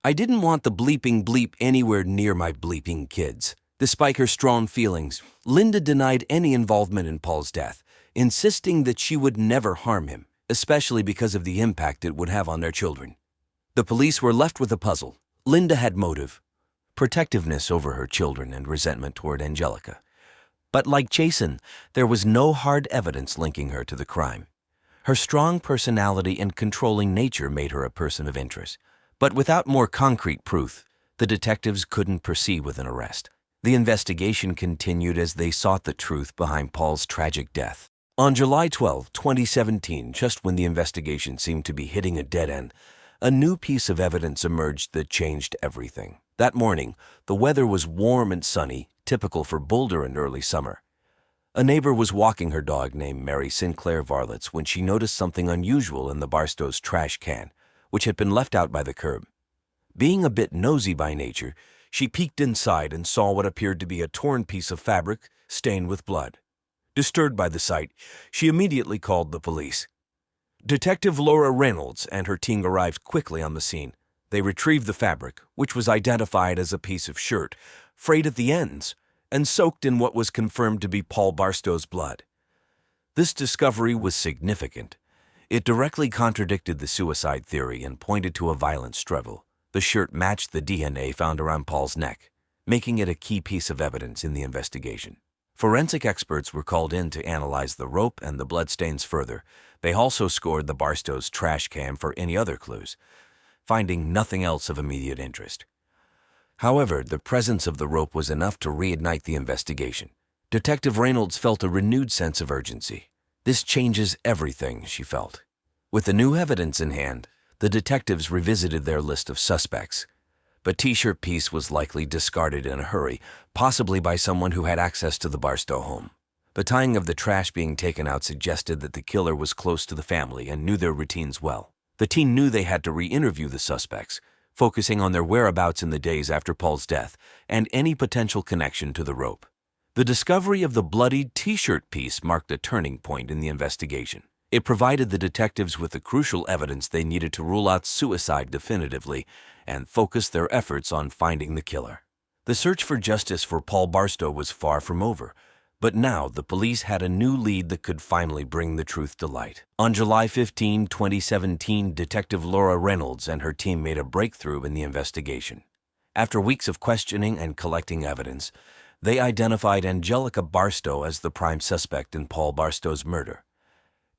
I didn't want the bleeping bleep anywhere near my bleeping kids. Despite her strong feelings, Linda denied any involvement in Paul's death, insisting that she would never harm him, especially because of the impact it would have on their children. The police were left with a puzzle. Linda had motive, protectiveness over her children and resentment toward Angelica. But like Jason, there was no hard evidence linking her to the crime. Her strong personality and controlling nature made her a person of interest. But without more concrete proof, the detectives couldn't proceed with an arrest. The investigation continued as they sought the truth behind Paul's tragic death. On July 12, 2017, just when the investigation seemed to be hitting a dead end, a new piece of evidence emerged that changed everything. That morning, the weather was warm and sunny, typical for Boulder in early summer. A neighbor was walking her dog named Mary Sinclair Varlets when she noticed something unusual in the Barstow's trash can, which had been left out by the curb. Being a bit nosy by nature, she peeked inside and saw what appeared to be a torn piece of fabric stained with blood. Disturbed by the sight, she immediately called the police. Detective Laura Reynolds and her team arrived quickly on the scene. They retrieved the fabric, which was identified as a piece of shirt, frayed at the ends, and soaked in what was confirmed to be Paul Barstow's blood. This discovery was significant. It directly contradicted the suicide theory and pointed to a violent struggle. The shirt matched the DNA found around Paul's neck, making it a key piece of evidence in the investigation. Forensic experts were called in to analyze the rope and the bloodstains further. They also scored the Barstow's trash can for any other clues, finding nothing else of immediate interest. However, the presence of the rope was enough to reignite the investigation. Detective Reynolds felt a renewed sense of urgency. This changes everything, she felt. With the new evidence in hand, the detectives revisited their list of suspects. But T-shirt piece was likely discarded in a hurry, possibly by someone who had access to the Barstow home. The timing of the trash being taken out suggested that the killer was close to the family and knew their routines well. The team knew they had to re-interview the suspects, focusing on their whereabouts in the days after Paul's death and any potential connection to the rope. The discovery of the bloodied T-shirt piece marked a turning point in the investigation. It provided the detectives with the crucial evidence they needed to rule out suicide definitively and focus their efforts on finding the killer. The search for justice for Paul Barstow was far from over, but now the police had a new lead that could finally bring the truth to light. On July 15, 2017, Detective Laura Reynolds and her team made a breakthrough in the investigation. After weeks of questioning and collecting evidence, they identified Angelica Barstow as the prime suspect in Paul Barstow's murder.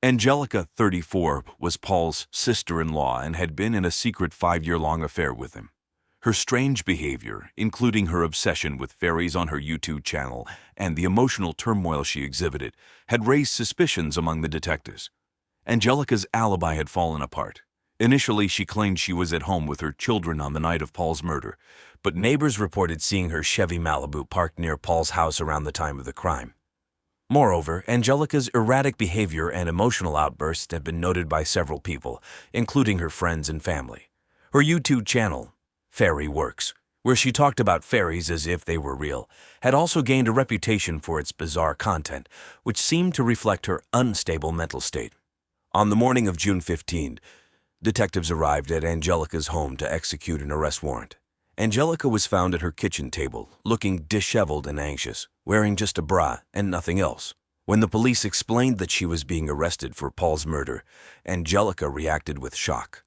Angelica, 34, was Paul's sister-in-law and had been in a secret 5-year-long affair with him. Her strange behavior, including her obsession with fairies on her YouTube channel and the emotional turmoil she exhibited, had raised suspicions among the detectives. Angelica's alibi had fallen apart. Initially, she claimed she was at home with her children on the night of Paul's murder, but neighbors reported seeing her Chevy Malibu parked near Paul's house around the time of the crime. Moreover, Angelica's erratic behavior and emotional outbursts had been noted by several people, including her friends and family. Her YouTube channel, Fairy Works, where she talked about fairies as if they were real, had also gained a reputation for its bizarre content, which seemed to reflect her unstable mental state. On the morning of June 15, detectives arrived at Angelica's home to execute an arrest warrant. Angelica was found at her kitchen table, looking disheveled and anxious, wearing just a bra and nothing else. When the police explained that she was being arrested for Paul's murder, Angelica reacted with shock.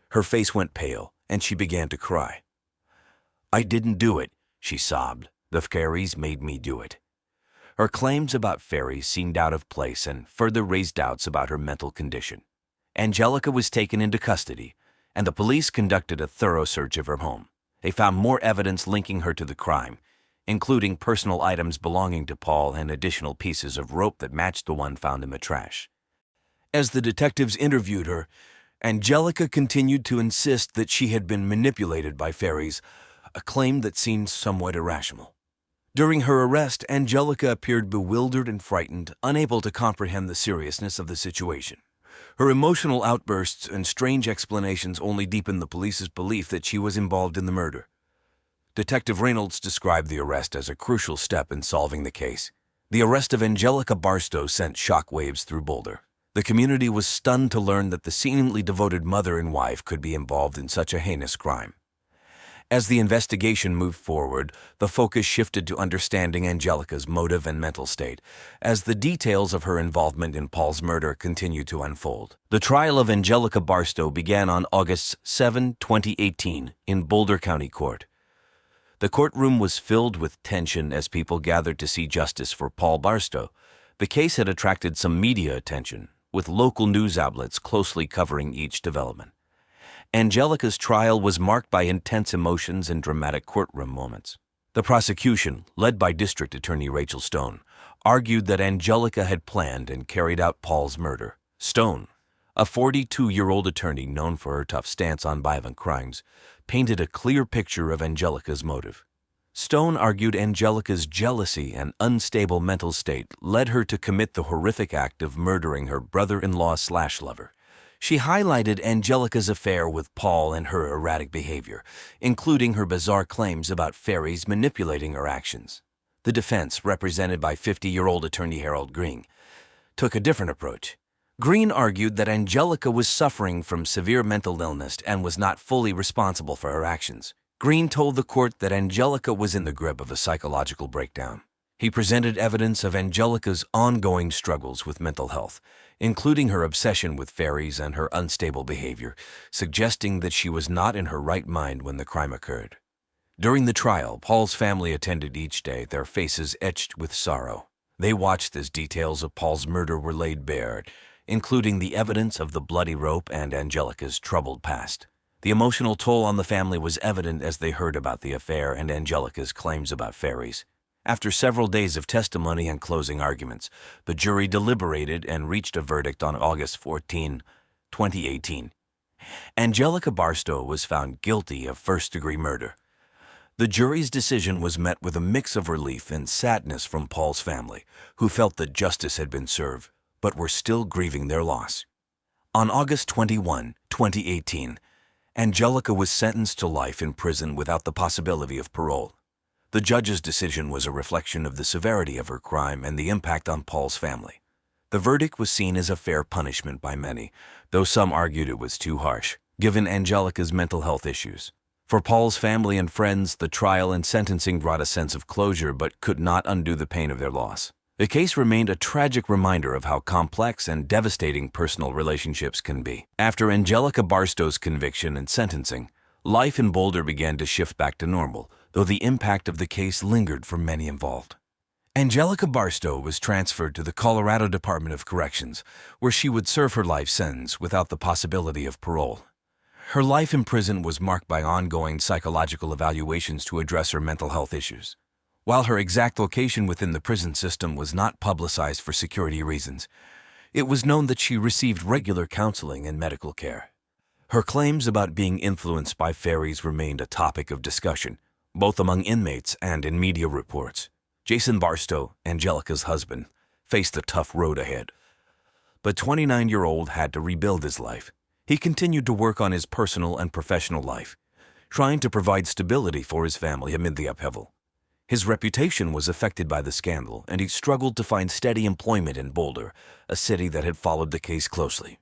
Her face went pale, and she began to cry. "I didn't do it," she sobbed. "The fairies made me do it." Her claims about fairies seemed out of place and further raised doubts about her mental condition. Angelica was taken into custody, and the police conducted a thorough search of her home. They found more evidence linking her to the crime, including personal items belonging to Paul and additional pieces of rope that matched the one found in the trash. As the detectives interviewed her, Angelica continued to insist that she had been manipulated by fairies, a claim that seemed somewhat irrational. During her arrest, Angelica appeared bewildered and frightened, unable to comprehend the seriousness of the situation. Her emotional outbursts and strange explanations only deepened the police's belief that she was involved in the murder. Detective Reynolds described the arrest as a crucial step in solving the case. The arrest of Angelica Barstow sent shockwaves through Boulder. The community was stunned to learn that the seemingly devoted mother and wife could be involved in such a heinous crime. As the investigation moved forward, the focus shifted to understanding Angelica's motive and mental state, as the details of her involvement in Paul's murder continued to unfold. The trial of Angelica Barstow began on August 7, 2018, in Boulder County Court. The courtroom was filled with tension as people gathered to see justice for Paul Barstow. The case had attracted some media attention, with local news outlets closely covering each development. Angelica's trial was marked by intense emotions and dramatic courtroom moments. The prosecution, led by District Attorney Rachel Stone, argued that Angelica had planned and carried out Paul's murder. Stone, a 42-year-old attorney known for her tough stance on violent crimes, painted a clear picture of Angelica's motive. Stone argued Angelica's jealousy and unstable mental state led her to commit the horrific act of murdering her brother-in-law/lover. She highlighted Angelica's affair with Paul and her erratic behavior, including her bizarre claims about fairies manipulating her actions. The defense, represented by 50-year-old attorney Harold Green, took a different approach. Green argued that Angelica was suffering from severe mental illness and was not fully responsible for her actions. Green told the court that Angelica was in the grip of a psychological breakdown. He presented evidence of Angelica's ongoing struggles with mental health, including her obsession with fairies and her unstable behavior, suggesting that she was not in her right mind when the crime occurred. During the trial, Paul's family attended each day, their faces etched with sorrow. They watched as details of Paul's murder were laid bare, including the evidence of the bloody rope and Angelica's troubled past. The emotional toll on the family was evident as they heard about the affair and Angelica's claims about fairies. After several days of testimony and closing arguments, the jury deliberated and reached a verdict on August 14, 2018. Angelica Barstow was found guilty of first-degree murder. The jury's decision was met with a mix of relief and sadness from Paul's family, who felt that justice had been served, but were still grieving their loss. On August 21, 2018, Angelica was sentenced to life in prison without the possibility of parole. The judge's decision was a reflection of the severity of her crime and the impact on Paul's family. The verdict was seen as a fair punishment by many, though some argued it was too harsh, given Angelica's mental health issues. For Paul's family and friends, the trial and sentencing brought a sense of closure but could not undo the pain of their loss. The case remained a tragic reminder of how complex and devastating personal relationships can be. After Angelica Barstow's conviction and sentencing, life in Boulder began to shift back to normal, though the impact of the case lingered for many involved. Angelica Barstow was transferred to the Colorado Department of Corrections, where she would serve her life sentence without the possibility of parole. Her life in prison was marked by ongoing psychological evaluations to address her mental health issues. While her exact location within the prison system was not publicized for security reasons, it was known that she received regular counseling and medical care. Her claims about being influenced by fairies remained a topic of discussion, both among inmates and in media reports. Jason Barstow, Angelica's husband, faced a tough road ahead. But 29-year-old had to rebuild his life. He continued to work on his personal and professional life, trying to provide stability for his family amid the upheaval. His reputation was affected by the scandal, and he struggled to find steady employment in Boulder, a city that had followed the case closely.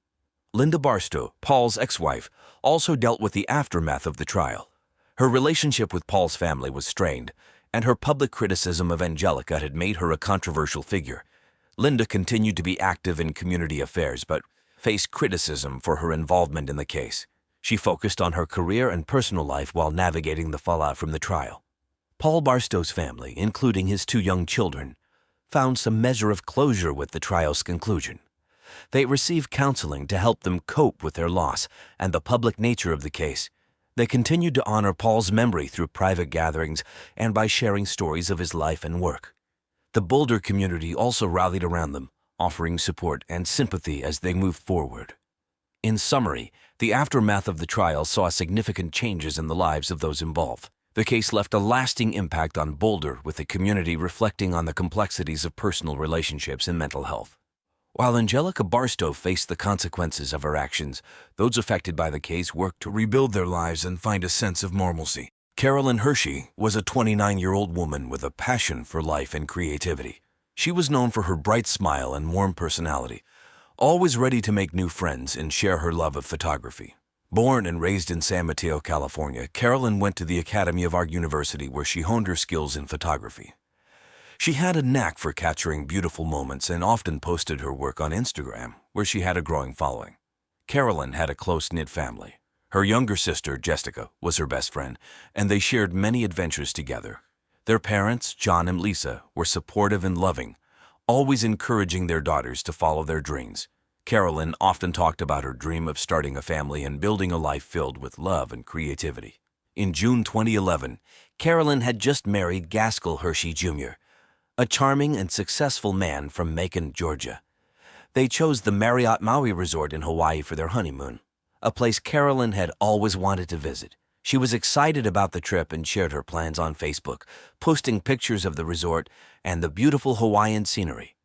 Linda Barstow, Paul's ex-wife, also dealt with the aftermath of the trial. Her relationship with Paul's family was strained, and her public criticism of Angelica had made her a controversial figure. Linda continued to be active in community affairs, but faced criticism for her involvement in the case. She focused on her career and personal life while navigating the fallout from the trial. Paul Barstow's family, including his 2 young children, found some measure of closure with the trial's conclusion. They received counseling to help them cope with their loss and the public nature of the case. They continued to honor Paul's memory through private gatherings and by sharing stories of his life and work. The Boulder community also rallied around them, offering support and sympathy as they moved forward. In summary, the aftermath of the trial saw significant changes in the lives of those involved. The case left a lasting impact on Boulder, with the community reflecting on the complexities of personal relationships and mental health. While Angelica Barstow faced the consequences of her actions, those affected by the case worked to rebuild their lives and find a sense of normalcy. Carolyn Hershey was a 29-year-old woman with a passion for life and creativity. She was known for her bright smile and warm personality, always ready to make new friends and share her love of photography. Born and raised in San Mateo, California, Carolyn went to the Academy of Art University where she honed her skills in photography. She had a knack for capturing beautiful moments and often posted her work on Instagram, where she had a growing following. Carolyn had a close-knit family. Her younger sister, Jessica, was her best friend, and they shared many adventures together. Their parents, John and Lisa, were supportive and loving, always encouraging their daughters to follow their dreams. Carolyn often talked about her dream of starting a family and building a life filled with love and creativity. In June 2011, Carolyn had just married Gaskell Hershey Jr., a charming and successful man from Macon, Georgia. They chose the Marriott Maui Resort in Hawaii for their honeymoon, a place Carolyn had always wanted to visit. She was excited about the trip and shared her plans on Facebook, posting pictures of the resort and the beautiful Hawaiian scenery.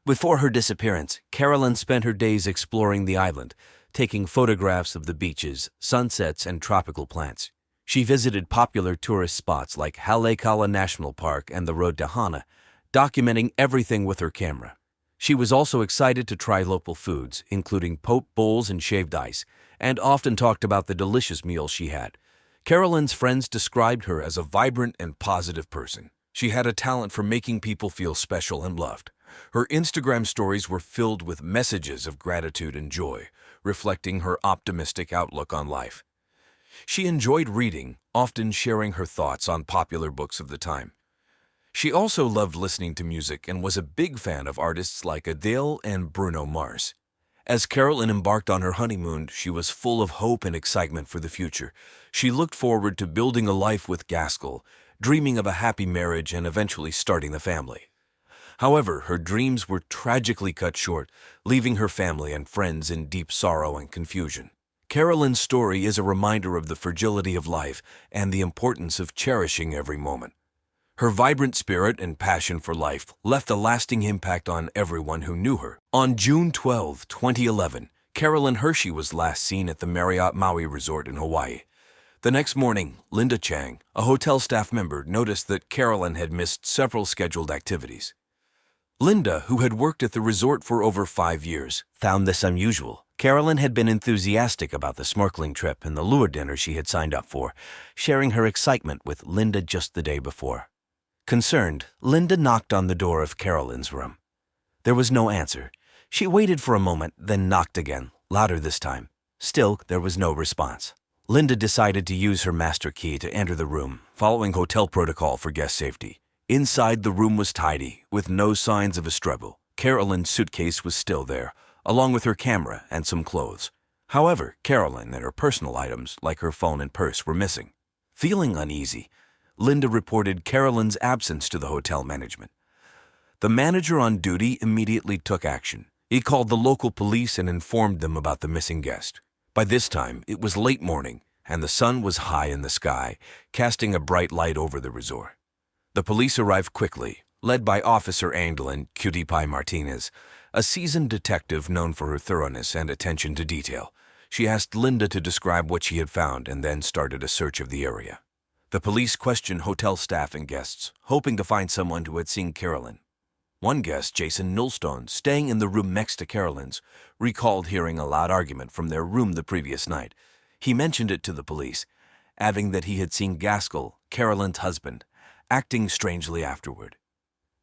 Before her disappearance, Carolyn spent her days exploring the island, taking photographs of the beaches, sunsets, and tropical plants. She visited popular tourist spots like Haleakala National Park and the Road to Hana, documenting everything with her camera. She was also excited to try local foods, including poke bowls and shaved ice, and often talked about the delicious meals she had. Carolyn's friends described her as a vibrant and positive person. She had a talent for making people feel special and loved. Her Instagram stories were filled with messages of gratitude and joy, reflecting her optimistic outlook on life. She enjoyed reading, often sharing her thoughts on popular books of the time. She also loved listening to music and was a big fan of artists like Adele and Bruno Mars. As Carolyn embarked on her honeymoon, she was full of hope and excitement for the future. She looked forward to building a life with Gaskell, dreaming of a happy marriage and eventually starting the family. However, her dreams were tragically cut short, leaving her family and friends in deep sorrow and confusion. Carolyn's story is a reminder of the fragility of life and the importance of cherishing every moment. Her vibrant spirit and passion for life left a lasting impact on everyone who knew her. On June 12, 2011, Carolyn Hershey was last seen at the Marriott Maui Resort in Hawaii. The next morning, Linda Chang, a hotel staff member, noticed that Carolyn had missed several scheduled activities. Linda, who had worked at the resort for over 5 years, found this unusual. Carolyn had been enthusiastic about the snorkeling trip and the lure dinner she had signed up for, sharing her excitement with Linda just the day before. Concerned, Linda knocked on the door of Carolyn's room. There was no answer. She waited for a moment, then knocked again, louder this time. Still, there was no response. Linda decided to use her master key to enter the room, following hotel protocol for guest safety. Inside, the room was tidy, with no signs of a struggle. Carolyn's suitcase was still there, along with her camera and some clothes. However, Carolyn and her personal items, like her phone and purse, were missing. Feeling uneasy, Linda reported Carolyn's absence to the hotel management. The manager on duty immediately took action. He called the local police and informed them about the missing guest. By this time, it was late morning, and the sun was high in the sky, casting a bright light over the resort. The police arrived quickly, led by Officer Anglin Cutie Pie Martinez, a seasoned detective known for her thoroughness and attention to detail. She asked Linda to describe what she had found and then started a search of the area. The police questioned hotel staff and guests, hoping to find someone who had seen Carolyn. One guest, Jason Nullstone, staying in the room next to Carolyn's, recalled hearing a loud argument from their room the previous night. He mentioned it to the police, adding that he had seen Gaskell, Carolyn's husband, acting strangely afterward.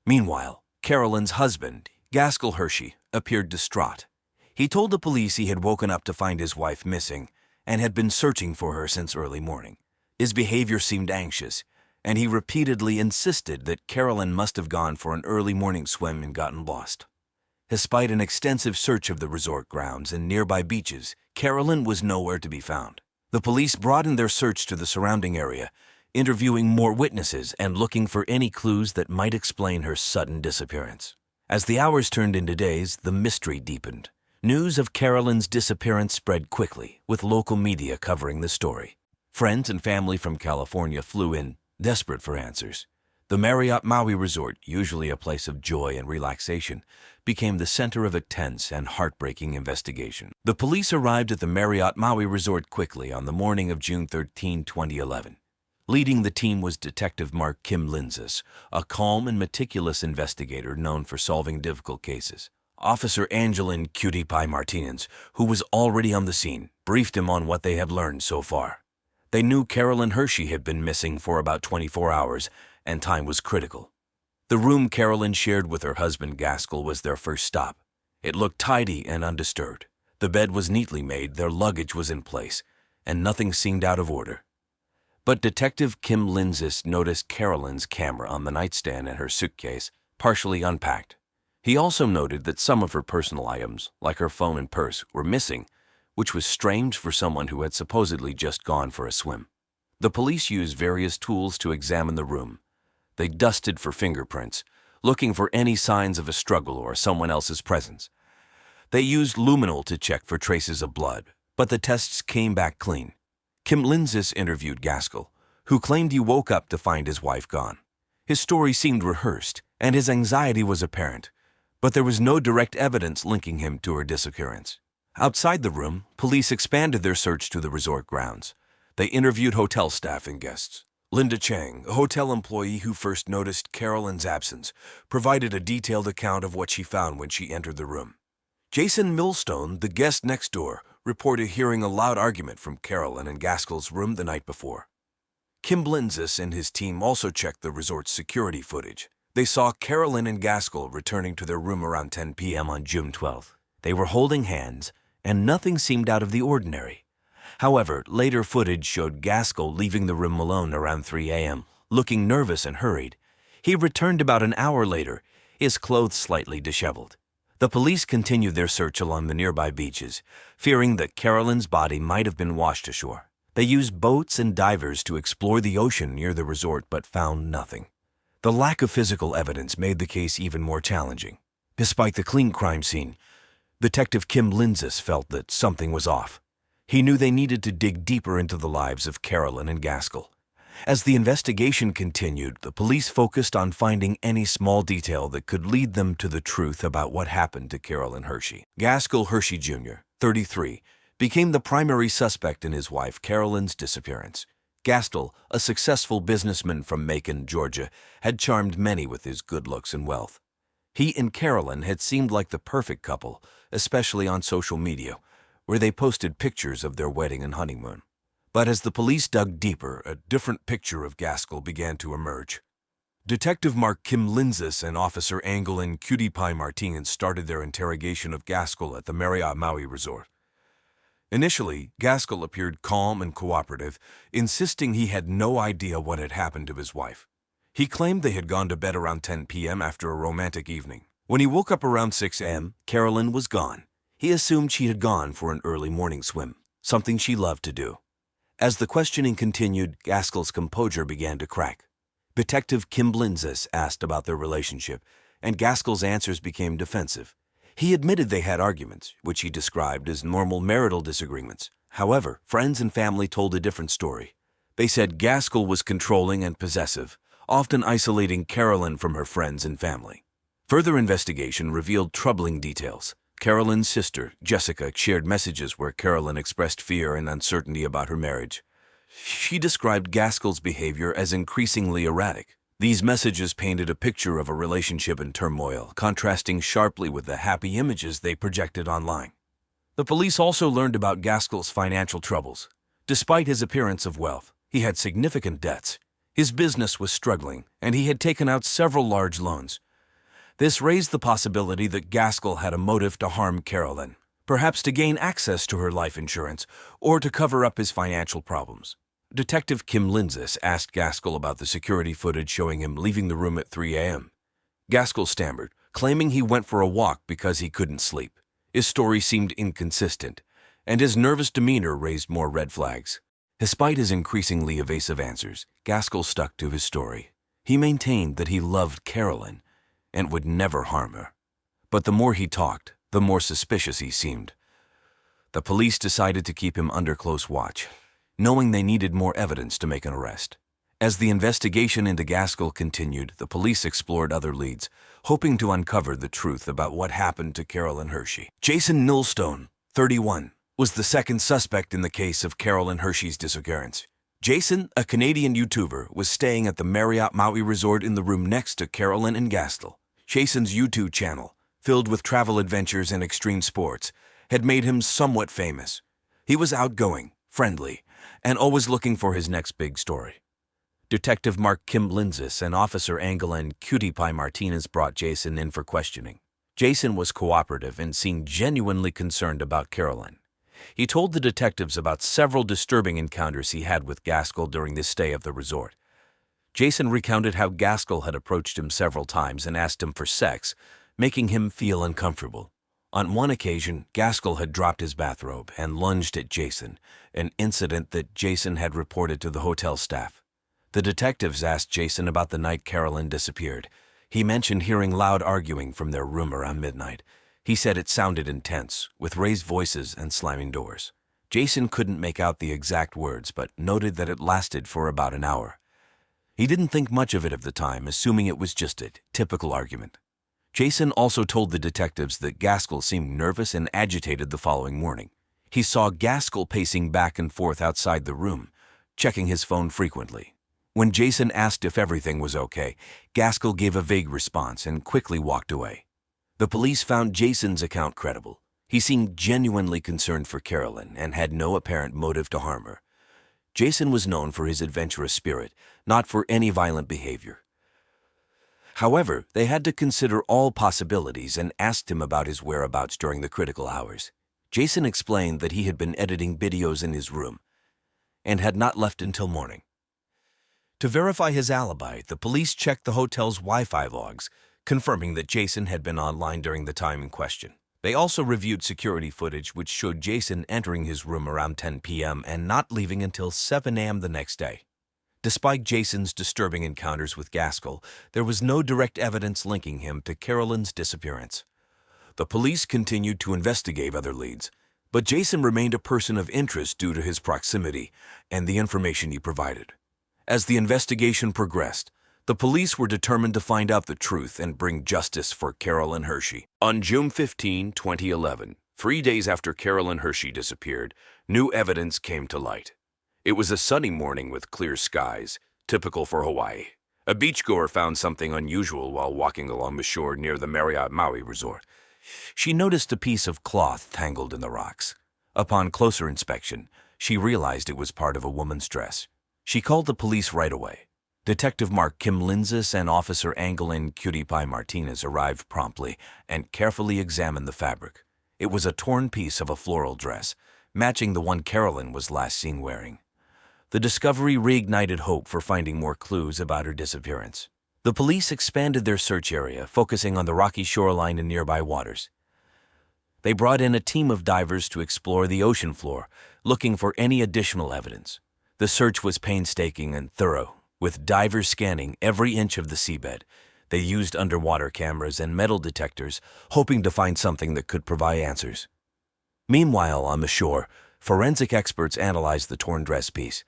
Meanwhile, Carolyn's husband, Gaskell Hershey, appeared distraught. He told the police he had woken up to find his wife missing and had been searching for her since early morning. His behavior seemed anxious, and he repeatedly insisted that Carolyn must have gone for an early morning swim and gotten lost. Despite an extensive search of the resort grounds and nearby beaches, Carolyn was nowhere to be found. The police broadened their search to the surrounding area, interviewing more witnesses and looking for any clues that might explain her sudden disappearance. As the hours turned into days, the mystery deepened. News of Carolyn's disappearance spread quickly, with local media covering the story. Friends and family from California flew in, desperate for answers. The Marriott Maui Resort, usually a place of joy and relaxation, became the center of a tense and heartbreaking investigation. The police arrived at the Marriott Maui Resort quickly on the morning of June 13, 2011. Leading the team was Detective Mark Kim Linzis, a calm and meticulous investigator known for solving difficult cases. Officer Angelin Cutie Pie Martinez, who was already on the scene, briefed him on what they had learned so far. They knew Carolyn Hershey had been missing for about 24 hours, and time was critical. The room Carolyn shared with her husband Gaskell was their first stop. It looked tidy and undisturbed. The bed was neatly made, their luggage was in place, and nothing seemed out of order. But Detective Kim Linzis noticed Carolyn's camera on the nightstand and her suitcase, partially unpacked. He also noted that some of her personal items, like her phone and purse, were missing, which was strange for someone who had supposedly just gone for a swim. The police used various tools to examine the room. They dusted for fingerprints, looking for any signs of a struggle or someone else's presence. They used luminol to check for traces of blood, but the tests came back clean. Kim Linzis interviewed Gaskell, who claimed he woke up to find his wife gone. His story seemed rehearsed, and his anxiety was apparent, but there was no direct evidence linking him to her disappearance. Outside the room, police expanded their search to the resort grounds. They interviewed hotel staff and guests. Linda Chang, a hotel employee who first noticed Carolyn's absence, provided a detailed account of what she found when she entered the room. Jason Millstone, the guest next door, reported hearing a loud argument from Carolyn in Gaskell's room the night before. Kim Linzis and his team also checked the resort's security footage. They saw Carolyn and Gaskell returning to their room around 10 p.m. on June 12th. They were holding hands, and nothing seemed out of the ordinary. However, later footage showed Gaskell leaving the room alone around 3 a.m., looking nervous and hurried. He returned about an hour later, his clothes slightly disheveled. The police continued their search along the nearby beaches, fearing that Carolyn's body might have been washed ashore. They used boats and divers to explore the ocean near the resort but found nothing. The lack of physical evidence made the case even more challenging. Despite the clean crime scene, Detective Kim Linzis felt that something was off. He knew they needed to dig deeper into the lives of Carolyn and Gaskell. As the investigation continued, the police focused on finding any small detail that could lead them to the truth about what happened to Carolyn Hershey. Gaskell Hershey Jr., 33, became the primary suspect in his wife Carolyn's disappearance. Gaskell, a successful businessman from Macon, Georgia, had charmed many with his good looks and wealth. He and Carolyn had seemed like the perfect couple, especially on social media, where they posted pictures of their wedding and honeymoon. But as the police dug deeper, a different picture of Gaskell began to emerge. Detective Mark Kim Linzis and Officer Angelin Cutie Pie Martinez started their interrogation of Gaskell at the Marriott Maui Resort. Initially, Gaskell appeared calm and cooperative, insisting he had no idea what had happened to his wife. He claimed they had gone to bed around 10 p.m. after a romantic evening. When he woke up around 6 a.m., Carolyn was gone. He assumed she had gone for an early morning swim, something she loved to do. As the questioning continued, Gaskell's composure began to crack. Detective Kim Linzis asked about their relationship, and Gaskell's answers became defensive. He admitted they had arguments, which he described as normal marital disagreements. However, friends and family told a different story. They said Gaskell was controlling and possessive, often isolating Carolyn from her friends and family. Further investigation revealed troubling details. Carolyn's sister, Jessica, shared messages where Carolyn expressed fear and uncertainty about her marriage. She described Gaskell's behavior as increasingly erratic. These messages painted a picture of a relationship in turmoil, contrasting sharply with the happy images they projected online. The police also learned about Gaskell's financial troubles. Despite his appearance of wealth, he had significant debts. His business was struggling, and he had taken out several large loans. This raised the possibility that Gaskell had a motive to harm Carolyn, perhaps to gain access to her life insurance or to cover up his financial problems. Detective Kim Linzis asked Gaskell about the security footage showing him leaving the room at 3 a.m. Gaskell stammered, claiming he went for a walk because he couldn't sleep. His story seemed inconsistent, and his nervous demeanor raised more red flags. Despite his increasingly evasive answers, Gaskell stuck to his story. He maintained that he loved Carolyn and would never harm her. But the more he talked, the more suspicious he seemed. The police decided to keep him under close watch, knowing they needed more evidence to make an arrest. As the investigation into Gaskell continued, the police explored other leads, hoping to uncover the truth about what happened to Carolyn Hershey. Jason Millstone, 31, was the second suspect in the case of Carolyn Hershey's disappearance. Jason, a Canadian YouTuber, was staying at the Marriott Maui Resort in the room next to Carolyn and Gaskell. Jason's YouTube channel, filled with travel adventures and extreme sports, had made him somewhat famous. He was outgoing, friendly, and always looking for his next big story. Detective Mark Kim Linzis and Officer Angelen Cutie Pie Martinez brought Jason in for questioning. Jason was cooperative and seemed genuinely concerned about Carolyn. He told the detectives about several disturbing encounters he had with Gaskell during his stay at the resort. Jason recounted how Gaskell had approached him several times and asked him for sex, making him feel uncomfortable. On one occasion, Gaskell had dropped his bathrobe and lunged at Jason, an incident that Jason had reported to the hotel staff. The detectives asked Jason about the night Carolyn disappeared. He mentioned hearing loud arguing from their room around midnight. He said it sounded intense, with raised voices and slamming doors. Jason couldn't make out the exact words, but noted that it lasted for about an hour. He didn't think much of it at the time, assuming it was just a typical argument. Jason also told the detectives that Gaskell seemed nervous and agitated the following morning. He saw Gaskell pacing back and forth outside the room, checking his phone frequently. When Jason asked if everything was okay, Gaskell gave a vague response and quickly walked away. The police found Jason's account credible. He seemed genuinely concerned for Carolyn and had no apparent motive to harm her. Jason was known for his adventurous spirit, not for any violent behavior. However, they had to consider all possibilities and asked him about his whereabouts during the critical hours. Jason explained that he had been editing videos in his room and had not left until morning. To verify his alibi, the police checked the hotel's Wi-Fi logs, confirming that Jason had been online during the time in question. They also reviewed security footage which showed Jason entering his room around 10 p.m. and not leaving until 7 a.m. the next day. Despite Jason's disturbing encounters with Gaskell, there was no direct evidence linking him to Carolyn's disappearance. The police continued to investigate other leads, but Jason remained a person of interest due to his proximity and the information he provided. As the investigation progressed, the police were determined to find out the truth and bring justice for Carolyn Hershey. On June 15, 2011, 3 days after Carolyn Hershey disappeared, new evidence came to light. It was a sunny morning with clear skies, typical for Hawaii. A beachgoer found something unusual while walking along the shore near the Marriott Maui resort. She noticed a piece of cloth tangled in the rocks. Upon closer inspection, she realized it was part of a woman's dress. She called the police right away. Detective Mark Kim Linzis and Officer Angelen Cutie Pie Martinez arrived promptly and carefully examined the fabric. It was a torn piece of a floral dress, matching the one Carolyn was last seen wearing. The discovery reignited hope for finding more clues about her disappearance. The police expanded their search area, focusing on the rocky shoreline and nearby waters. They brought in a team of divers to explore the ocean floor, looking for any additional evidence. The search was painstaking and thorough, with divers scanning every inch of the seabed. They used underwater cameras and metal detectors, hoping to find something that could provide answers. Meanwhile, on the shore, forensic experts analyzed the torn dress piece.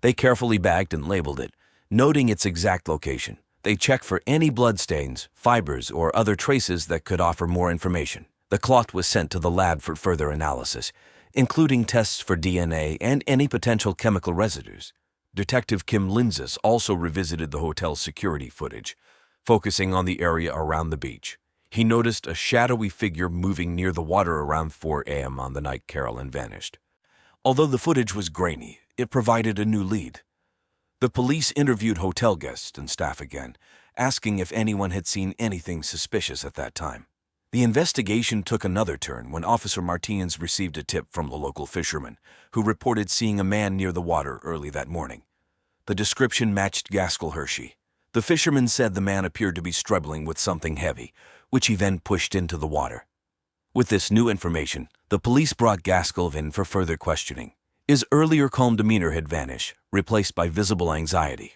They carefully bagged and labeled it, noting its exact location. They checked for any bloodstains, fibers, or other traces that could offer more information. The cloth was sent to the lab for further analysis, including tests for DNA and any potential chemical residues. Detective Kim Linzis also revisited the hotel's security footage, focusing on the area around the beach. He noticed a shadowy figure moving near the water around 4 a.m. on the night Carolyn vanished. Although the footage was grainy, it provided a new lead. The police interviewed hotel guests and staff again, asking if anyone had seen anything suspicious at that time. The investigation took another turn when Officer Martinez received a tip from the local fisherman, who reported seeing a man near the water early that morning. The description matched Gaskell Hershey. The fisherman said the man appeared to be struggling with something heavy, which he then pushed into the water. With this new information, the police brought Gaskell in for further questioning. His earlier calm demeanor had vanished, replaced by visible anxiety.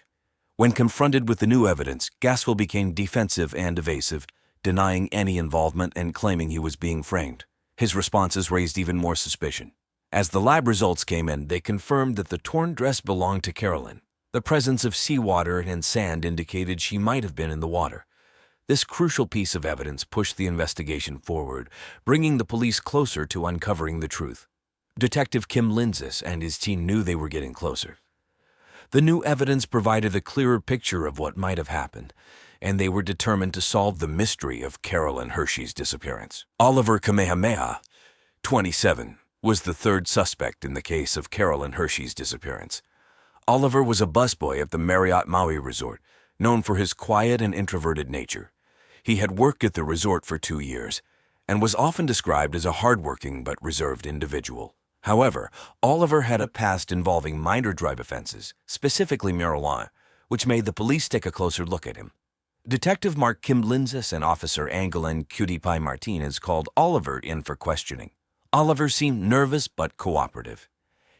When confronted with the new evidence, Gaskell became defensive and evasive, denying any involvement and claiming he was being framed. His responses raised even more suspicion. As the lab results came in, they confirmed that the torn dress belonged to Carolyn. The presence of seawater and sand indicated she might have been in the water. This crucial piece of evidence pushed the investigation forward, bringing the police closer to uncovering the truth. Detective Kim Linzis and his team knew they were getting closer. The new evidence provided a clearer picture of what might have happened, and they were determined to solve the mystery of Carolyn Hershey's disappearance. Oliver Kamehameha, 27, was the third suspect in the case of Carolyn Hershey's disappearance. Oliver was a busboy at the Marriott Maui Resort, known for his quiet and introverted nature. He had worked at the resort for 2 years and was often described as a hardworking but reserved individual. However, Oliver had a past involving minor drug offenses, specifically marijuana, which made the police take a closer look at him. Detective Mark Kim Linzis and Officer Angeline Cutie Pie Martinez called Oliver in for questioning. Oliver seemed nervous but cooperative.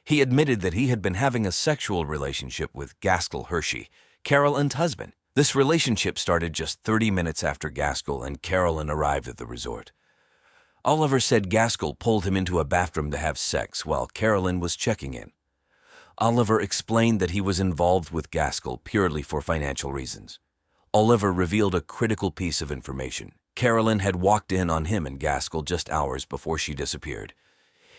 He admitted that he had been having a sexual relationship with Gaskell Hershey, Carolyn's husband. This relationship started just 30 minutes after Gaskell and Carolyn arrived at the resort. Oliver said Gaskell pulled him into a bathroom to have sex while Carolyn was checking in. Oliver explained that he was involved with Gaskell purely for financial reasons. Oliver revealed a critical piece of information. Carolyn had walked in on him and Gaskell just hours before she disappeared.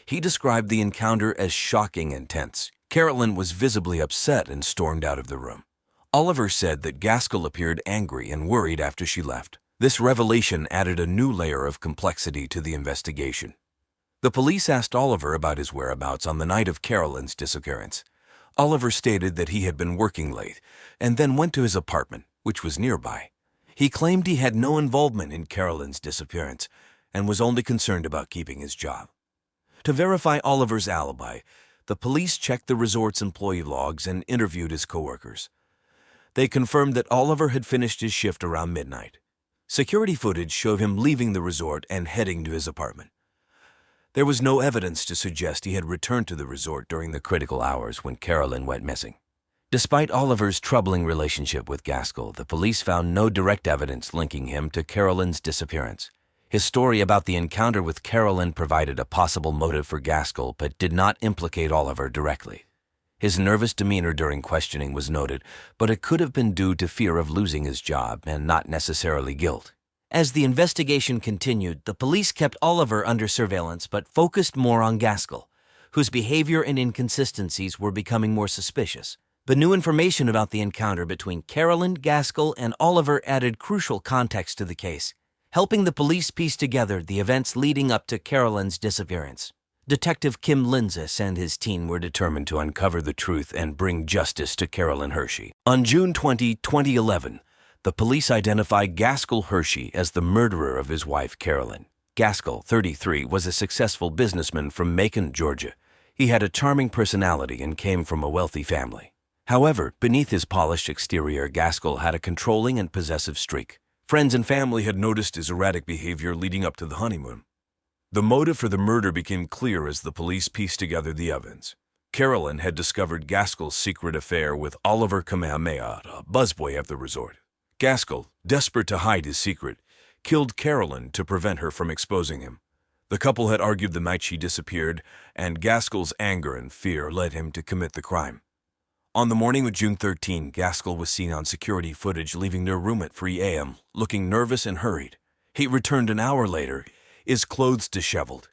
He described the encounter as shocking and tense. Carolyn was visibly upset and stormed out of the room. Oliver said that Gaskell appeared angry and worried after she left. This revelation added a new layer of complexity to the investigation. The police asked Oliver about his whereabouts on the night of Carolyn's disappearance. Oliver stated that he had been working late and then went to his apartment, which was nearby. He claimed he had no involvement in Carolyn's disappearance and was only concerned about keeping his job. To verify Oliver's alibi, the police checked the resort's employee logs and interviewed his coworkers. They confirmed that Oliver had finished his shift around midnight. Security footage showed him leaving the resort and heading to his apartment. There was no evidence to suggest he had returned to the resort during the critical hours when Carolyn went missing. Despite Oliver's troubling relationship with Gaskell, the police found no direct evidence linking him to Carolyn's disappearance. His story about the encounter with Carolyn provided a possible motive for Gaskell but did not implicate Oliver directly. His nervous demeanor during questioning was noted, but it could have been due to fear of losing his job and not necessarily guilt. As the investigation continued, the police kept Oliver under surveillance but focused more on Gaskell, whose behavior and inconsistencies were becoming more suspicious. The new information about the encounter between Carolyn, Gaskell, and Oliver added crucial context to the case, helping the police piece together the events leading up to Carolyn's disappearance. Detective Kim Linzis and his team were determined to uncover the truth and bring justice to Carolyn Hershey. On June 20, 2011, the police identified Gaskell Hershey as the murderer of his wife, Carolyn. Gaskell, 33, was a successful businessman from Macon, Georgia. He had a charming personality and came from a wealthy family. However, beneath his polished exterior, Gaskell had a controlling and possessive streak. Friends and family had noticed his erratic behavior leading up to the honeymoon. The motive for the murder became clear as the police pieced together the evidence. Carolyn had discovered Gaskell's secret affair with Oliver Kamehameha, a busboy at the resort. Gaskell, desperate to hide his secret, killed Carolyn to prevent her from exposing him. The couple had argued the night she disappeared, and Gaskell's anger and fear led him to commit the crime. On the morning of June 13, Gaskell was seen on security footage leaving their room at 3 a.m., looking nervous and hurried. He returned an hour later, his clothes disheveled.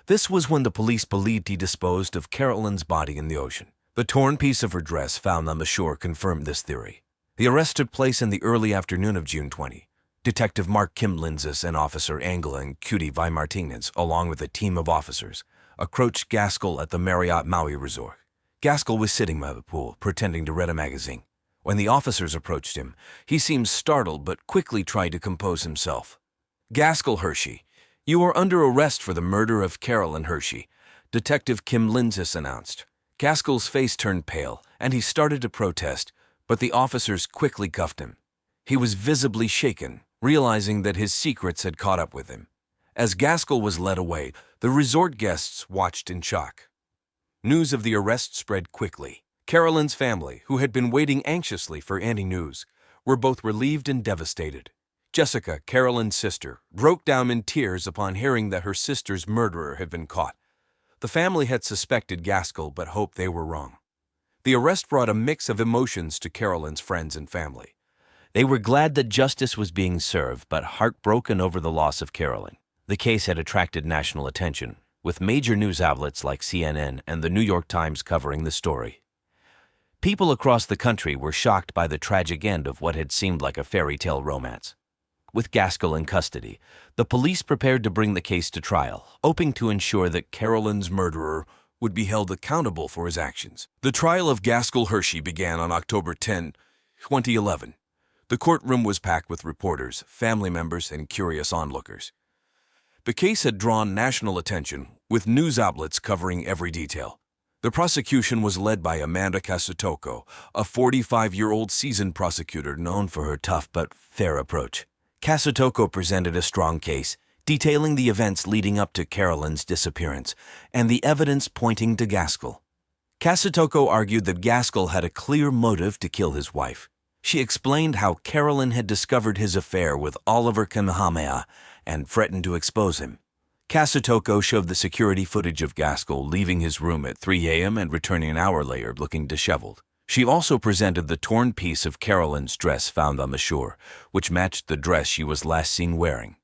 This was when the police believed he disposed of Carolyn's body in the ocean. The torn piece of her dress found on the shore confirmed this theory. The arrest took place in the early afternoon of June 20. Detective Mark Kim Linzis and Officer Angeline Cutie Pie Martinez, along with a team of officers, approached Gaskell at the Marriott Maui Resort. Gaskell was sitting by the pool, pretending to read a magazine. When the officers approached him, he seemed startled but quickly tried to compose himself. "Gaskell Hershey, you are under arrest for the murder of Carolyn Hershey," Detective Kim Linzis announced. Gaskell's face turned pale, and he started to protest, but the officers quickly cuffed him. He was visibly shaken, realizing that his secrets had caught up with him. As Gaskell was led away, the resort guests watched in shock. News of the arrest spread quickly. Carolyn's family, who had been waiting anxiously for any news, were both relieved and devastated. Jessica, Carolyn's sister, broke down in tears upon hearing that her sister's murderer had been caught. The family had suspected Gaskell but hoped they were wrong. The arrest brought a mix of emotions to Carolyn's friends and family. They were glad that justice was being served, but heartbroken over the loss of Carolyn. The case had attracted national attention, with major news outlets like CNN and the New York Times covering the story. People across the country were shocked by the tragic end of what had seemed like a fairy tale romance. With Gaskell in custody, the police prepared to bring the case to trial, hoping to ensure that Carolyn's murderer would be held accountable for his actions. The trial of Gaskell Hershey began on October 10, 2011. The courtroom was packed with reporters, family members, and curious onlookers. The case had drawn national attention, with news outlets covering every detail. The prosecution was led by Amanda Casatoco, a 45-year-old seasoned prosecutor known for her tough but fair approach. Casatoco presented a strong case, detailing the events leading up to Carolyn's disappearance and the evidence pointing to Gaskell. Casatoco argued that Gaskell had a clear motive to kill his wife. She explained how Carolyn had discovered his affair with Oliver Kamehameha and threatened to expose him. Casatoco showed the security footage of Gaskell leaving his room at 3 a.m. and returning an hour later looking disheveled. She also presented the torn piece of Carolyn's dress found on the shore, which matched the dress she was last seen wearing.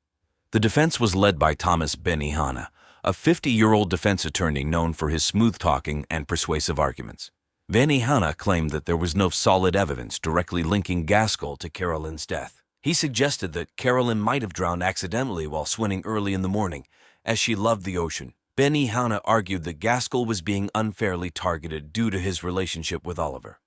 The defense was led by Thomas Benihana, a 50-year-old defense attorney known for his smooth-talking and persuasive arguments. Benihana claimed that there was no solid evidence directly linking Gaskell to Carolyn's death. He suggested that Carolyn might have drowned accidentally while swimming early in the morning, as she loved the ocean. Benihana argued that Gaskell was being unfairly targeted due to his relationship with Oliver.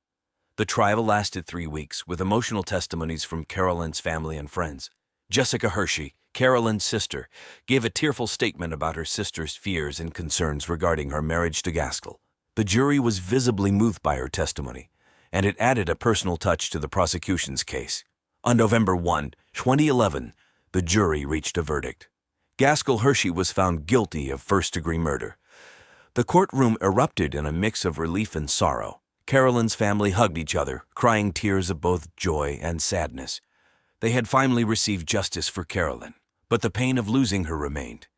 The trial lasted 3 weeks, with emotional testimonies from Carolyn's family and friends. Jessica Hershey, Carolyn's sister, gave a tearful statement about her sister's fears and concerns regarding her marriage to Gaskell. The jury was visibly moved by her testimony, and it added a personal touch to the prosecution's case. On November 1, 2011, the jury reached a verdict. Gaskell Hershey was found guilty of first-degree murder. The courtroom erupted in a mix of relief and sorrow. Carolyn's family hugged each other, crying tears of both joy and sadness. They had finally received justice for Carolyn, but the pain of losing her remained.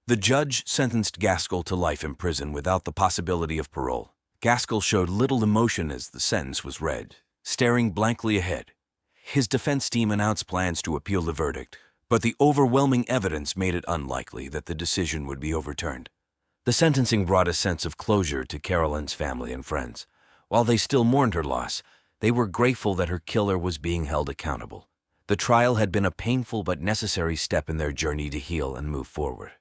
The judge sentenced Gaskell to life in prison without the possibility of parole. Gaskell showed little emotion as the sentence was read, staring blankly ahead. His defense team announced plans to appeal the verdict, but the overwhelming evidence made it unlikely that the decision would be overturned. The sentencing brought a sense of closure to Carolyn's family and friends. While they still mourned her loss, they were grateful that her killer was being held accountable. The trial had been a painful but necessary step in their journey to heal and move forward.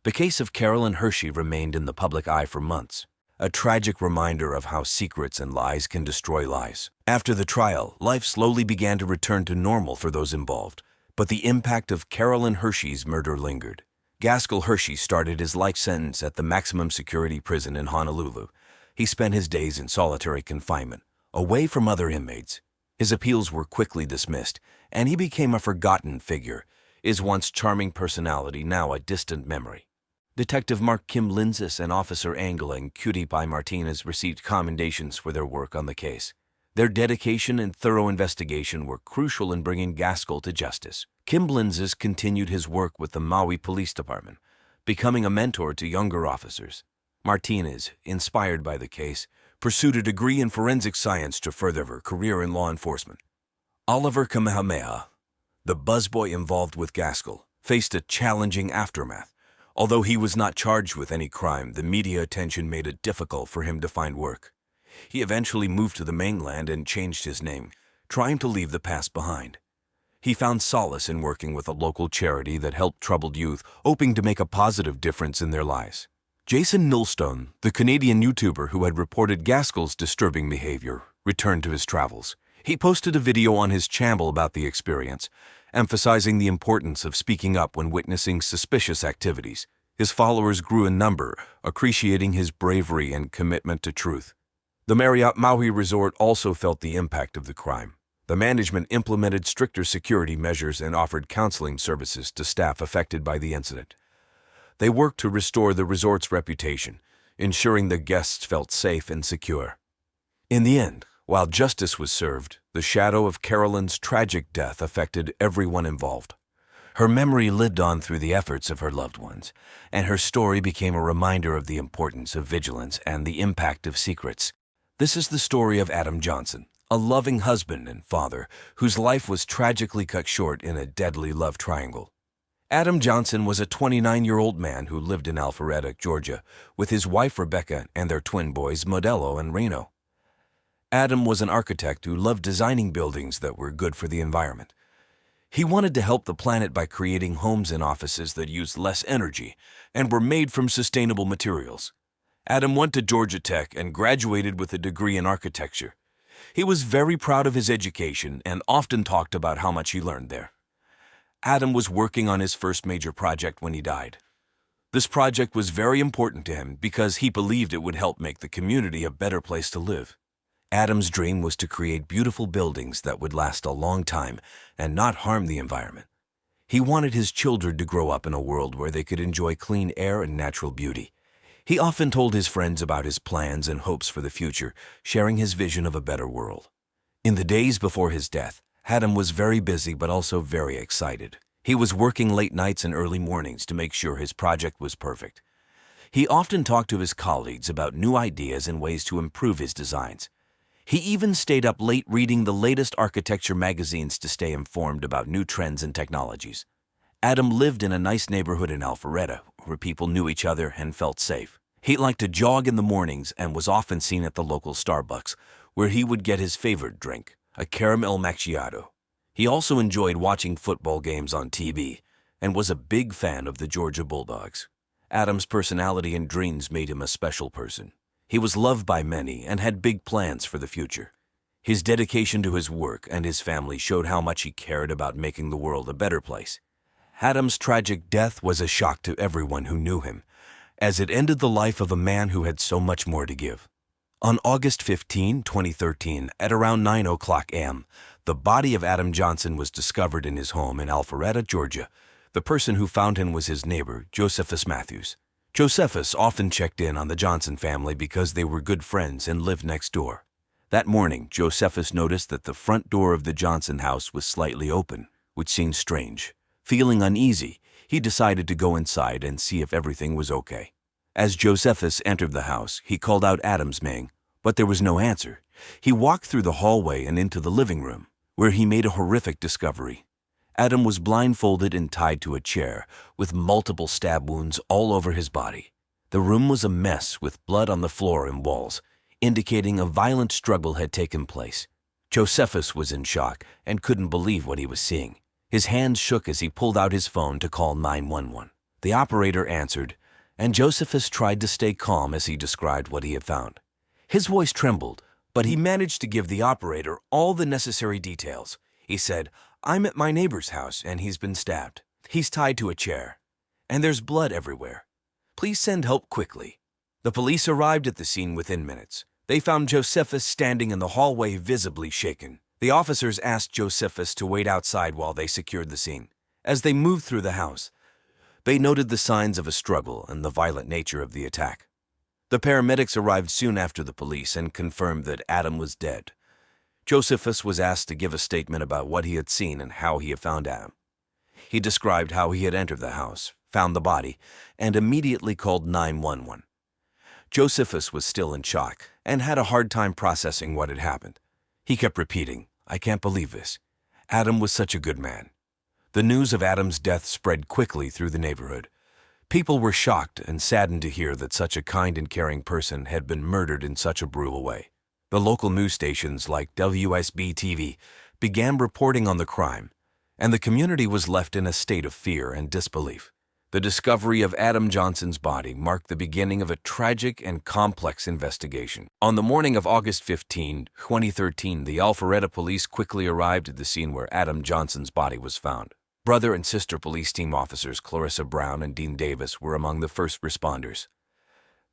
The case of Carolyn Hershey remained in the public eye for months, a tragic reminder of how secrets and lies can destroy lives. After the trial, life slowly began to return to normal for those involved, but the impact of Carolyn Hershey's murder lingered. Gaskell Hershey started his life sentence at the maximum security prison in Honolulu. He spent his days in solitary confinement, away from other inmates. His appeals were quickly dismissed, and he became a forgotten figure, his once charming personality now a distant memory. Detective Mark Kim Linzis and Officer Angle and Cutie Pie Martinez received commendations for their work on the case. Their dedication and thorough investigation were crucial in bringing Gaskell to justice. Kim Linzis continued his work with the Maui Police Department, becoming a mentor to younger officers. Martinez, inspired by the case, pursued a degree in forensic science to further her career in law enforcement. Oliver Kamehameha, the buzzboy involved with Gaskell, faced a challenging aftermath. Although he was not charged with any crime, the media attention made it difficult for him to find work. He eventually moved to the mainland and changed his name, trying to leave the past behind. He found solace in working with a local charity that helped troubled youth, hoping to make a positive difference in their lives. Jason Millstone, the Canadian YouTuber who had reported Gaskell's disturbing behavior, returned to his travels. He posted a video on his channel about the experience, emphasizing the importance of speaking up when witnessing suspicious activities. His followers grew in number, appreciating his bravery and commitment to truth. The Marriott Maui Resort also felt the impact of the crime. The management implemented stricter security measures and offered counseling services to staff affected by the incident. They worked to restore the resort's reputation, ensuring the guests felt safe and secure. In the end, while justice was served, the shadow of Carolyn's tragic death affected everyone involved. Her memory lived on through the efforts of her loved ones, and her story became a reminder of the importance of vigilance and the impact of secrets. This is the story of Adam Johnson, a loving husband and father whose life was tragically cut short in a deadly love triangle. Adam Johnson was a 29-year-old man who lived in Alpharetta, Georgia, with his wife Rebecca and their twin boys Modelo and Reno. Adam was an architect who loved designing buildings that were good for the environment. He wanted to help the planet by creating homes and offices that used less energy and were made from sustainable materials. Adam went to Georgia Tech and graduated with a degree in architecture. He was very proud of his education and often talked about how much he learned there. Adam was working on his first major project when he died. This project was very important to him because he believed it would help make the community a better place to live. Adam's dream was to create beautiful buildings that would last a long time and not harm the environment. He wanted his children to grow up in a world where they could enjoy clean air and natural beauty. He often told his friends about his plans and hopes for the future, sharing his vision of a better world. In the days before his death, Adam was very busy but also very excited. He was working late nights and early mornings to make sure his project was perfect. He often talked to his colleagues about new ideas and ways to improve his designs. He even stayed up late reading the latest architecture magazines to stay informed about new trends and technologies. Adam lived in a nice neighborhood in Alpharetta, where people knew each other and felt safe. He liked to jog in the mornings and was often seen at the local Starbucks, where he would get his favorite drink, a caramel macchiato. He also enjoyed watching football games on TV and was a big fan of the Georgia Bulldogs. Adam's personality and dreams made him a special person. He was loved by many and had big plans for the future. His dedication to his work and his family showed how much he cared about making the world a better place. Adam's tragic death was a shock to everyone who knew him, as it ended the life of a man who had so much more to give. On August 15, 2013, at around 9:00 a.m., the body of Adam Johnson was discovered in his home in Alpharetta, Georgia. The person who found him was his neighbor, Josephus Matthews. Josephus often checked in on the Johnson family because they were good friends and lived next door. That morning, Josephus noticed that the front door of the Johnson house was slightly open, which seemed strange. Feeling uneasy, he decided to go inside and see if everything was okay. As Josephus entered the house, he called out Adam's name, but there was no answer. He walked through the hallway and into the living room, where he made a horrific discovery. Adam was blindfolded and tied to a chair, with multiple stab wounds all over his body. The room was a mess with blood on the floor and walls, indicating a violent struggle had taken place. Josephus was in shock and couldn't believe what he was seeing. His hands shook as he pulled out his phone to call 911. The operator answered, and Josephus tried to stay calm as he described what he had found. His voice trembled, but he managed to give the operator all the necessary details. He said, "I'm at my neighbor's house and he's been stabbed. He's tied to a chair, and there's blood everywhere. Please send help quickly." The police arrived at the scene within minutes. They found Josephus standing in the hallway, visibly shaken. The officers asked Josephus to wait outside while they secured the scene. As they moved through the house, they noted the signs of a struggle and the violent nature of the attack. The paramedics arrived soon after the police and confirmed that Adam was dead. Josephus was asked to give a statement about what he had seen and how he had found Adam. He described how he had entered the house, found the body, and immediately called 911. Josephus was still in shock and had a hard time processing what had happened. He kept repeating, "I can't believe this. Adam was such a good man." The news of Adam's death spread quickly through the neighborhood. People were shocked and saddened to hear that such a kind and caring person had been murdered in such a brutal way. The local news stations like WSB-TV began reporting on the crime, and the community was left in a state of fear and disbelief. The discovery of Adam Johnson's body marked the beginning of a tragic and complex investigation. On the morning of August 15, 2013, the Alpharetta police quickly arrived at the scene where Adam Johnson's body was found. Brother and sister police team officers Clarissa Brown and Dean Davis were among the first responders.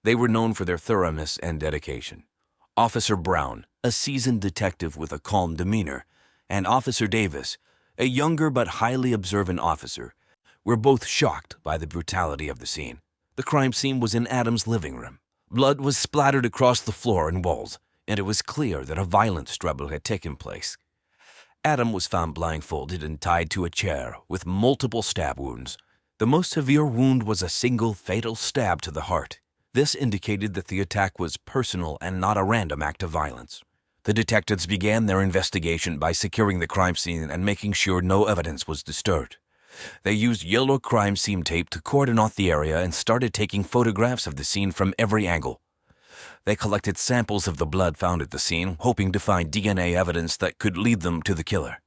They were known for their thoroughness and dedication. Officer Brown, a seasoned detective with a calm demeanor, and Officer Davis, a younger but highly observant officer, were both shocked by the brutality of the scene. The crime scene was in Adam's living room. Blood was splattered across the floor and walls, and it was clear that a violent struggle had taken place. Adam was found blindfolded and tied to a chair with multiple stab wounds. The most severe wound was a single fatal stab to the heart. This indicated that the attack was personal and not a random act of violence. The detectives began their investigation by securing the crime scene and making sure no evidence was disturbed. They used yellow crime scene tape to cordon off the area and started taking photographs of the scene from every angle. They collected samples of the blood found at the scene, hoping to find DNA evidence that could lead them to the killer.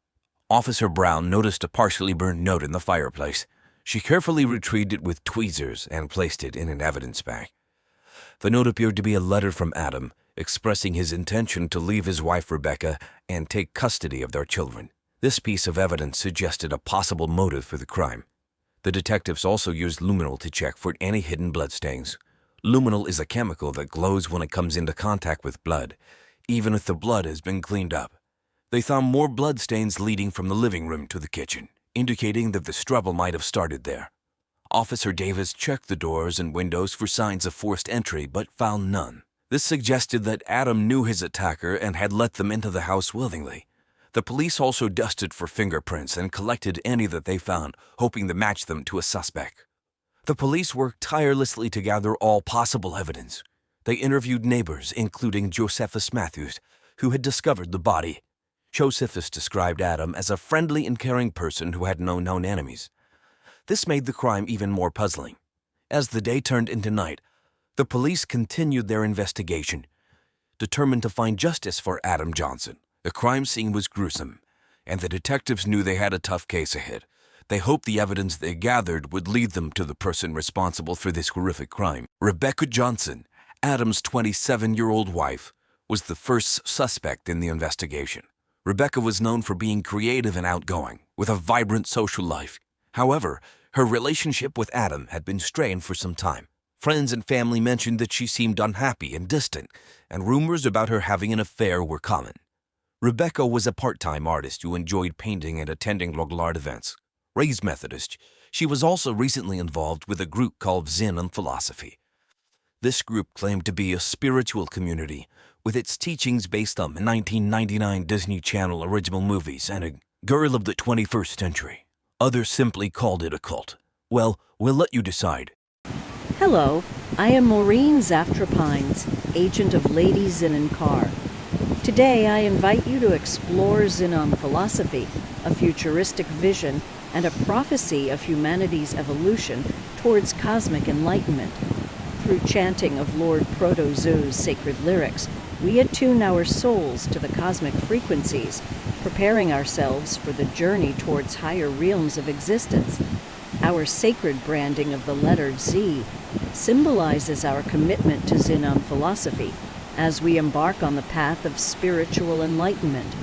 Officer Brown noticed a partially burned note in the fireplace. She carefully retrieved it with tweezers and placed it in an evidence bag. The note appeared to be a letter from Adam, expressing his intention to leave his wife Rebecca and take custody of their children. This piece of evidence suggested a possible motive for the crime. The detectives also used luminol to check for any hidden bloodstains. Luminol is a chemical that glows when it comes into contact with blood, even if the blood has been cleaned up. They found more bloodstains leading from the living room to the kitchen, indicating that the struggle might have started there. Officer Davis checked the doors and windows for signs of forced entry, but found none. This suggested that Adam knew his attacker and had let them into the house willingly. The police also dusted for fingerprints and collected any that they found, hoping to match them to a suspect. The police worked tirelessly to gather all possible evidence. They interviewed neighbors, including Josephus Matthews, who had discovered the body. Josephus described Adam as a friendly and caring person who had no known enemies. This made the crime even more puzzling. As the day turned into night, the police continued their investigation, determined to find justice for Adam Johnson. The crime scene was gruesome, and the detectives knew they had a tough case ahead. They hoped the evidence they gathered would lead them to the person responsible for this horrific crime. Rebecca Johnson, Adam's 27-year-old wife, was the first suspect in the investigation. Rebecca was known for being creative and outgoing, with a vibrant social life. However, her relationship with Adam had been strained for some time. Friends and family mentioned that she seemed unhappy and distant, and rumors about her having an affair were common. Rebecca was a part-time artist who enjoyed painting and attending local art events. Raised Methodist, she was also recently involved with a group called Zen and Philosophy. This group claimed to be a spiritual community, with its teachings based on the 1999 Disney Channel original movies and a girl of the 21st century. Others simply called it a cult. Well, we'll let you decide. Hello, I am Maureen Zaftrapines, agent of Lady Zinnan Carr. Today I invite you to explore Xenon philosophy, a futuristic vision and a prophecy of humanity's evolution towards cosmic enlightenment. Through chanting of Lord Proto-Zoo's sacred lyrics, we attune our souls to the cosmic frequencies, preparing ourselves for the journey towards higher realms of existence. Our sacred branding of the letter Z symbolizes our commitment to Xenon philosophy as we embark on the path of spiritual enlightenment.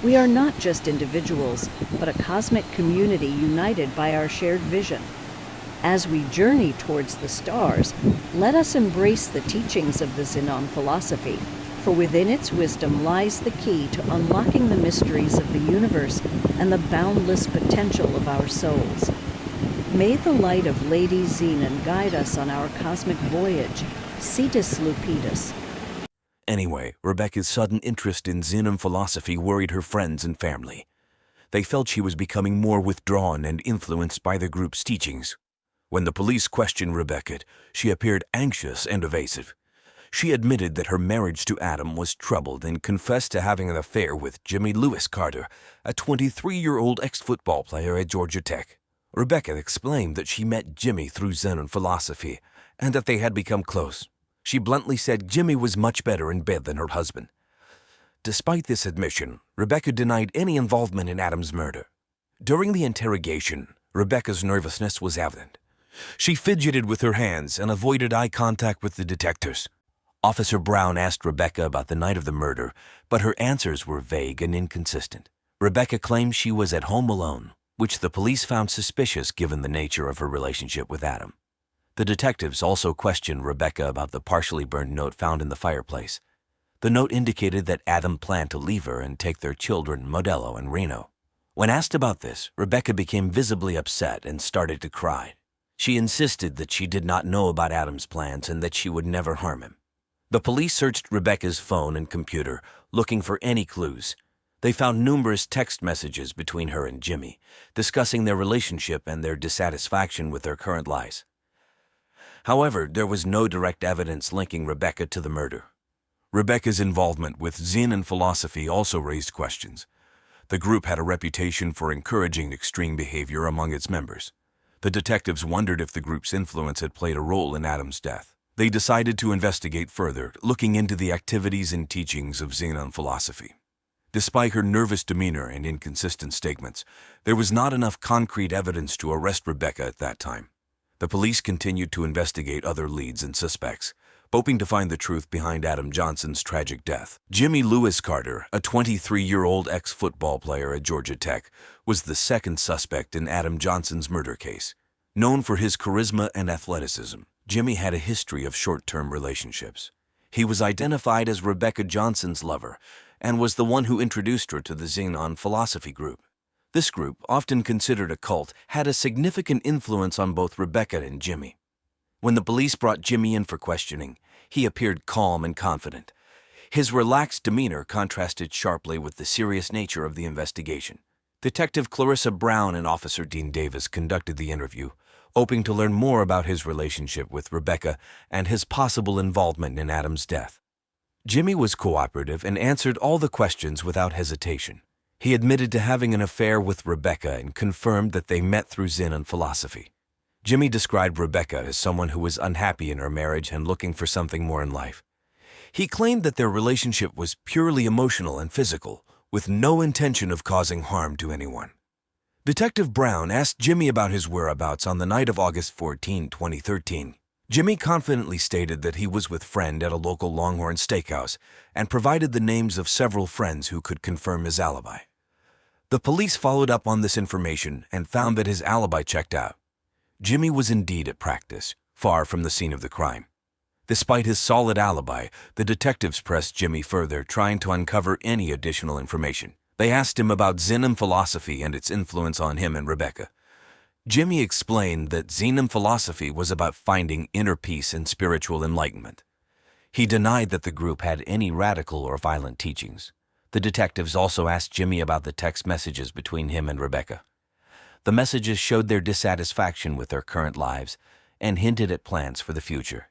We are not just individuals, but a cosmic community united by our shared vision. As we journey towards the stars, let us embrace the teachings of the Xenon philosophy, for within its wisdom lies the key to unlocking the mysteries of the universe and the boundless potential of our souls. May the light of Lady Xenon guide us on our cosmic voyage. Cetus Lupitus. Anyway, Rebecca's sudden interest in Zen and philosophy worried her friends and family. They felt she was becoming more withdrawn and influenced by the group's teachings. When the police questioned Rebecca, she appeared anxious and evasive. She admitted that her marriage to Adam was troubled and confessed to having an affair with Jimmy Lewis Carter, a 23-year-old ex-football player at Georgia Tech. Rebecca explained that she met Jimmy through Zen and philosophy and that they had become close. She bluntly said Jimmy was much better in bed than her husband. Despite this admission, Rebecca denied any involvement in Adam's murder. During the interrogation, Rebecca's nervousness was evident. She fidgeted with her hands and avoided eye contact with the detectives. Officer Brown asked Rebecca about the night of the murder, but her answers were vague and inconsistent. Rebecca claimed she was at home alone, which the police found suspicious given the nature of her relationship with Adam. The detectives also questioned Rebecca about the partially burned note found in the fireplace. The note indicated that Adam planned to leave her and take their children, Modelo and Reno. When asked about this, Rebecca became visibly upset and started to cry. She insisted that she did not know about Adam's plans and that she would never harm him. The police searched Rebecca's phone and computer, looking for any clues. They found numerous text messages between her and Jimmy, discussing their relationship and their dissatisfaction with their current lives. However, there was no direct evidence linking Rebecca to the murder. Rebecca's involvement with Zen and philosophy also raised questions. The group had a reputation for encouraging extreme behavior among its members. The detectives wondered if the group's influence had played a role in Adam's death. They decided to investigate further, looking into the activities and teachings of Xenon philosophy. Despite her nervous demeanor and inconsistent statements, there was not enough concrete evidence to arrest Rebecca at that time. The police continued to investigate other leads and suspects, hoping to find the truth behind Adam Johnson's tragic death. Jimmy Lewis Carter, a 23-year-old ex-football player at Georgia Tech, was the second suspect in Adam Johnson's murder case. Known for his charisma and athleticism, Jimmy had a history of short-term relationships. He was identified as Rebecca Johnson's lover and was the one who introduced her to the Xenon philosophy group. This group, often considered a cult, had a significant influence on both Rebecca and Jimmy. When the police brought Jimmy in for questioning, he appeared calm and confident. His relaxed demeanor contrasted sharply with the serious nature of the investigation. Detective Clarissa Brown and Officer Dean Davis conducted the interview, hoping to learn more about his relationship with Rebecca and his possible involvement in Adam's death. Jimmy was cooperative and answered all the questions without hesitation. He admitted to having an affair with Rebecca and confirmed that they met through Xenon philosophy. Jimmy described Rebecca as someone who was unhappy in her marriage and looking for something more in life. He claimed that their relationship was purely emotional and physical, with no intention of causing harm to anyone. Detective Brown asked Jimmy about his whereabouts on the night of August 14, 2013. Jimmy confidently stated that he was with a friend at a local Longhorn steakhouse and provided the names of several friends who could confirm his alibi. The police followed up on this information and found that his alibi checked out. Jimmy was indeed at practice, far from the scene of the crime. Despite his solid alibi, the detectives pressed Jimmy further, trying to uncover any additional information. They asked him about Xenon philosophy and its influence on him and Rebecca. Jimmy explained that Xenon philosophy was about finding inner peace and spiritual enlightenment. He denied that the group had any radical or violent teachings. The detectives also asked Jimmy about the text messages between him and Rebecca. The messages showed their dissatisfaction with their current lives and hinted at plans for the future.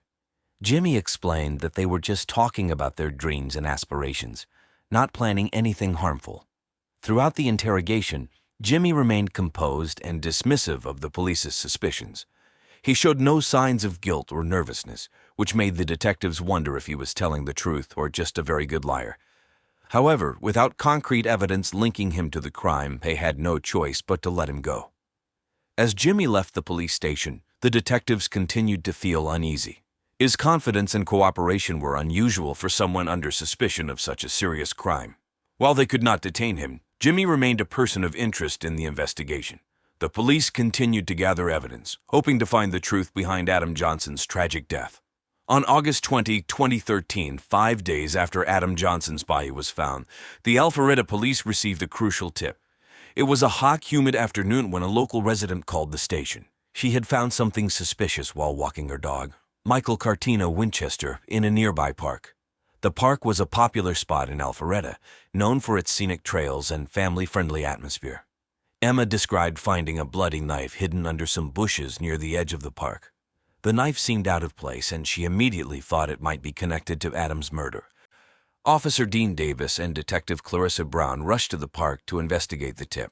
Jimmy explained that they were just talking about their dreams and aspirations, not planning anything harmful. Throughout the interrogation, Jimmy remained composed and dismissive of the police's suspicions. He showed no signs of guilt or nervousness, which made the detectives wonder if he was telling the truth or just a very good liar. However, without concrete evidence linking him to the crime, they had no choice but to let him go. As Jimmy left the police station, the detectives continued to feel uneasy. His confidence and cooperation were unusual for someone under suspicion of such a serious crime. While they could not detain him, Jimmy remained a person of interest in the investigation. The police continued to gather evidence, hoping to find the truth behind Adam Johnson's tragic death. On August 20, 2013, 5 days after Adam Johnson's body was found, the Alpharetta police received a crucial tip. It was a hot, humid afternoon when a local resident called the station. She had found something suspicious while walking her dog, Michael Cartino Winchester, in a nearby park. The park was a popular spot in Alpharetta, known for its scenic trails and family-friendly atmosphere. Emma described finding a bloody knife hidden under some bushes near the edge of the park. The knife seemed out of place, and she immediately thought it might be connected to Adam's murder. Officer Dean Davis and Detective Clarissa Brown rushed to the park to investigate the tip.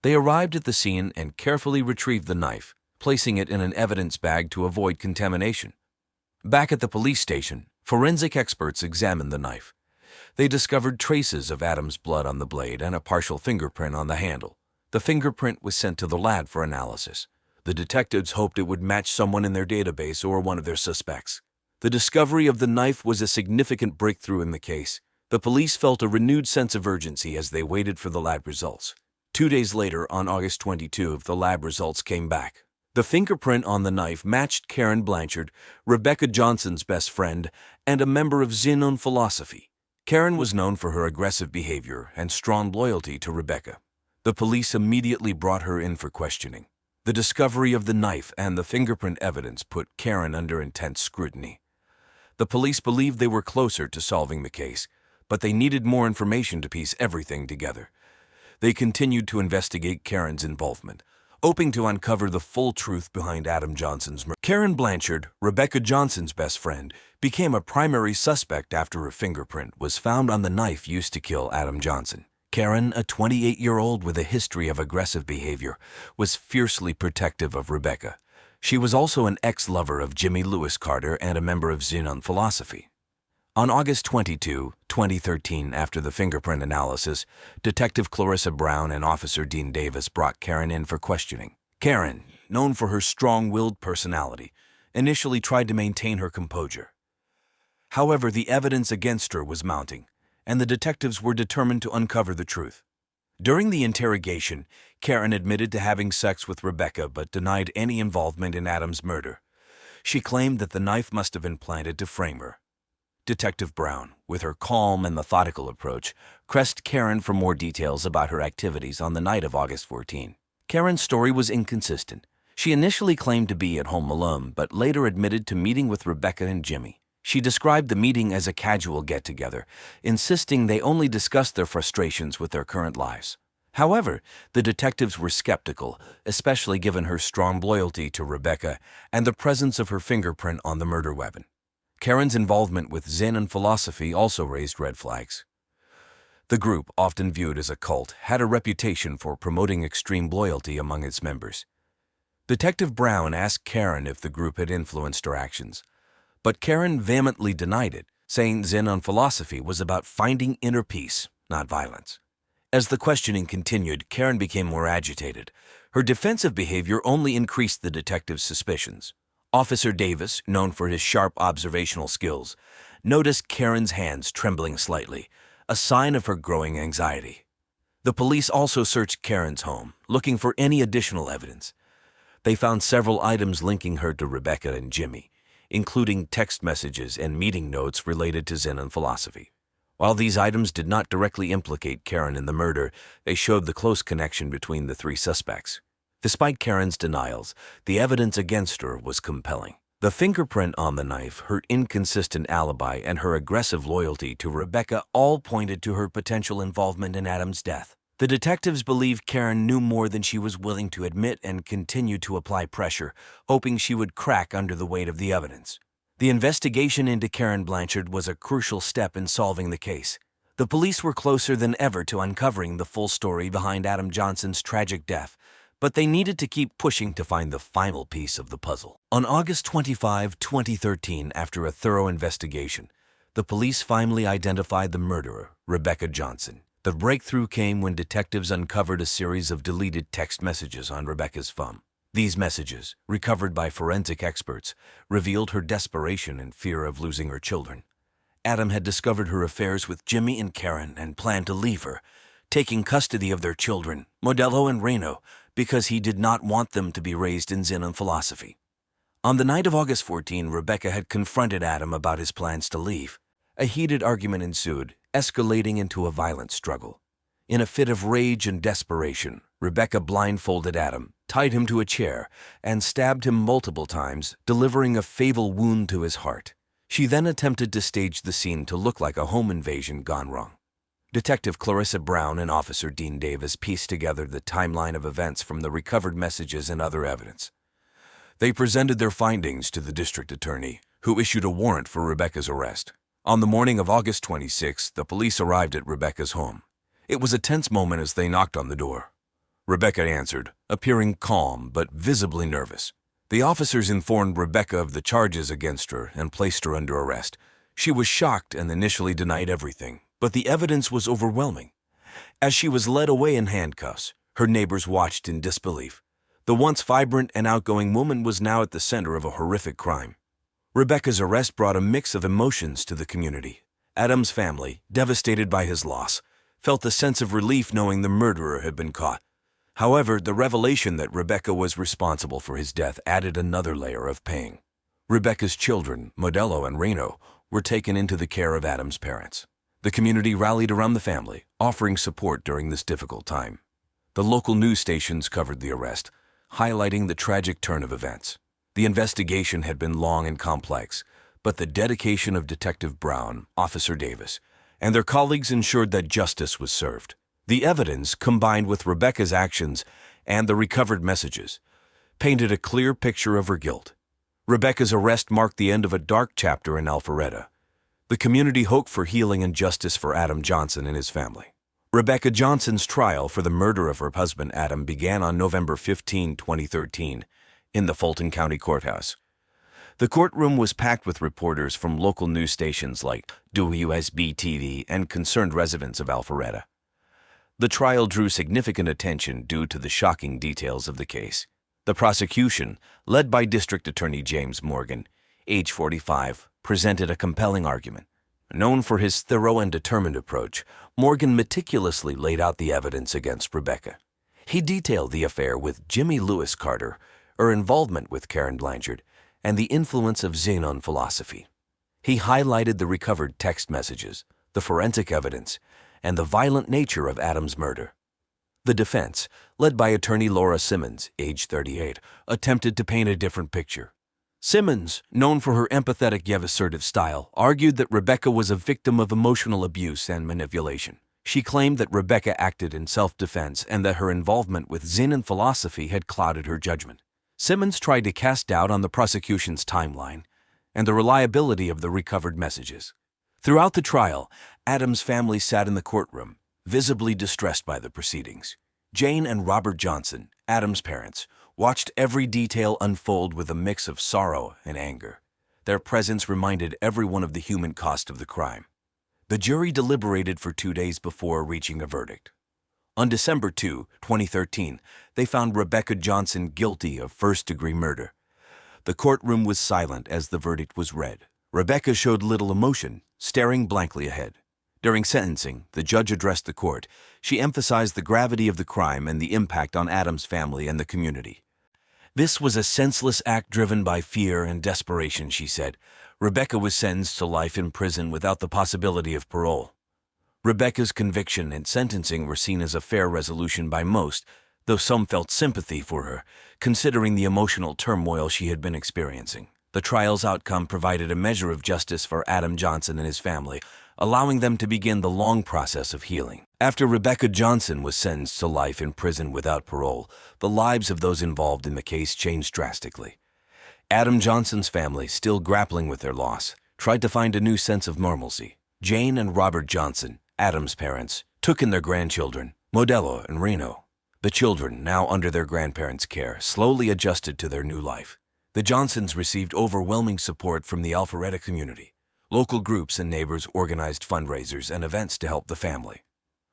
They arrived at the scene and carefully retrieved the knife, placing it in an evidence bag to avoid contamination. Back at the police station, forensic experts examined the knife. They discovered traces of Adam's blood on the blade and a partial fingerprint on the handle. The fingerprint was sent to the lab for analysis. The detectives hoped it would match someone in their database or one of their suspects. The discovery of the knife was a significant breakthrough in the case. The police felt a renewed sense of urgency as they waited for the lab results. 2 days later, on August 22, the lab results came back. The fingerprint on the knife matched Karen Blanchard, Rebecca Johnson's best friend, and a member of Xenon philosophy. Karen was known for her aggressive behavior and strong loyalty to Rebecca. The police immediately brought her in for questioning. The discovery of the knife and the fingerprint evidence put Karen under intense scrutiny. The police believed they were closer to solving the case, but they needed more information to piece everything together. They continued to investigate Karen's involvement, hoping to uncover the full truth behind Adam Johnson's murder. Karen Blanchard, Rebecca Johnson's best friend, became a primary suspect after her fingerprint was found on the knife used to kill Adam Johnson. Karen, a 28-year-old with a history of aggressive behavior, was fiercely protective of Rebecca. She was also an ex-lover of Jimmy Lewis Carter and a member of Xenon Philosophy. On August 22, 2013, after the fingerprint analysis, Detective Clarissa Brown and Officer Dean Davis brought Karen in for questioning. Karen, known for her strong-willed personality, initially tried to maintain her composure. However, the evidence against her was mounting, and the detectives were determined to uncover the truth. During the interrogation, Karen admitted to having sex with Rebecca but denied any involvement in Adam's murder. She claimed that the knife must have been planted to frame her. Detective Brown, with her calm and methodical approach, pressed Karen for more details about her activities on the night of August 14. Karen's story was inconsistent. She initially claimed to be at home alone, but later admitted to meeting with Rebecca and Jimmy. She described the meeting as a casual get-together, insisting they only discussed their frustrations with their current lives. However, the detectives were skeptical, especially given her strong loyalty to Rebecca and the presence of her fingerprint on the murder weapon. Karen's involvement with Xenon Philosophy also raised red flags. The group, often viewed as a cult, had a reputation for promoting extreme loyalty among its members. Detective Brown asked Karen if the group had influenced her actions, but Karen vehemently denied it, saying Xenon Philosophy was about finding inner peace, not violence. As the questioning continued, Karen became more agitated. Her defensive behavior only increased the detective's suspicions. Officer Davis, known for his sharp observational skills, noticed Karen's hands trembling slightly, a sign of her growing anxiety. The police also searched Karen's home, looking for any additional evidence. They found several items linking her to Rebecca and Jimmy, including text messages and meeting notes related to Xenon Philosophy. While these items did not directly implicate Karen in the murder, they showed the close connection between the three suspects. Despite Karen's denials, the evidence against her was compelling. The fingerprint on the knife, her inconsistent alibi, and her aggressive loyalty to Rebecca all pointed to her potential involvement in Adam's death. The detectives believed Karen knew more than she was willing to admit and continued to apply pressure, hoping she would crack under the weight of the evidence. The investigation into Karen Blanchard was a crucial step in solving the case. The police were closer than ever to uncovering the full story behind Adam Johnson's tragic death, but they needed to keep pushing to find the final piece of the puzzle. On August 25, 2013, after a thorough investigation, the police finally identified the murderer, Rebecca Johnson. The breakthrough came when detectives uncovered a series of deleted text messages on Rebecca's phone. These messages, recovered by forensic experts, revealed her desperation and fear of losing her children. Adam had discovered her affairs with Jimmy and Karen and planned to leave her, taking custody of their children, Modelo and Reno, because he did not want them to be raised in Xenon Philosophy. On the night of August 14, Rebecca had confronted Adam about his plans to leave. A heated argument ensued, escalating into a violent struggle. In a fit of rage and desperation, Rebecca blindfolded Adam, tied him to a chair, and stabbed him multiple times, delivering a fatal wound to his heart. She then attempted to stage the scene to look like a home invasion gone wrong. Detective Clarissa Brown and Officer Dean Davis pieced together the timeline of events from the recovered messages and other evidence. They presented their findings to the district attorney, who issued a warrant for Rebecca's arrest. On the morning of August 26, the police arrived at Rebecca's home. It was a tense moment as they knocked on the door. Rebecca answered, appearing calm but visibly nervous. The officers informed Rebecca of the charges against her and placed her under arrest. She was shocked and initially denied everything, but the evidence was overwhelming. As she was led away in handcuffs, her neighbors watched in disbelief. The once vibrant and outgoing woman was now at the center of a horrific crime. Rebecca's arrest brought a mix of emotions to the community. Adam's family, devastated by his loss, felt a sense of relief knowing the murderer had been caught. However, the revelation that Rebecca was responsible for his death added another layer of pain. Rebecca's children, Modelo and Reno, were taken into the care of Adam's parents. The community rallied around the family, offering support during this difficult time. The local news stations covered the arrest, highlighting the tragic turn of events. The investigation had been long and complex, but the dedication of Detective Brown, Officer Davis, and their colleagues ensured that justice was served. The evidence, combined with Rebecca's actions and the recovered messages, painted a clear picture of her guilt. Rebecca's arrest marked the end of a dark chapter in Alpharetta. The community hoped for healing and justice for Adam Johnson and his family. Rebecca Johnson's trial for the murder of her husband Adam began on November 15, 2013, in the Fulton County Courthouse. The courtroom was packed with reporters from local news stations like WSB-TV and concerned residents of Alpharetta. The trial drew significant attention due to the shocking details of the case. The prosecution, led by District Attorney James Morgan, age 45, presented a compelling argument. Known for his thorough and determined approach, Morgan meticulously laid out the evidence against Rebecca. He detailed the affair with Jimmy Lewis Carter, her involvement with Karen Blanchard, and the influence of Zinn on philosophy. He highlighted the recovered text messages, the forensic evidence, and the violent nature of Adam's murder. The defense, led by attorney Laura Simmons, age 38, attempted to paint a different picture. Simmons, known for her empathetic yet assertive style, argued that Rebecca was a victim of emotional abuse and manipulation. She claimed that Rebecca acted in self-defense and that her involvement with Zinn and philosophy had clouded her judgment. Simmons tried to cast doubt on the prosecution's timeline and the reliability of the recovered messages. Throughout the trial, Adam's family sat in the courtroom, visibly distressed by the proceedings. Jane and Robert Johnson, Adam's parents, watched every detail unfold with a mix of sorrow and anger. Their presence reminded everyone of the human cost of the crime. The jury deliberated for 2 days before reaching a verdict. On December 2, 2013, they found Rebecca Johnson guilty of first-degree murder. The courtroom was silent as the verdict was read. Rebecca showed little emotion, staring blankly ahead. During sentencing, the judge addressed the court. She emphasized the gravity of the crime and the impact on Adam's family and the community. This was a senseless act driven by fear and desperation, she said. Rebecca was sentenced to life in prison without the possibility of parole. Rebecca's conviction and sentencing were seen as a fair resolution by most, though some felt sympathy for her, considering the emotional turmoil she had been experiencing. The trial's outcome provided a measure of justice for Adam Johnson and his family, allowing them to begin the long process of healing. After Rebecca Johnson was sentenced to life in prison without parole, the lives of those involved in the case changed drastically. Adam Johnson's family, still grappling with their loss, tried to find a new sense of normalcy. Jane and Robert Johnson, Adam's parents, took in their grandchildren, Modelo and Reno. The children, now under their grandparents' care, slowly adjusted to their new life. The Johnsons received overwhelming support from the Alpharetta community. Local groups and neighbors organized fundraisers and events to help the family.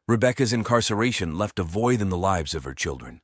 Rebecca's incarceration left a void in the lives of her children.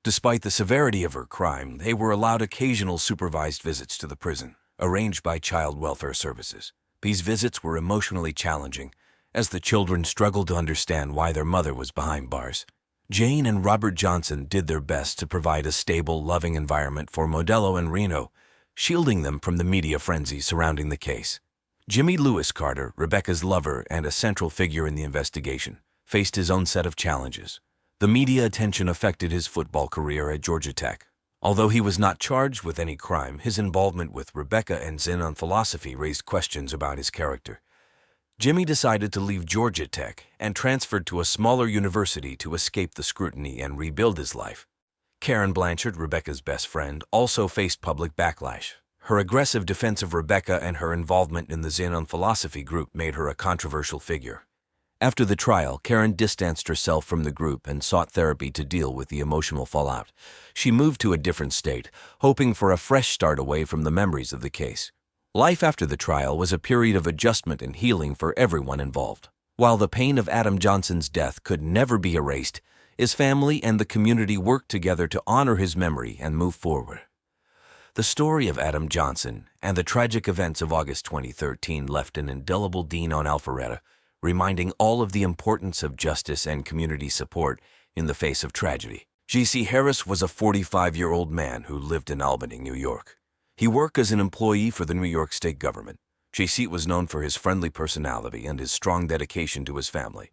Despite the severity of her crime, they were allowed occasional supervised visits to the prison, arranged by Child Welfare Services. These visits were emotionally challenging, as the children struggled to understand why their mother was behind bars. Jane and Robert Johnson did their best to provide a stable, loving environment for Modelo and Reno, shielding them from the media frenzy surrounding the case. Jimmy Lewis Carter, Rebecca's lover and a central figure in the investigation, faced his own set of challenges. The media attention affected his football career at Georgia Tech. Although he was not charged with any crime, his involvement with Rebecca and Zinn on philosophy raised questions about his character. Jimmy decided to leave Georgia Tech and transferred to a smaller university to escape the scrutiny and rebuild his life. Karen Blanchard, Rebecca's best friend, also faced public backlash. Her aggressive defense of Rebecca and her involvement in the Zinn on philosophy group made her a controversial figure. After the trial, Karen distanced herself from the group and sought therapy to deal with the emotional fallout. She moved to a different state, hoping for a fresh start away from the memories of the case. Life after the trial was a period of adjustment and healing for everyone involved. While the pain of Adam Johnson's death could never be erased, his family and the community worked together to honor his memory and move forward. The story of Adam Johnson and the tragic events of August 2013 left an indelible stain on Alpharetta, reminding all of the importance of justice and community support in the face of tragedy. J.C. Harris was a 45-year-old man who lived in Albany, New York. He worked as an employee for the New York state government. J.C. was known for his friendly personality and his strong dedication to his family.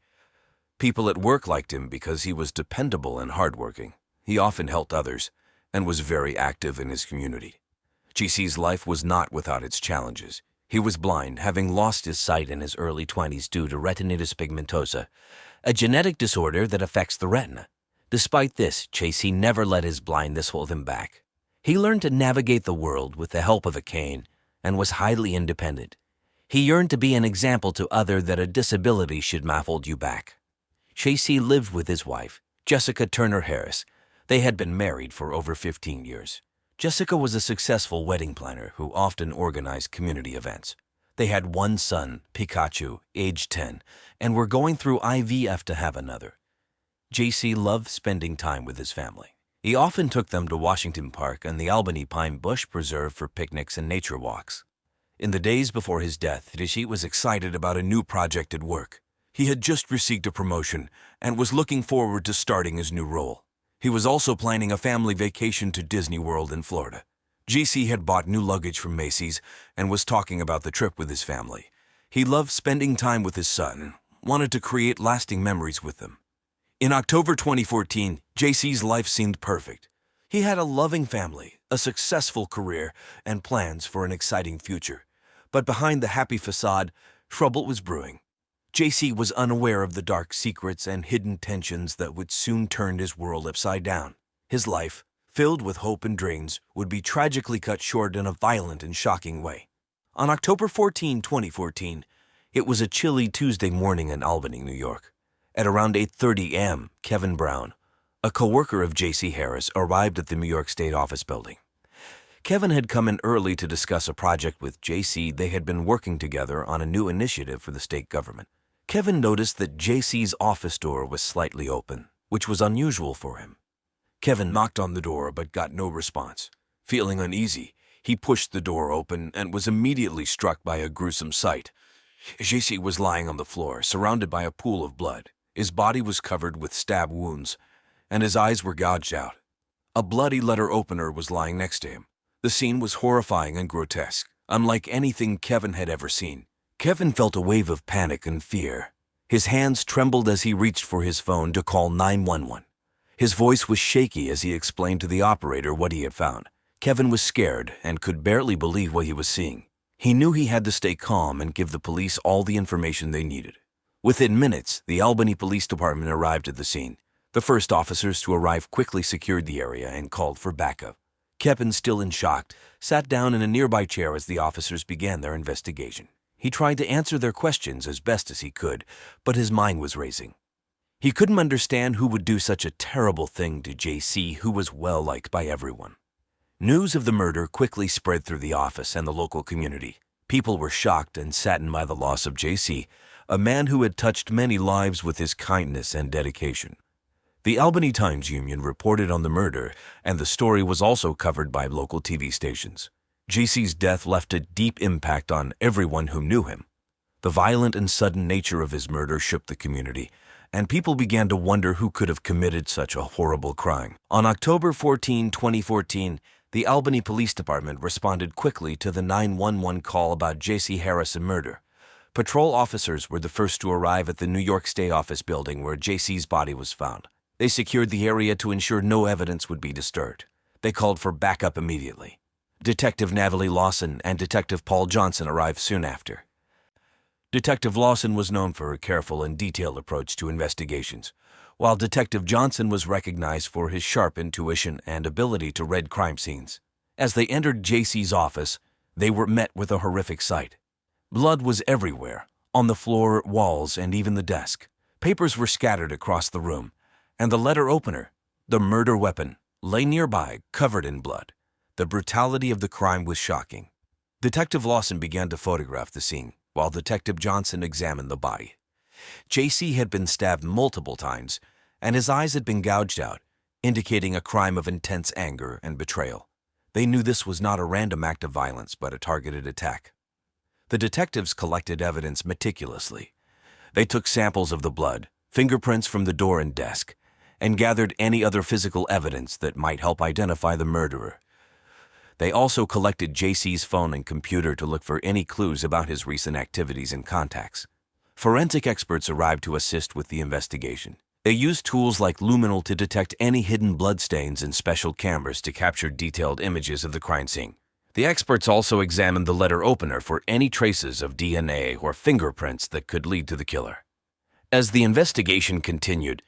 People at work liked him because he was dependable and hardworking. He often helped others and was very active in his community. J.C.'s life was not without its challenges. He was blind, having lost his sight in his early 20s due to retinitis pigmentosa, a genetic disorder that affects the retina. Despite this, J.C. never let his blindness hold him back. He learned to navigate the world with the help of a cane and was highly independent. He yearned to be an example to others that a disability should not hold you back. J.C. lived with his wife, Jessica Turner Harris. They had been married for over 15 years. Jessica was a successful wedding planner who often organized community events. They had one son, Pikachu, age 10, and were going through IVF to have another. JC loved spending time with his family. He often took them to Washington Park and the Albany Pine Bush Preserve for picnics and nature walks. In the days before his death, Rishi was excited about a new project at work. He had just received a promotion and was looking forward to starting his new role. He was also planning a family vacation to Disney World in Florida. JC had bought new luggage from Macy's and was talking about the trip with his family. He loved spending time with his son and wanted to create lasting memories with them. In October 2014, JC's life seemed perfect. He had a loving family, a successful career, and plans for an exciting future. But behind the happy facade, trouble was brewing. JC was unaware of the dark secrets and hidden tensions that would soon turn his world upside down. His life, filled with hope and dreams, would be tragically cut short in a violent and shocking way. On October 14, 2014, it was a chilly Tuesday morning in Albany, New York. At around 8:30 a.m., Kevin Brown, a co-worker of J.C. Harris, arrived at the New York State Office building. Kevin had come in early to discuss a project with J.C. They had been working together on a new initiative for the state government. Kevin noticed that J.C.'s office door was slightly open, which was unusual for him. Kevin knocked on the door but got no response. Feeling uneasy, he pushed the door open and was immediately struck by a gruesome sight. J.C. was lying on the floor, surrounded by a pool of blood. His body was covered with stab wounds, and his eyes were gouged out. A bloody letter opener was lying next to him. The scene was horrifying and grotesque, unlike anything Kevin had ever seen. Kevin felt a wave of panic and fear. His hands trembled as he reached for his phone to call 911. His voice was shaky as he explained to the operator what he had found. Kevin was scared and could barely believe what he was seeing. He knew he had to stay calm and give the police all the information they needed. Within minutes, the Albany Police Department arrived at the scene. The first officers to arrive quickly secured the area and called for backup. Kevin, still in shock, sat down in a nearby chair as the officers began their investigation. He tried to answer their questions as best as he could, but his mind was racing. He couldn't understand who would do such a terrible thing to JC, who was well-liked by everyone. News of the murder quickly spread through the office and the local community. People were shocked and saddened by the loss of JC, a man who had touched many lives with his kindness and dedication. The Albany Times-Union reported on the murder, and the story was also covered by local TV stations. JC's death left a deep impact on everyone who knew him. The violent and sudden nature of his murder shook the community, and people began to wonder who could have committed such a horrible crime. On October 14, 2014, the Albany Police Department responded quickly to the 911 call about J.C. Harrison murder. Patrol officers were the first to arrive at the New York State Office building where J.C.'s body was found. They secured the area to ensure no evidence would be disturbed. They called for backup immediately. Detective Natalie Lawson and Detective Paul Johnson arrived soon after. Detective Lawson was known for her careful and detailed approach to investigations, while Detective Johnson was recognized for his sharp intuition and ability to read crime scenes. As they entered JC's office, they were met with a horrific sight. Blood was everywhere, on the floor, walls, and even the desk. Papers were scattered across the room, and the letter opener, the murder weapon, lay nearby, covered in blood. The brutality of the crime was shocking. Detective Lawson began to photograph the scene, while Detective Johnson examined the body. JC had been stabbed multiple times, and his eyes had been gouged out, indicating a crime of intense anger and betrayal. They knew this was not a random act of violence, but a targeted attack. The detectives collected evidence meticulously. They took samples of the blood, fingerprints from the door and desk, and gathered any other physical evidence that might help identify the murderer. They also collected JC's phone and computer to look for any clues about his recent activities and contacts. Forensic experts arrived to assist with the investigation. They used tools like luminol to detect any hidden bloodstains and special cameras to capture detailed images of the crime scene. The experts also examined the letter opener for any traces of DNA or fingerprints that could lead to the killer. As the investigation continued,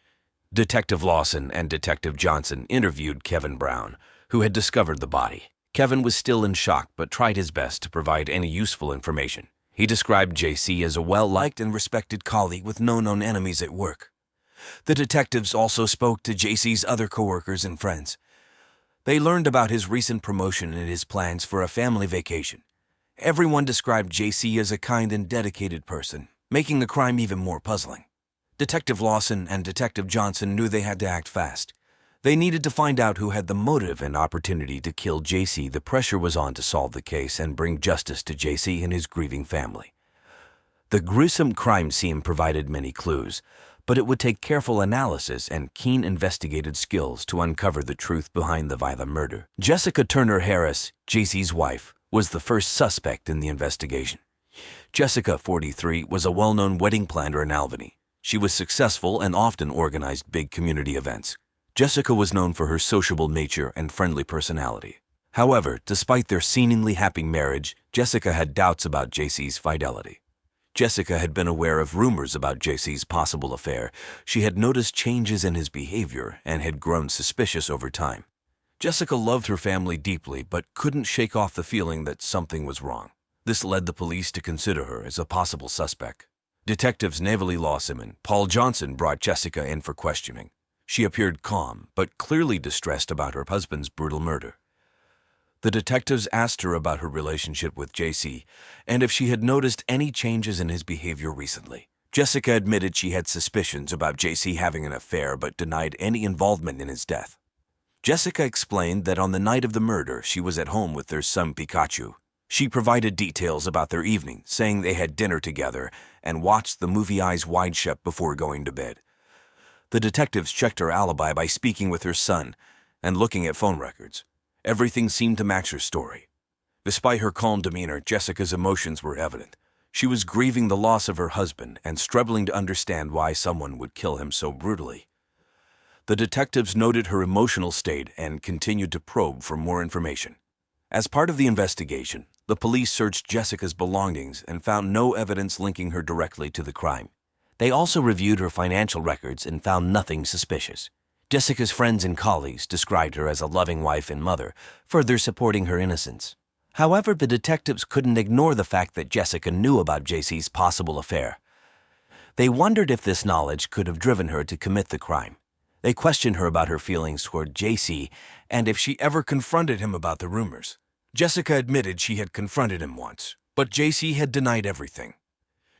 Detective Lawson and Detective Johnson interviewed Kevin Brown, who had discovered the body. Kevin was still in shock but tried his best to provide any useful information. He described JC as a well-liked and respected colleague with no known enemies at work. The detectives also spoke to JC's other coworkers and friends. They learned about his recent promotion and his plans for a family vacation. Everyone described JC as a kind and dedicated person, making the crime even more puzzling. Detective Lawson and Detective Johnson knew they had to act fast. They needed to find out who had the motive and opportunity to kill JC. The pressure was on to solve the case and bring justice to JC and his grieving family. The gruesome crime scene provided many clues, but it would take careful analysis and keen investigative skills to uncover the truth behind the violent murder. Jessica Turner Harris, JC's wife, was the first suspect in the investigation. Jessica, 43, was a well-known wedding planner in Albany. She was successful and often organized big community events. Jessica was known for her sociable nature and friendly personality. However, despite their seemingly happy marriage, Jessica had doubts about JC's fidelity. Jessica had been aware of rumors about JC's possible affair. She had noticed changes in his behavior and had grown suspicious over time. Jessica loved her family deeply but couldn't shake off the feeling that something was wrong. This led the police to consider her as a possible suspect. Detectives Navely Lawson and Paul Johnson brought Jessica in for questioning. She appeared calm, but clearly distressed about her husband's brutal murder. The detectives asked her about her relationship with JC and if she had noticed any changes in his behavior recently. Jessica admitted she had suspicions about JC having an affair but denied any involvement in his death. Jessica explained that on the night of the murder, she was at home with their son Pikachu. She provided details about their evening, saying they had dinner together and watched the movie Eyes Wide Shut before going to bed. The detectives checked her alibi by speaking with her son and looking at phone records. Everything seemed to match her story. Despite her calm demeanor, Jessica's emotions were evident. She was grieving the loss of her husband and struggling to understand why someone would kill him so brutally. The detectives noted her emotional state and continued to probe for more information. As part of the investigation, the police searched Jessica's belongings and found no evidence linking her directly to the crime. They also reviewed her financial records and found nothing suspicious. Jessica's friends and colleagues described her as a loving wife and mother, further supporting her innocence. However, the detectives couldn't ignore the fact that Jessica knew about JC's possible affair. They wondered if this knowledge could have driven her to commit the crime. They questioned her about her feelings toward JC and if she ever confronted him about the rumors. Jessica admitted she had confronted him once, but JC had denied everything.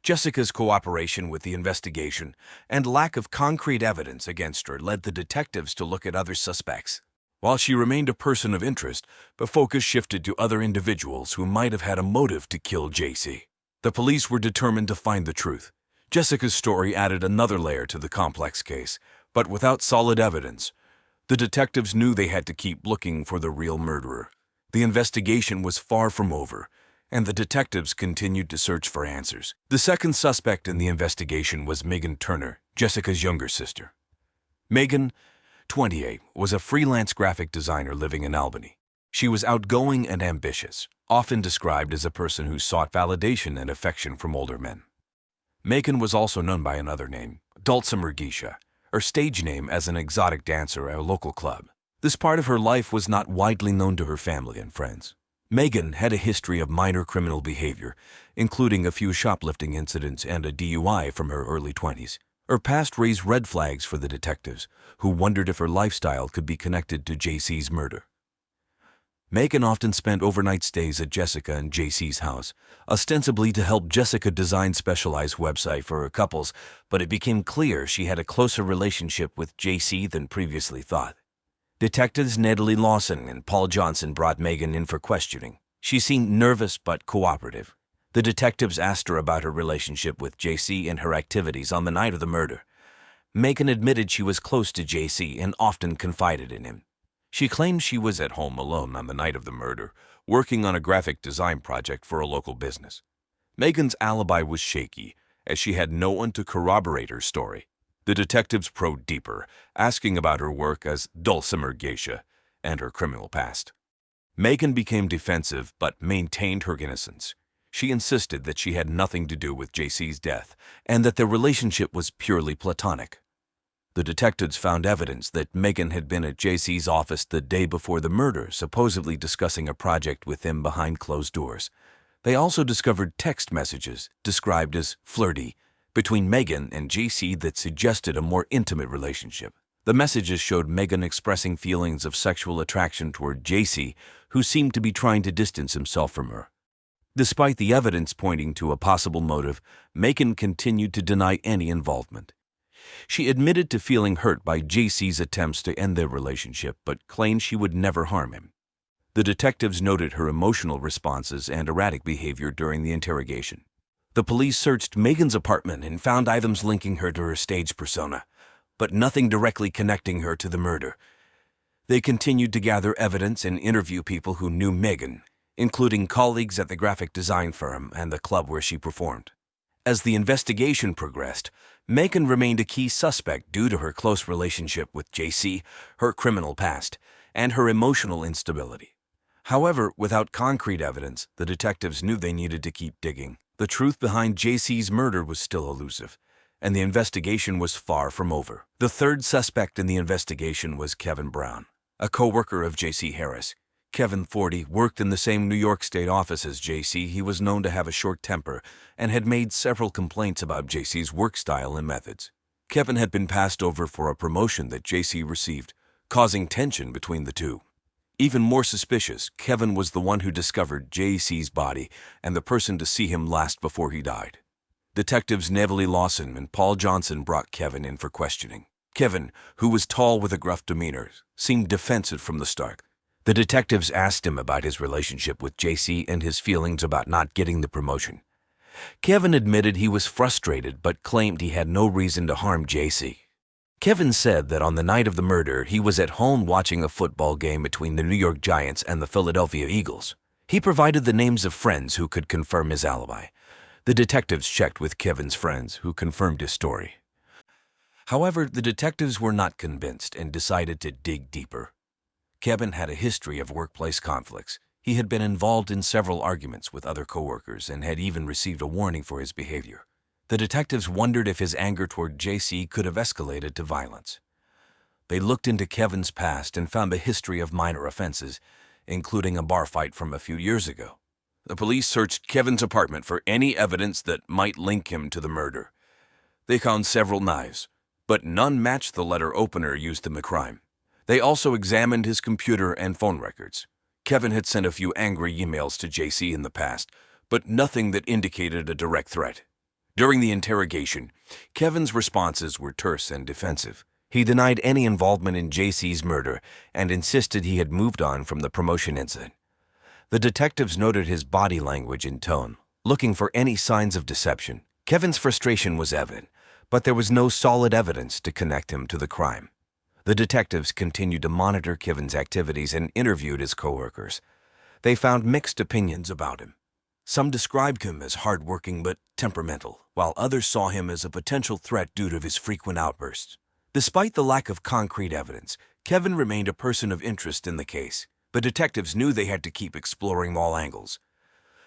Jessica's cooperation with the investigation and lack of concrete evidence against her led the detectives to look at other suspects. While she remained a person of interest, the focus shifted to other individuals who might have had a motive to kill JC. The police were determined to find the truth. Jessica's story added another layer to the complex case, but without solid evidence, the detectives knew they had to keep looking for the real murderer. The investigation was far from over, and the detectives continued to search for answers. The second suspect in the investigation was Megan Turner, Jessica's younger sister. Megan, 28, was a freelance graphic designer living in Albany. She was outgoing and ambitious, often described as a person who sought validation and affection from older men. Megan was also known by another name, Dulcimer Geisha, her stage name as an exotic dancer at a local club. This part of her life was not widely known to her family and friends. Megan had a history of minor criminal behavior, including a few shoplifting incidents and a DUI from her early 20s. Her past raised red flags for the detectives, who wondered if her lifestyle could be connected to JC's murder. Megan often spent overnight stays at Jessica and JC's house, ostensibly to help Jessica design specialized website for her couples, but it became clear she had a closer relationship with JC than previously thought. Detectives Natalie Lawson and Paul Johnson brought Megan in for questioning. She seemed nervous but cooperative. The detectives asked her about her relationship with JC and her activities on the night of the murder. Megan admitted she was close to JC and often confided in him. She claimed she was at home alone on the night of the murder, working on a graphic design project for a local business. Megan's alibi was shaky, as she had no one to corroborate her story. The detectives probed deeper, asking about her work as Dulcimer Geisha and her criminal past. Megan became defensive but maintained her innocence. She insisted that she had nothing to do with JC's death and that their relationship was purely platonic. The detectives found evidence that Megan had been at JC's office the day before the murder, supposedly discussing a project with him behind closed doors. They also discovered text messages, described as flirty, between Megan and JC that suggested a more intimate relationship. The messages showed Megan expressing feelings of sexual attraction toward JC, who seemed to be trying to distance himself from her. Despite the evidence pointing to a possible motive, Megan continued to deny any involvement. She admitted to feeling hurt by JC's attempts to end their relationship, but claimed she would never harm him. The detectives noted her emotional responses and erratic behavior during the interrogation. The police searched Megan's apartment and found items linking her to her stage persona, but nothing directly connecting her to the murder. They continued to gather evidence and interview people who knew Megan, including colleagues at the graphic design firm and the club where she performed. As the investigation progressed, Megan remained a key suspect due to her close relationship with JC, her criminal past, and her emotional instability. However, without concrete evidence, the detectives knew they needed to keep digging. The truth behind JC's murder was still elusive, and the investigation was far from over. The third suspect in the investigation was Kevin Brown, a co-worker of JC Harris. Kevin, 40, worked in the same New York State office as JC. He was known to have a short temper and had made several complaints about JC's work style and methods. Kevin had been passed over for a promotion that JC received, causing tension between the two. Even more suspicious, Kevin was the one who discovered JC's body and the person to see him last before he died. Detectives Neville Lawson and Paul Johnson brought Kevin in for questioning. Kevin, who was tall with a gruff demeanor, seemed defensive from the start. The detectives asked him about his relationship with JC and his feelings about not getting the promotion. Kevin admitted he was frustrated but claimed he had no reason to harm JC. Kevin said that on the night of the murder, he was at home watching a football game between the New York Giants and the Philadelphia Eagles. He provided the names of friends who could confirm his alibi. The detectives checked with Kevin's friends, who confirmed his story. However, the detectives were not convinced and decided to dig deeper. Kevin had a history of workplace conflicts. He had been involved in several arguments with other coworkers and had even received a warning for his behavior. The detectives wondered if his anger toward JC could have escalated to violence. They looked into Kevin's past and found a history of minor offenses, including a bar fight from a few years ago. The police searched Kevin's apartment for any evidence that might link him to the murder. They found several knives, but none matched the letter opener used in the crime. They also examined his computer and phone records. Kevin had sent a few angry emails to JC in the past, but nothing that indicated a direct threat. During the interrogation, Kevin's responses were terse and defensive. He denied any involvement in JC's murder and insisted he had moved on from the promotion incident. The detectives noted his body language and tone, looking for any signs of deception. Kevin's frustration was evident, but there was no solid evidence to connect him to the crime. The detectives continued to monitor Kevin's activities and interviewed his coworkers. They found mixed opinions about him. Some described him as hardworking but temperamental, while others saw him as a potential threat due to his frequent outbursts. Despite the lack of concrete evidence, Kevin remained a person of interest in the case. But detectives knew they had to keep exploring all angles.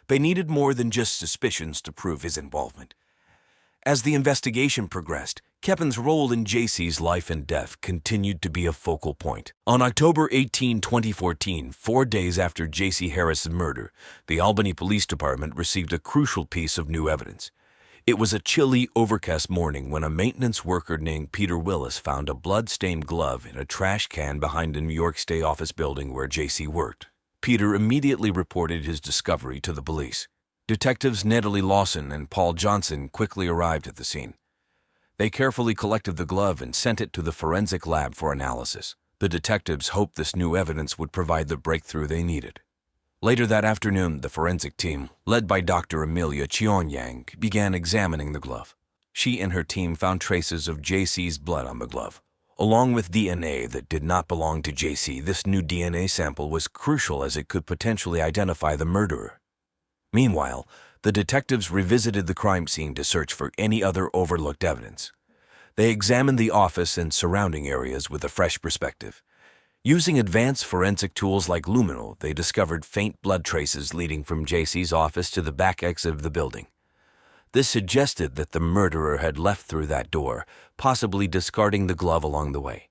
They needed more than just suspicions to prove his involvement. As the investigation progressed, Kevin's role in JC's life and death continued to be a focal point. On October 18, 2014, 4 days after JC Harris' murder, the Albany Police Department received a crucial piece of new evidence. It was a chilly, overcast morning when a maintenance worker named Peter Willis found a blood-stained glove in a trash can behind a New York State office building where JC worked. Peter immediately reported his discovery to the police. Detectives Neville Lawson and Paul Johnson quickly arrived at the scene. They carefully collected the glove and sent it to the forensic lab for analysis. The detectives hoped this new evidence would provide the breakthrough they needed. Later that afternoon, the forensic team, led by Dr. Amelia Cheonyang, began examining the glove. She and her team found traces of JC's blood on the glove. Along with DNA that did not belong to JC, this new DNA sample was crucial as it could potentially identify the murderer. Meanwhile, the detectives revisited the crime scene to search for any other overlooked evidence. They examined the office and surrounding areas with a fresh perspective. Using advanced forensic tools like luminol, they discovered faint blood traces leading from JC's office to the back exit of the building. This suggested that the murderer had left through that door, possibly discarding the glove along the way.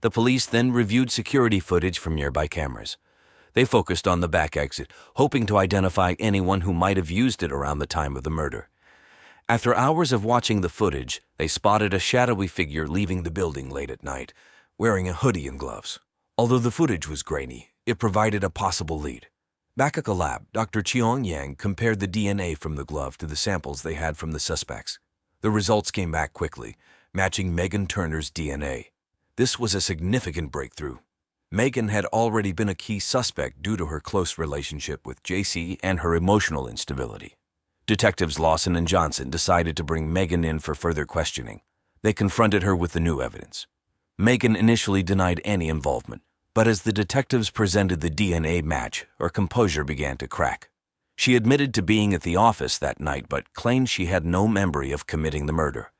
The police then reviewed security footage from nearby cameras. They focused on the back exit, hoping to identify anyone who might have used it around the time of the murder. After hours of watching the footage, they spotted a shadowy figure leaving the building late at night, wearing a hoodie and gloves. Although the footage was grainy, it provided a possible lead. Back at the lab, Dr. Cheong Yang compared the DNA from the glove to the samples they had from the suspects. The results came back quickly, matching Megan Turner's DNA. This was a significant breakthrough. Megan had already been a key suspect due to her close relationship with JC and her emotional instability. Detectives Lawson and Johnson decided to bring Megan in for further questioning. They confronted her with the new evidence. Megan initially denied any involvement, but as the detectives presented the DNA match, her composure began to crack. She admitted to being at the office that night but claimed she had no memory of committing the murder.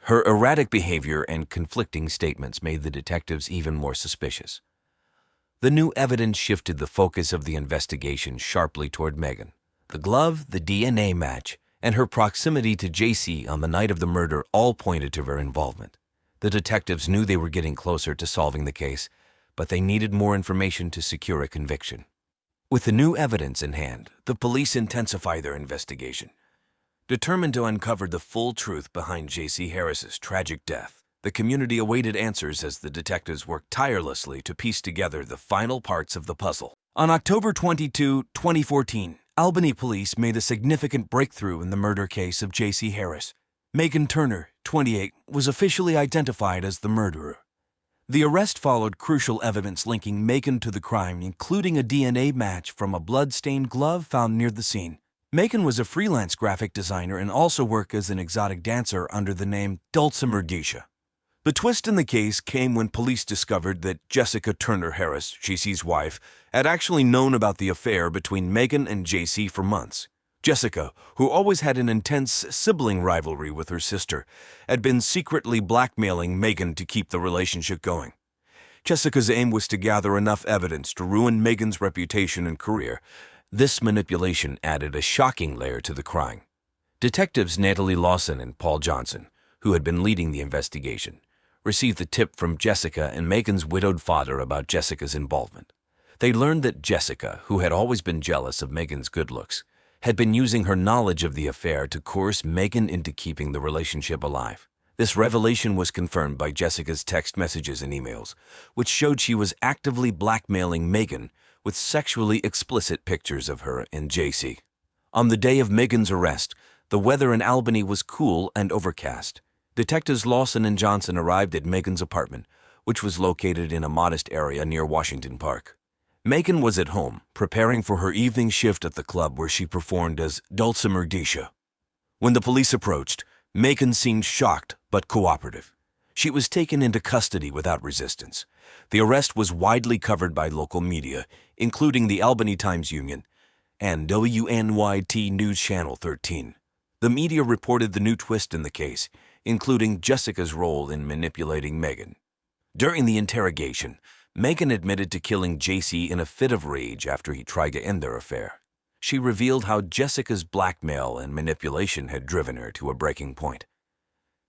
Her erratic behavior and conflicting statements made the detectives even more suspicious. The new evidence shifted the focus of the investigation sharply toward Megan. The glove, the DNA match, and her proximity to JC on the night of the murder all pointed to her involvement. The detectives knew they were getting closer to solving the case, but they needed more information to secure a conviction. With the new evidence in hand, the police intensified their investigation. Determined to uncover the full truth behind J.C. Harris's tragic death, the community awaited answers as the detectives worked tirelessly to piece together the final parts of the puzzle. On October 22, 2014, Albany police made a significant breakthrough in the murder case of J.C. Harris. Megan Turner, 28, was officially identified as the murderer. The arrest followed crucial evidence linking Megan to the crime, including a DNA match from a blood-stained glove found near the scene. Megan was a freelance graphic designer and also worked as an exotic dancer under the name Dulcimer Geisha. The twist in the case came when police discovered that Jessica Turner Harris, JC's wife, had actually known about the affair between Megan and JC for months. Jessica, who always had an intense sibling rivalry with her sister, had been secretly blackmailing Megan to keep the relationship going. Jessica's aim was to gather enough evidence to ruin Megan's reputation and career. This manipulation added a shocking layer to the crime. Detectives Natalie Lawson and Paul Johnson, who had been leading the investigation, received the tip from Jessica and Megan's widowed father about Jessica's involvement. They learned that Jessica, who had always been jealous of Megan's good looks, had been using her knowledge of the affair to coerce Megan into keeping the relationship alive. This revelation was confirmed by Jessica's text messages and emails, which showed she was actively blackmailing Megan with sexually explicit pictures of her and JC. On the day of Megan's arrest, the weather in Albany was cool and overcast. Detectives Lawson and Johnson arrived at Megan's apartment, which was located in a modest area near Washington Park. Megan was at home, preparing for her evening shift at the club where she performed as Dulcimer Geisha. When the police approached, Megan seemed shocked but cooperative. She was taken into custody without resistance. The arrest was widely covered by local media, including the Albany Times-Union and WNYT News Channel 13. The media reported the new twist in the case, including Jessica's role in manipulating Megan. During the interrogation, Megan admitted to killing JC in a fit of rage after he tried to end their affair. She revealed how Jessica's blackmail and manipulation had driven her to a breaking point.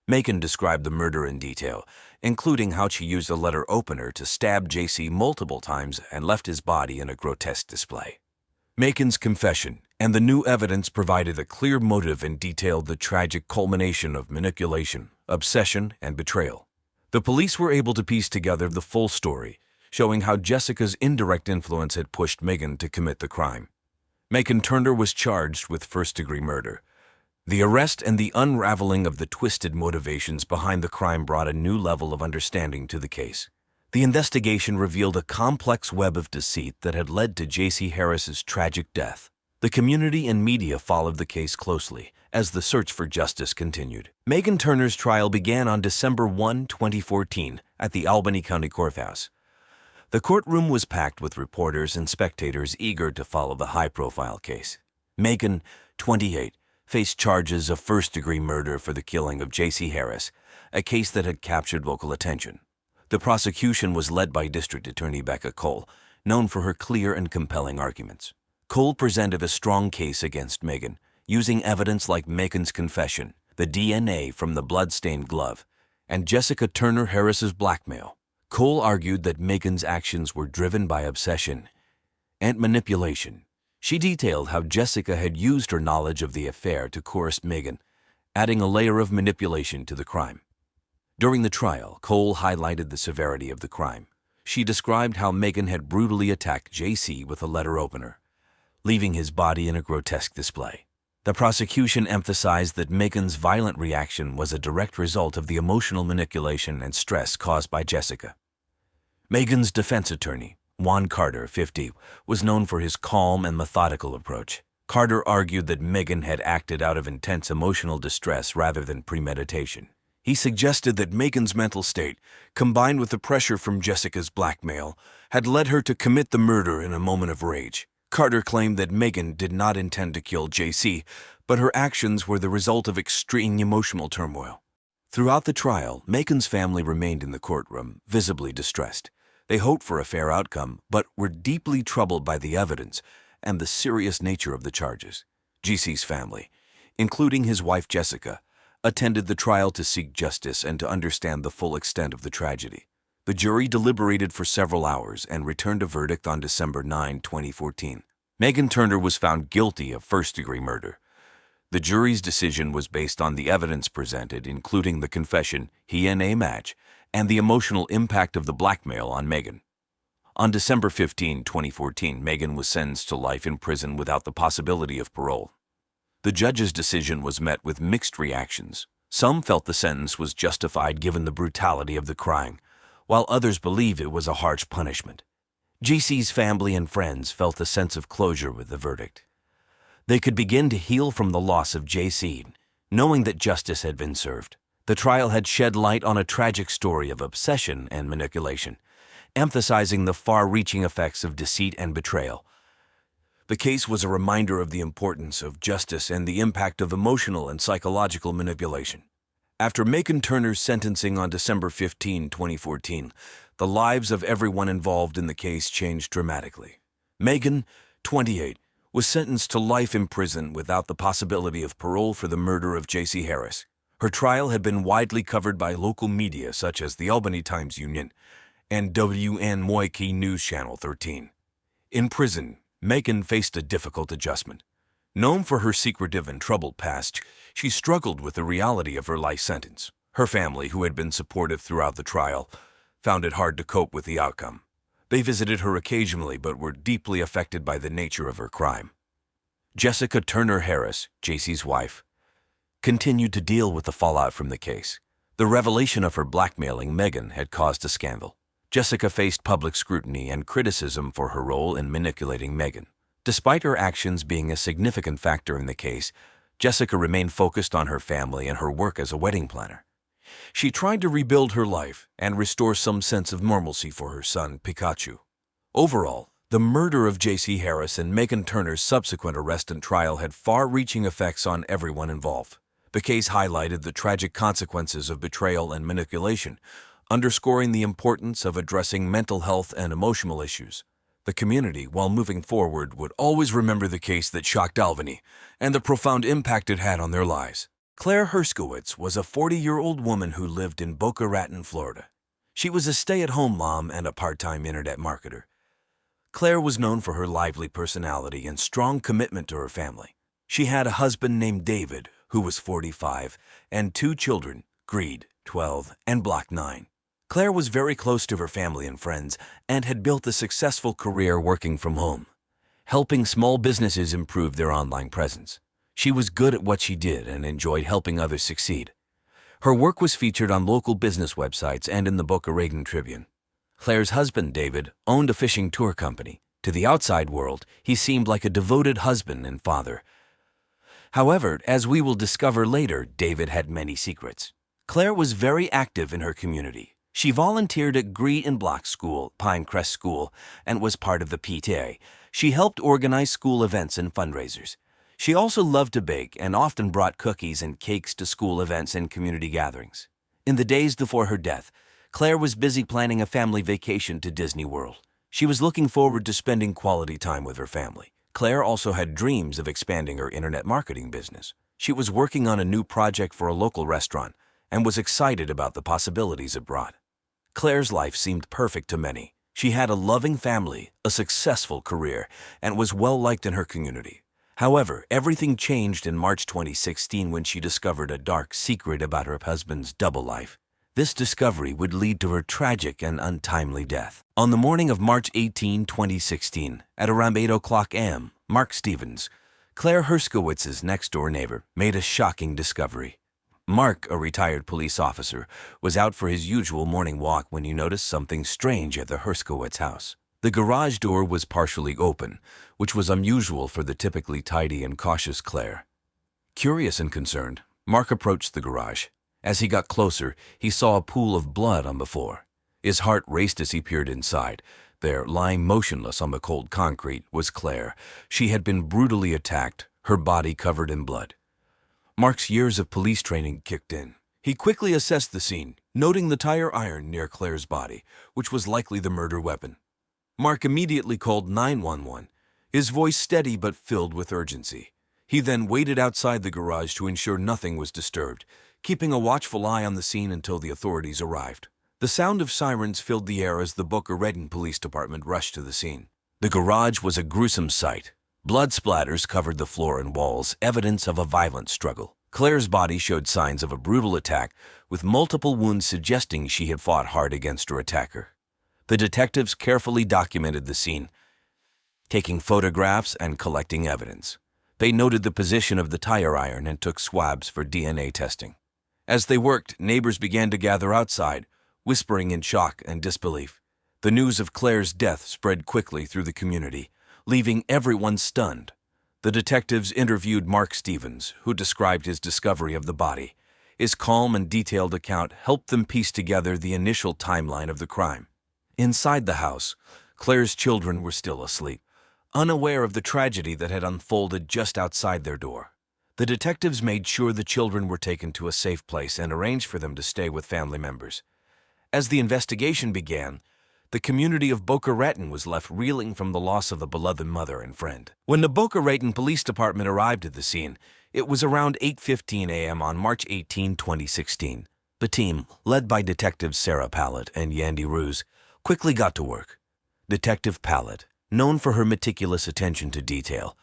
Megan described the murder in detail, including how she used a letter opener to stab JC multiple times and left his body in a grotesque display. Megan's confession and the new evidence provided a clear motive and detailed the tragic culmination of manipulation, obsession, and betrayal. The police were able to piece together the full story, showing how Jessica's indirect influence had pushed Megan to commit the crime. Megan Turner was charged with first-degree murder. The arrest and the unraveling of the twisted motivations behind the crime brought a new level of understanding to the case. The investigation revealed a complex web of deceit that had led to J.C. Harris's tragic death. The community and media followed the case closely as the search for justice continued. Megan Turner's trial began on December 1, 2014, at the Albany County Courthouse. The courtroom was packed with reporters and spectators eager to follow the high-profile case. Megan, 28, faced charges of first-degree murder for the killing of J.C. Harris, a case that had captured local attention. The prosecution was led by District Attorney Becca Cole, known for her clear and compelling arguments. Cole presented a strong case against Megan, using evidence like Megan's confession, the DNA from the blood-stained glove, and Jessica Turner Harris's blackmail. Cole argued that Megan's actions were driven by obsession and manipulation. She detailed how Jessica had used her knowledge of the affair to coerce Megan, adding a layer of manipulation to the crime. During the trial, Cole highlighted the severity of the crime. She described how Megan had brutally attacked JC with a letter opener, leaving his body in a grotesque display. The prosecution emphasized that Megan's violent reaction was a direct result of the emotional manipulation and stress caused by Jessica. Megan's defense attorney, Juan Carter, 50, was known for his calm and methodical approach. Carter argued that Megan had acted out of intense emotional distress rather than premeditation. He suggested that Megan's mental state, combined with the pressure from Jessica's blackmail, had led her to commit the murder in a moment of rage. Carter claimed that Megan did not intend to kill JC, but her actions were the result of extreme emotional turmoil. Throughout the trial, Megan's family remained in the courtroom, visibly distressed. They hoped for a fair outcome, but were deeply troubled by the evidence and the serious nature of the charges. JC's family, including his wife Jessica, attended the trial to seek justice and to understand the full extent of the tragedy. The jury deliberated for several hours and returned a verdict on December 9, 2014. Megan Turner was found guilty of first-degree murder. The jury's decision was based on the evidence presented, including the confession, DNA match, and the emotional impact of the blackmail on Megan. On December 15, 2014, Megan was sentenced to life in prison without the possibility of parole. The judge's decision was met with mixed reactions. Some felt the sentence was justified given the brutality of the crime, while others believed it was a harsh punishment. JC's family and friends felt a sense of closure with the verdict. They could begin to heal from the loss of JC, knowing that justice had been served. The trial had shed light on a tragic story of obsession and manipulation, emphasizing the far-reaching effects of deceit and betrayal. The case was a reminder of the importance of justice and the impact of emotional and psychological manipulation. After Megan Turner's sentencing on December 15, 2014, the lives of everyone involved in the case changed dramatically. Megan, 28, was sentenced to life in prison without the possibility of parole for the murder of JC Harris. Her trial had been widely covered by local media such as the Albany Times-Union and WNYC News Channel 13. In prison, Megan faced a difficult adjustment. Known for her secretive and troubled past, she struggled with the reality of her life sentence. Her family, who had been supportive throughout the trial, found it hard to cope with the outcome. They visited her occasionally but were deeply affected by the nature of her crime. Jessica Turner Harris, JC's wife, continued to deal with the fallout from the case. The revelation of her blackmailing Megan had caused a scandal. Jessica faced public scrutiny and criticism for her role in manipulating Megan. Despite her actions being a significant factor in the case, Jessica remained focused on her family and her work as a wedding planner. She tried to rebuild her life and restore some sense of normalcy for her son, Pikachu. Overall, the murder of JC Harris and Megan Turner's subsequent arrest and trial had far-reaching effects on everyone involved. The case highlighted the tragic consequences of betrayal and manipulation, underscoring the importance of addressing mental health and emotional issues. The community, while moving forward, would always remember the case that shocked Albany and the profound impact it had on their lives. Claire Herskowitz was a 40-year-old woman who lived in Boca Raton, Florida. She was a stay-at-home mom and a part-time internet marketer. Claire was known for her lively personality and strong commitment to her family. She had a husband named David, who was 45, and 2 children, Greed, 12, and Block, 9. Claire was very close to her family and friends and had built a successful career working from home, helping small businesses improve their online presence. She was good at what she did and enjoyed helping others succeed. Her work was featured on local business websites and in the Boca Raton Tribune. Claire's husband, David, owned a fishing tour company. To the outside world, he seemed like a devoted husband and father. However, as we will discover later, David had many secrets. Claire was very active in her community. She volunteered at Greed and Block School, Pinecrest School, and was part of the PTA. She helped organize school events and fundraisers. She also loved to bake and often brought cookies and cakes to school events and community gatherings. In the days before her death, Claire was busy planning a family vacation to Disney World. She was looking forward to spending quality time with her family. Claire also had dreams of expanding her internet marketing business. She was working on a new project for a local restaurant and was excited about the possibilities it brought. Claire's life seemed perfect to many. She had a loving family, a successful career, and was well-liked in her community. However, everything changed in March 2016 when she discovered a dark secret about her husband's double life. This discovery would lead to her tragic and untimely death. On the morning of March 18, 2016, at around 8 o'clock a.m., Mark Stevens, Claire Herskowitz's next-door neighbor, made a shocking discovery. Mark, a retired police officer, was out for his usual morning walk when he noticed something strange at the Herskowitz house. The garage door was partially open, which was unusual for the typically tidy and cautious Claire. Curious and concerned, Mark approached the garage. As he got closer, he saw a pool of blood on the floor. His heart raced as he peered inside. There, lying motionless on the cold concrete, was Claire. She had been brutally attacked, her body covered in blood. Mark's years of police training kicked in. He quickly assessed the scene, noting the tire iron near Claire's body, which was likely the murder weapon. Mark immediately called 911, his voice steady but filled with urgency. He then waited outside the garage to ensure nothing was disturbed, keeping a watchful eye on the scene until the authorities arrived. The sound of sirens filled the air as the Boca Raton Police Department rushed to the scene. The garage was a gruesome sight. Blood splatters covered the floor and walls, evidence of a violent struggle. Claire's body showed signs of a brutal attack, with multiple wounds suggesting she had fought hard against her attacker. The detectives carefully documented the scene, taking photographs and collecting evidence. They noted the position of the tire iron and took swabs for DNA testing. As they worked, neighbors began to gather outside, whispering in shock and disbelief. The news of Claire's death spread quickly through the community, leaving everyone stunned. The detectives interviewed Mark Stevens, who described his discovery of the body. His calm and detailed account helped them piece together the initial timeline of the crime. Inside the house, Claire's children were still asleep, unaware of the tragedy that had unfolded just outside their door. The detectives made sure the children were taken to a safe place and arranged for them to stay with family members. As the investigation began, the community of Boca Raton was left reeling from the loss of a beloved mother and friend. When the Boca Raton Police Department arrived at the scene, it was around 8:15 a.m. on March 18, 2016. The team, led by Detectives Sarah Pallett and Yandy Ruse, quickly got to work. Detective Pallett, known for her meticulous attention to detail,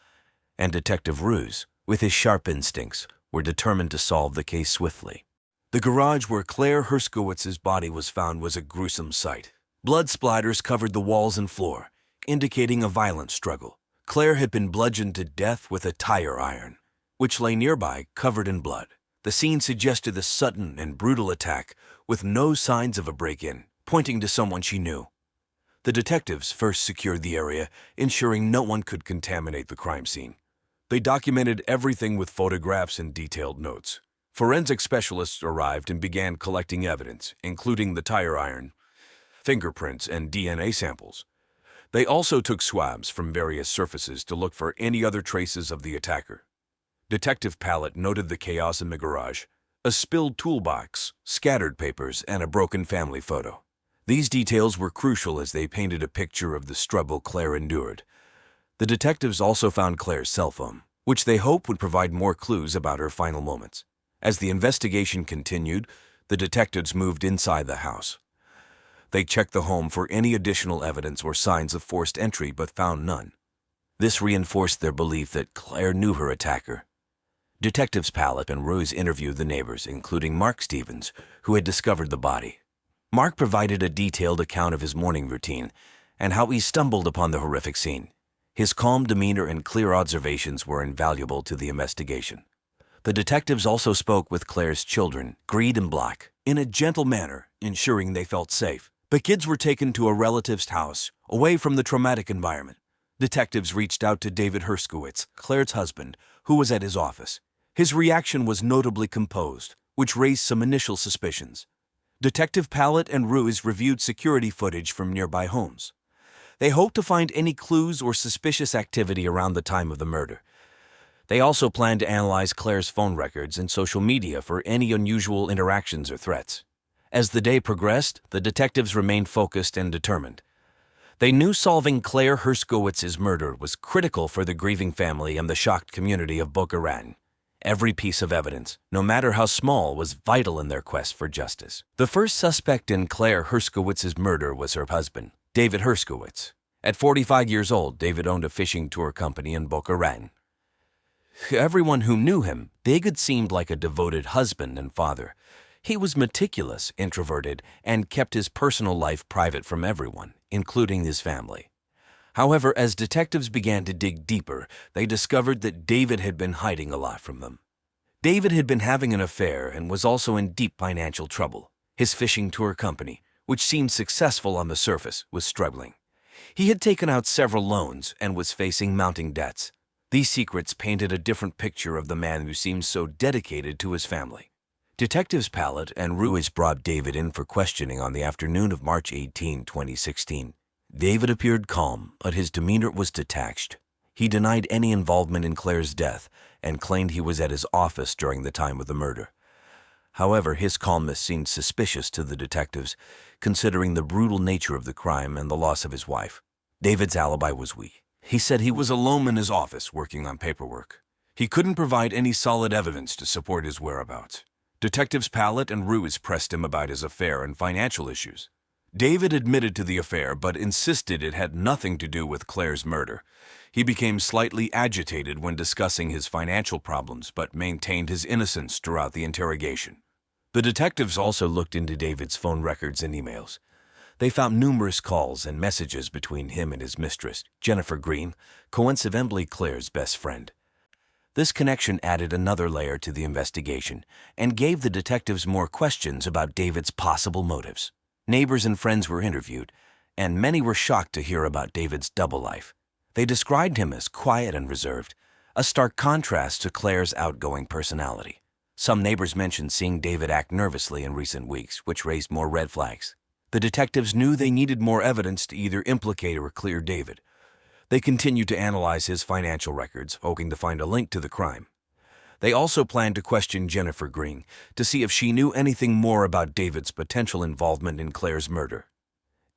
and Detective Ruse, with his sharp instincts, were determined to solve the case swiftly. The garage where Claire Herskowitz's body was found was a gruesome sight. Blood splatters covered the walls and floor, indicating a violent struggle. Claire had been bludgeoned to death with a tire iron, which lay nearby, covered in blood. The scene suggested a sudden and brutal attack, with no signs of a break-in, pointing to someone she knew. The detectives first secured the area, ensuring no one could contaminate the crime scene. They documented everything with photographs and detailed notes. Forensic specialists arrived and began collecting evidence, including the tire iron, fingerprints, and DNA samples. They also took swabs from various surfaces to look for any other traces of the attacker. Detective Pallett noted the chaos in the garage, a spilled toolbox, scattered papers, and a broken family photo. These details were crucial as they painted a picture of the struggle Claire endured. The detectives also found Claire's cell phone, which they hoped would provide more clues about her final moments. As the investigation continued, the detectives moved inside the house. They checked the home for any additional evidence or signs of forced entry but found none. This reinforced their belief that Claire knew her attacker. Detectives Pallett and Ruse interviewed the neighbors, including Mark Stevens, who had discovered the body. Mark provided a detailed account of his morning routine and how he stumbled upon the horrific scene. His calm demeanor and clear observations were invaluable to the investigation. The detectives also spoke with Claire's children, Greed and Black, in a gentle manner, ensuring they felt safe. The kids were taken to a relative's house, away from the traumatic environment. Detectives reached out to David Herskowitz, Claire's husband, who was at his office. His reaction was notably composed, which raised some initial suspicions. Detective Pallett and Ruse reviewed security footage from nearby homes. They hoped to find any clues or suspicious activity around the time of the murder. They also planned to analyze Claire's phone records and social media for any unusual interactions or threats. As the day progressed, the detectives remained focused and determined. They knew solving Claire Herskowitz's murder was critical for the grieving family and the shocked community of Boca Raton. Every piece of evidence, no matter how small, was vital in their quest for justice. The first suspect in Claire Herskowitz's murder was her husband, David Herskowitz. At 45 years old, David owned a fishing tour company in Boca Raton. Everyone who knew him, David seemed like a devoted husband and father. He was meticulous, introverted, and kept his personal life private from everyone, including his family. However, as detectives began to dig deeper, they discovered that David had been hiding a lot from them. David had been having an affair and was also in deep financial trouble. His fishing tour company, which seemed successful on the surface, was struggling. He had taken out several loans and was facing mounting debts. These secrets painted a different picture of the man who seemed so dedicated to his family. Detectives Pallet and Ruiz brought David in for questioning on the afternoon of March 18, 2016. David appeared calm, but his demeanor was detached. He denied any involvement in Claire's death and claimed he was at his office during the time of the murder. However, his calmness seemed suspicious to the detectives, considering the brutal nature of the crime and the loss of his wife. David's alibi was weak. He said he was alone in his office working on paperwork. He couldn't provide any solid evidence to support his whereabouts. Detectives Pallet and Ruiz pressed him about his affair and financial issues. David admitted to the affair but insisted it had nothing to do with Claire's murder. He became slightly agitated when discussing his financial problems but maintained his innocence throughout the interrogation. The detectives also looked into David's phone records and emails. They found numerous calls and messages between him and his mistress, Jennifer Green, coincidentally Claire's best friend. This connection added another layer to the investigation and gave the detectives more questions about David's possible motives. Neighbors and friends were interviewed, and many were shocked to hear about David's double life. They described him as quiet and reserved, a stark contrast to Claire's outgoing personality. Some neighbors mentioned seeing David act nervously in recent weeks, which raised more red flags. The detectives knew they needed more evidence to either implicate or clear David. They continued to analyze his financial records, hoping to find a link to the crime. They also planned to question Jennifer Green to see if she knew anything more about David's potential involvement in Claire's murder.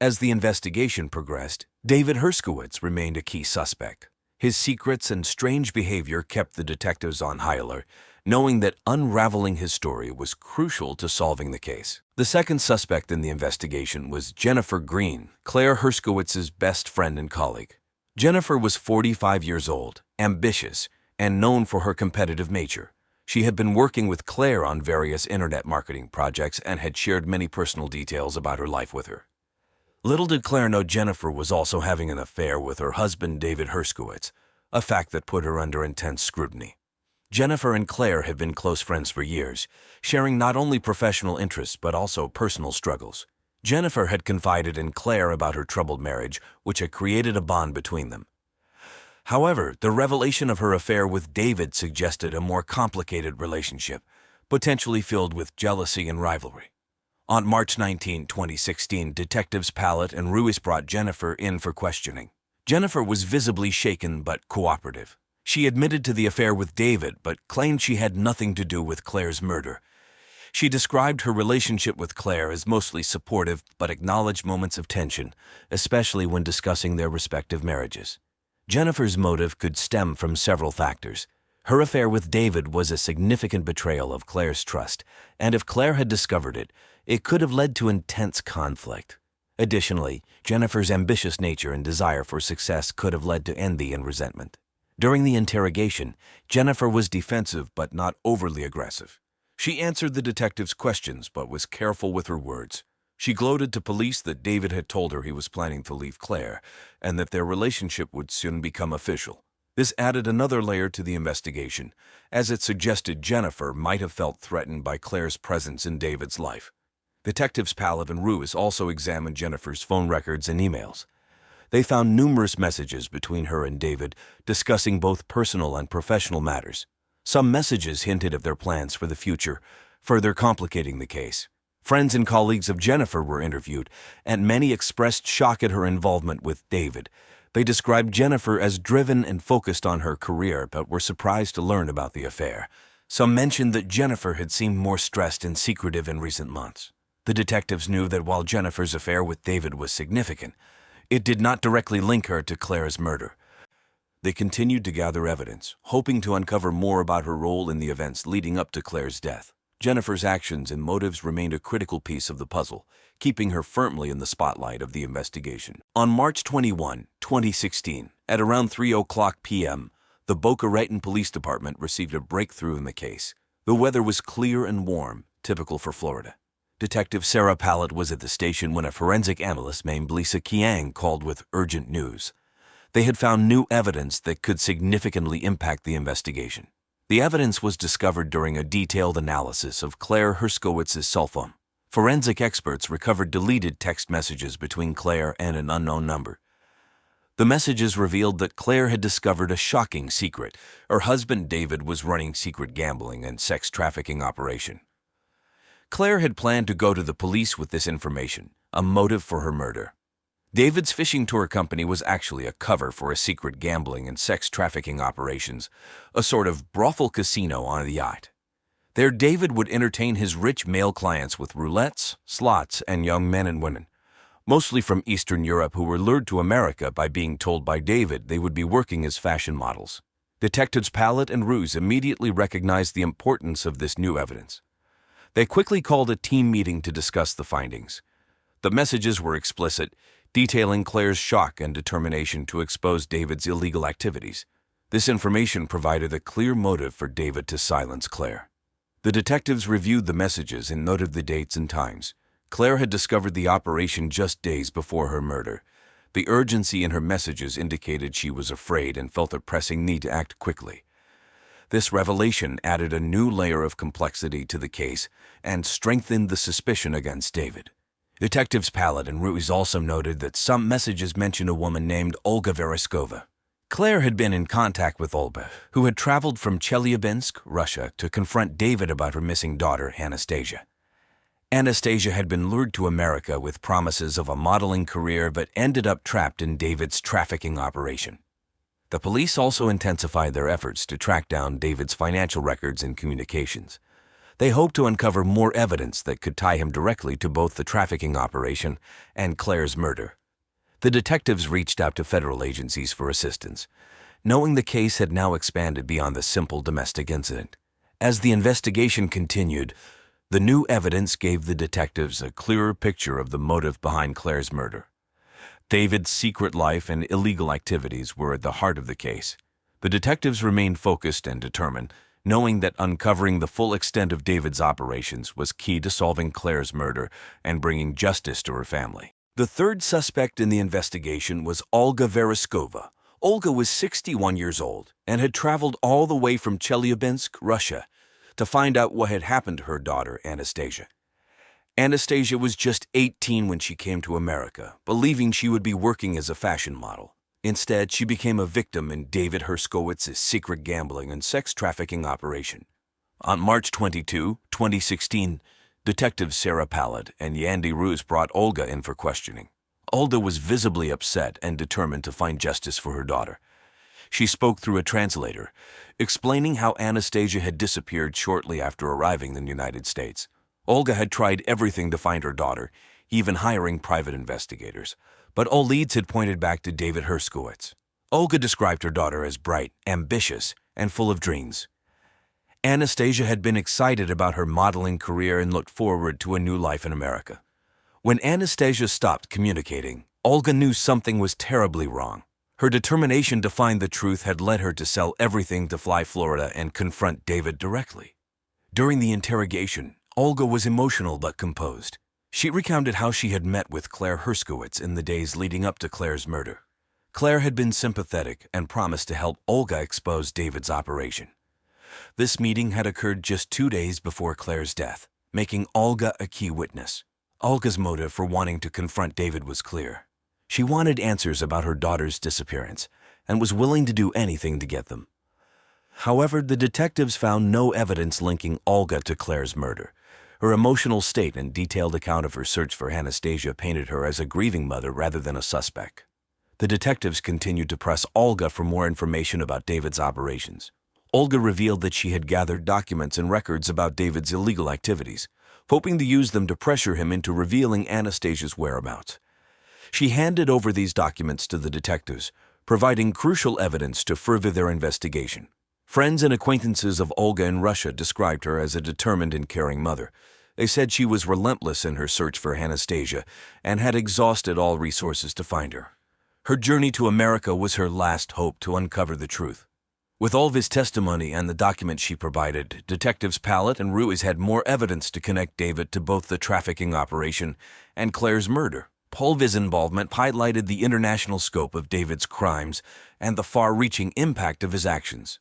As the investigation progressed, David Herskowitz remained a key suspect. His secrets and strange behavior kept the detectives on high alert, knowing that unraveling his story was crucial to solving the case. The second suspect in the investigation was Jennifer Green, Claire Herskowitz's best friend and colleague. Jennifer was 45 years old, ambitious, and known for her competitive nature. She had been working with Claire on various internet marketing projects and had shared many personal details about her life with her. Little did Claire know Jennifer was also having an affair with her husband David Herskowitz, a fact that put her under intense scrutiny. Jennifer and Claire had been close friends for years, sharing not only professional interests but also personal struggles. Jennifer had confided in Claire about her troubled marriage, which had created a bond between them. However, the revelation of her affair with David suggested a more complicated relationship, potentially filled with jealousy and rivalry. On March 19, 2016, detectives Pallet and Ruiz brought Jennifer in for questioning. Jennifer was visibly shaken but cooperative. She admitted to the affair with David but claimed she had nothing to do with Claire's murder. She described her relationship with Claire as mostly supportive but acknowledged moments of tension, especially when discussing their respective marriages. Jennifer's motive could stem from several factors. Her affair with David was a significant betrayal of Claire's trust, and if Claire had discovered it, it could have led to intense conflict. Additionally, Jennifer's ambitious nature and desire for success could have led to envy and resentment. During the interrogation, Jennifer was defensive but not overly aggressive. She answered the detectives' questions but was careful with her words. She gloated to police that David had told her he was planning to leave Claire and that their relationship would soon become official. This added another layer to the investigation, as it suggested Jennifer might have felt threatened by Claire's presence in David's life. Detectives Pallet and Ruiz also examined Jennifer's phone records and emails. They found numerous messages between her and David discussing both personal and professional matters. Some messages hinted of their plans for the future, further complicating the case. Friends and colleagues of Jennifer were interviewed, and many expressed shock at her involvement with David. They described Jennifer as driven and focused on her career, but were surprised to learn about the affair. Some mentioned that Jennifer had seemed more stressed and secretive in recent months. The detectives knew that while Jennifer's affair with David was significant, it did not directly link her to Claire's murder. They continued to gather evidence, hoping to uncover more about her role in the events leading up to Claire's death. Jennifer's actions and motives remained a critical piece of the puzzle, keeping her firmly in the spotlight of the investigation. On March 21, 2016, at around 3:00 p.m., the Boca Raton Police Department received a breakthrough in the case. The weather was clear and warm, typical for Florida. Detective Sarah Pallett was at the station when a forensic analyst named Lisa Kiang called with urgent news. They had found new evidence that could significantly impact the investigation. The evidence was discovered during a detailed analysis of Claire Herskowitz's cell phone. Forensic experts recovered deleted text messages between Claire and an unknown number. The messages revealed that Claire had discovered a shocking secret. Her husband David was running secret gambling and sex trafficking operation. Claire had planned to go to the police with this information, a motive for her murder. David's fishing tour company was actually a cover for a secret gambling and sex trafficking operations, a sort of brothel casino on the yacht. There, David would entertain his rich male clients with roulettes, slots, and young men and women, mostly from Eastern Europe, who were lured to America by being told by David they would be working as fashion models. Detectives Pallett and Ruse immediately recognized the importance of this new evidence. They quickly called a team meeting to discuss the findings. The messages were explicit, detailing Claire's shock and determination to expose David's illegal activities. This information provided a clear motive for David to silence Claire. The detectives reviewed the messages and noted the dates and times. Claire had discovered the operation just days before her murder. The urgency in her messages indicated she was afraid and felt a pressing need to act quickly. This revelation added a new layer of complexity to the case and strengthened the suspicion against David. Detectives Pallett and Ruiz also noted that some messages mentioned a woman named Olga Vereskova. Claire had been in contact with Olga, who had traveled from Chelyabinsk, Russia, to confront David about her missing daughter, Anastasia. Anastasia had been lured to America with promises of a modeling career but ended up trapped in David's trafficking operation. The police also intensified their efforts to track down David's financial records and communications. They hoped to uncover more evidence that could tie him directly to both the trafficking operation and Claire's murder. The detectives reached out to federal agencies for assistance, knowing the case had now expanded beyond the simple domestic incident. As the investigation continued, the new evidence gave the detectives a clearer picture of the motive behind Claire's murder. David's secret life and illegal activities were at the heart of the case. The detectives remained focused and determined, knowing that uncovering the full extent of David's operations was key to solving Claire's murder and bringing justice to her family. The third suspect in the investigation was Olga Vereskova. Olga was 61 years old and had traveled all the way from Chelyabinsk, Russia, to find out what had happened to her daughter, Anastasia. Anastasia was just 18 when she came to America, believing she would be working as a fashion model. Instead, she became a victim in David Herskowitz's secret gambling and sex trafficking operation. On March 22, 2016, Detectives Sarah Pallett and Yandy Ruse brought Olga in for questioning. Olga was visibly upset and determined to find justice for her daughter. She spoke through a translator, explaining how Anastasia had disappeared shortly after arriving in the United States. Olga had tried everything to find her daughter, even hiring private investigators, but all leads had pointed back to David Herskowitz. Olga described her daughter as bright, ambitious, and full of dreams. Anastasia had been excited about her modeling career and looked forward to a new life in America. When Anastasia stopped communicating, Olga knew something was terribly wrong. Her determination to find the truth had led her to sell everything to fly Florida and confront David directly. During the interrogation, Olga was emotional but composed. She recounted how she had met with Claire Herskowitz in the days leading up to Claire's murder. Claire had been sympathetic and promised to help Olga expose David's operation. This meeting had occurred just 2 days before Claire's death, making Olga a key witness. Olga's motive for wanting to confront David was clear. She wanted answers about her daughter's disappearance and was willing to do anything to get them. However, the detectives found no evidence linking Olga to Claire's murder. Her emotional state and detailed account of her search for Anastasia painted her as a grieving mother rather than a suspect. The detectives continued to press Olga for more information about David's operations. Olga revealed that she had gathered documents and records about David's illegal activities, hoping to use them to pressure him into revealing Anastasia's whereabouts. She handed over these documents to the detectives, providing crucial evidence to further their investigation. Friends and acquaintances of Olga in Russia described her as a determined and caring mother. They said she was relentless in her search for Anastasia and had exhausted all resources to find her. Her journey to America was her last hope to uncover the truth. With all of his testimony and the documents she provided, Detectives Pallet and Ruiz had more evidence to connect David to both the trafficking operation and Claire's murder. Pulvi's involvement highlighted the international scope of David's crimes and the far-reaching impact of his actions.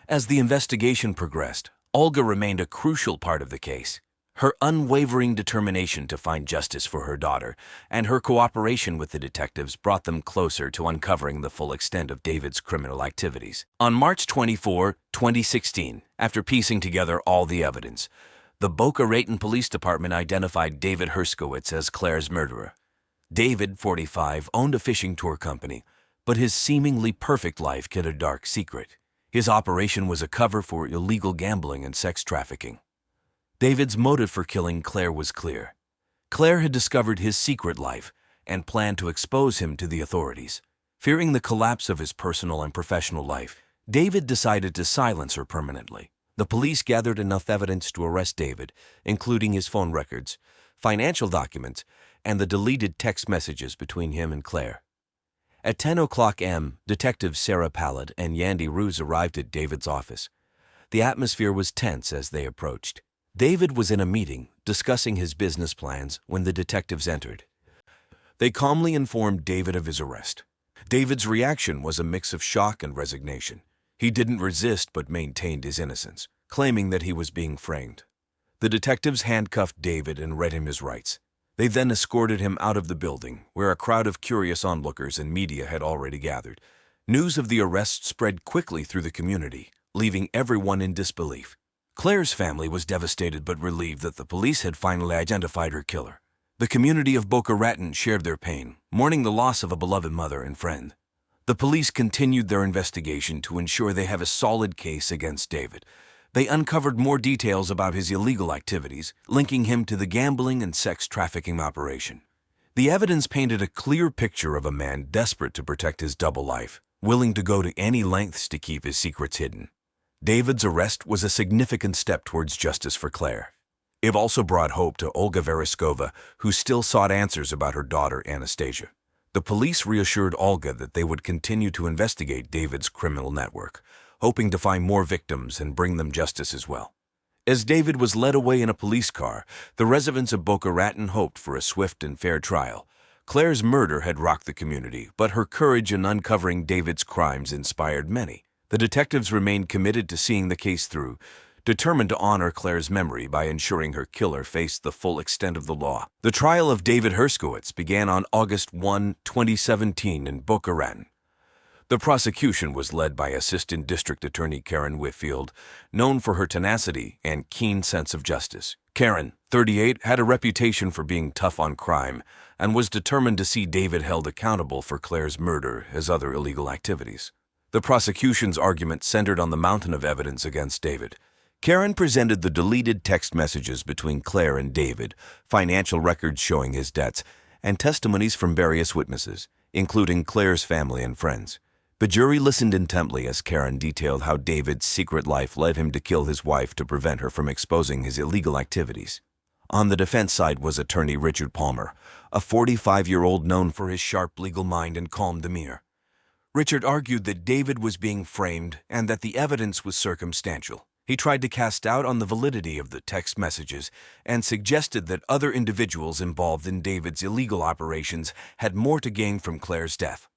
As the investigation progressed, Olga remained a crucial part of the case. Her unwavering determination to find justice for her daughter and her cooperation with the detectives brought them closer to uncovering the full extent of David's criminal activities. On March 24, 2016, after piecing together all the evidence, the Boca Raton Police Department identified David Herskowitz as Claire's murderer. David, 45, owned a fishing tour company, but his seemingly perfect life hid a dark secret. His operation was a cover for illegal gambling and sex trafficking. David's motive for killing Claire was clear. Claire had discovered his secret life and planned to expose him to the authorities. Fearing the collapse of his personal and professional life, David decided to silence her permanently. The police gathered enough evidence to arrest David, including his phone records, financial documents, and the deleted text messages between him and Claire. At 10:00 a.m., Detectives Sarah Pallet and Yandy Ruiz arrived at David's office. The atmosphere was tense as they approached. David was in a meeting discussing his business plans when the detectives entered. They calmly informed David of his arrest. David's reaction was a mix of shock and resignation. He didn't resist but maintained his innocence, claiming that he was being framed. The detectives handcuffed David and read him his rights. They then escorted him out of the building, where a crowd of curious onlookers and media had already gathered. News of the arrest spread quickly through the community, leaving everyone in disbelief. Claire's family was devastated but relieved that the police had finally identified her killer. The community of Boca Raton shared their pain, mourning the loss of a beloved mother and friend. The police continued their investigation to ensure they have a solid case against David. They uncovered more details about his illegal activities, linking him to the gambling and sex trafficking operation. The evidence painted a clear picture of a man desperate to protect his double life, willing to go to any lengths to keep his secrets hidden. David's arrest was a significant step towards justice for Claire. It also brought hope to Olga Vereskova, who still sought answers about her daughter Anastasia. The police reassured Olga that they would continue to investigate David's criminal network, hoping to find more victims and bring them justice as well. As David was led away in a police car, the residents of Boca Raton hoped for a swift and fair trial. Claire's murder had rocked the community, but her courage in uncovering David's crimes inspired many. The detectives remained committed to seeing the case through, determined to honor Claire's memory by ensuring her killer faced the full extent of the law. The trial of David Herskowitz began on August 1, 2017 in Boca Raton. The prosecution was led by Assistant District Attorney Karen Whitfield, known for her tenacity and keen sense of justice. Karen, 38, had a reputation for being tough on crime and was determined to see David held accountable for Claire's murder as other illegal activities. The prosecution's argument centered on the mountain of evidence against David. Karen presented the deleted text messages between Claire and David, financial records showing his debts, and testimonies from various witnesses, including Claire's family and friends. The jury listened intently as Karen detailed how David's secret life led him to kill his wife to prevent her from exposing his illegal activities. On the defense side was attorney Richard Palmer, a 45-year-old known for his sharp legal mind and calm demeanor. Richard argued that David was being framed and that the evidence was circumstantial. He tried to cast doubt on the validity of the text messages and suggested that other individuals involved in David's illegal operations had more to gain from Claire's death.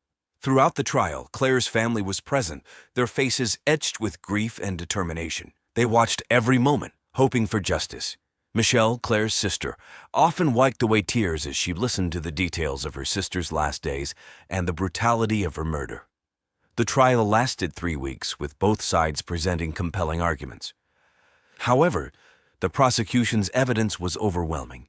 Throughout the trial, Claire's family was present, their faces etched with grief and determination. They watched every moment, hoping for justice. Michelle, Claire's sister, often wiped away tears as she listened to the details of her sister's last days and the brutality of her murder. The trial lasted 3 weeks, with both sides presenting compelling arguments. However, the prosecution's evidence was overwhelming.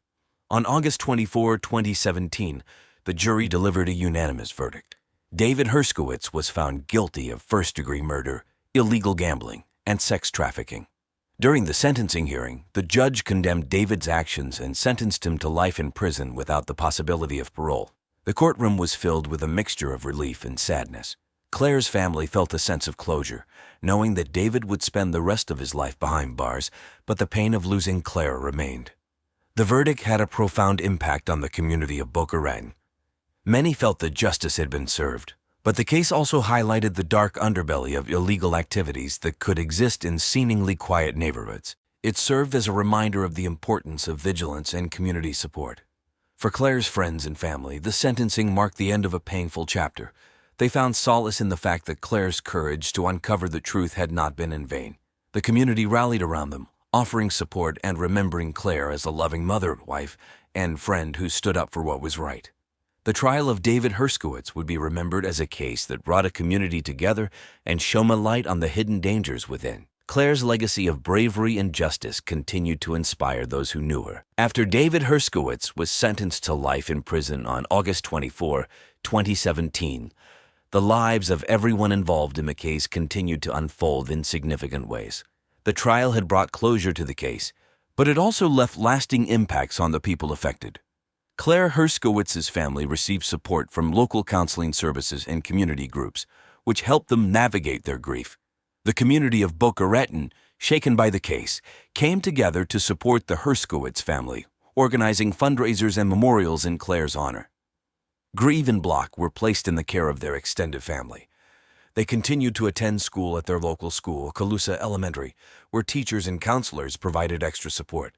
On August 24, 2017, the jury delivered a unanimous verdict. David Herskowitz was found guilty of first-degree murder, illegal gambling, and sex trafficking. During the sentencing hearing, the judge condemned David's actions and sentenced him to life in prison without the possibility of parole. The courtroom was filled with a mixture of relief and sadness. Claire's family felt a sense of closure, knowing that David would spend the rest of his life behind bars, but the pain of losing Claire remained. The verdict had a profound impact on the community of Boca Raton. Many felt that justice had been served. But the case also highlighted the dark underbelly of illegal activities that could exist in seemingly quiet neighborhoods. It served as a reminder of the importance of vigilance and community support. For Claire's friends and family, the sentencing marked the end of a painful chapter. They found solace in the fact that Claire's courage to uncover the truth had not been in vain. The community rallied around them, offering support and remembering Claire as a loving mother, wife, and friend who stood up for what was right. The trial of David Herskowitz would be remembered as a case that brought a community together and shone a light on the hidden dangers within. Claire's legacy of bravery and justice continued to inspire those who knew her. After David Herskowitz was sentenced to life in prison on August 24, 2017, the lives of everyone involved in the case continued to unfold in significant ways. The trial had brought closure to the case, but it also left lasting impacts on the people affected. Claire Herskowitz's family received support from local counseling services and community groups, which helped them navigate their grief. The community of Boca Raton, shaken by the case, came together to support the Herskowitz family, organizing fundraisers and memorials in Claire's honor. Grieve and Block were placed in the care of their extended family. They continued to attend school at their local school, Calusa Elementary, where teachers and counselors provided extra support.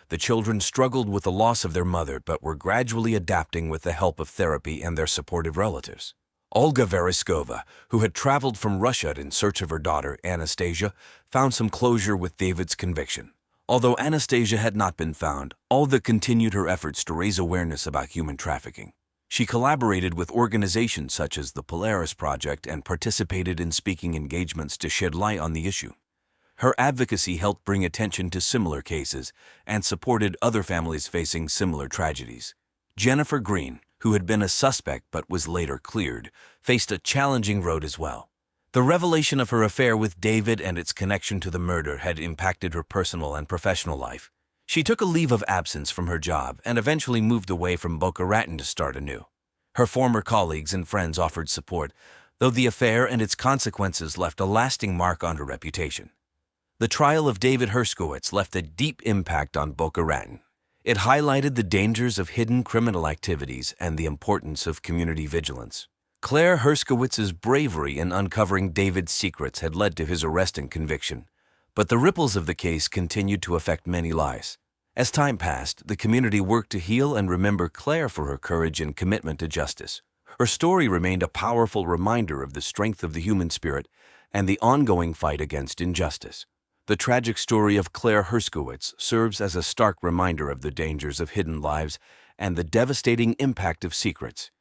The children struggled with the loss of their mother, but were gradually adapting with the help of therapy and their supportive relatives. Olga Veriskova, who had traveled from Russia in search of her daughter, Anastasia, found some closure with David's conviction. Although Anastasia had not been found, Olga continued her efforts to raise awareness about human trafficking. She collaborated with organizations such as the Polaris Project and participated in speaking engagements to shed light on the issue. Her advocacy helped bring attention to similar cases and supported other families facing similar tragedies. Jennifer Green, who had been a suspect but was later cleared, faced a challenging road as well. The revelation of her affair with David and its connection to the murder had impacted her personal and professional life. She took a leave of absence from her job and eventually moved away from Boca Raton to start anew. Her former colleagues and friends offered support, though the affair and its consequences left a lasting mark on her reputation. The trial of David Herskowitz left a deep impact on Boca Raton. It highlighted the dangers of hidden criminal activities and the importance of community vigilance. Claire Herskowitz's bravery in uncovering David's secrets had led to his arrest and conviction, but the ripples of the case continued to affect many lives. As time passed, the community worked to heal and remember Claire for her courage and commitment to justice. Her story remained a powerful reminder of the strength of the human spirit and the ongoing fight against injustice. The tragic story of Claire Herskowitz serves as a stark reminder of the dangers of hidden lives and the devastating impact of secrets.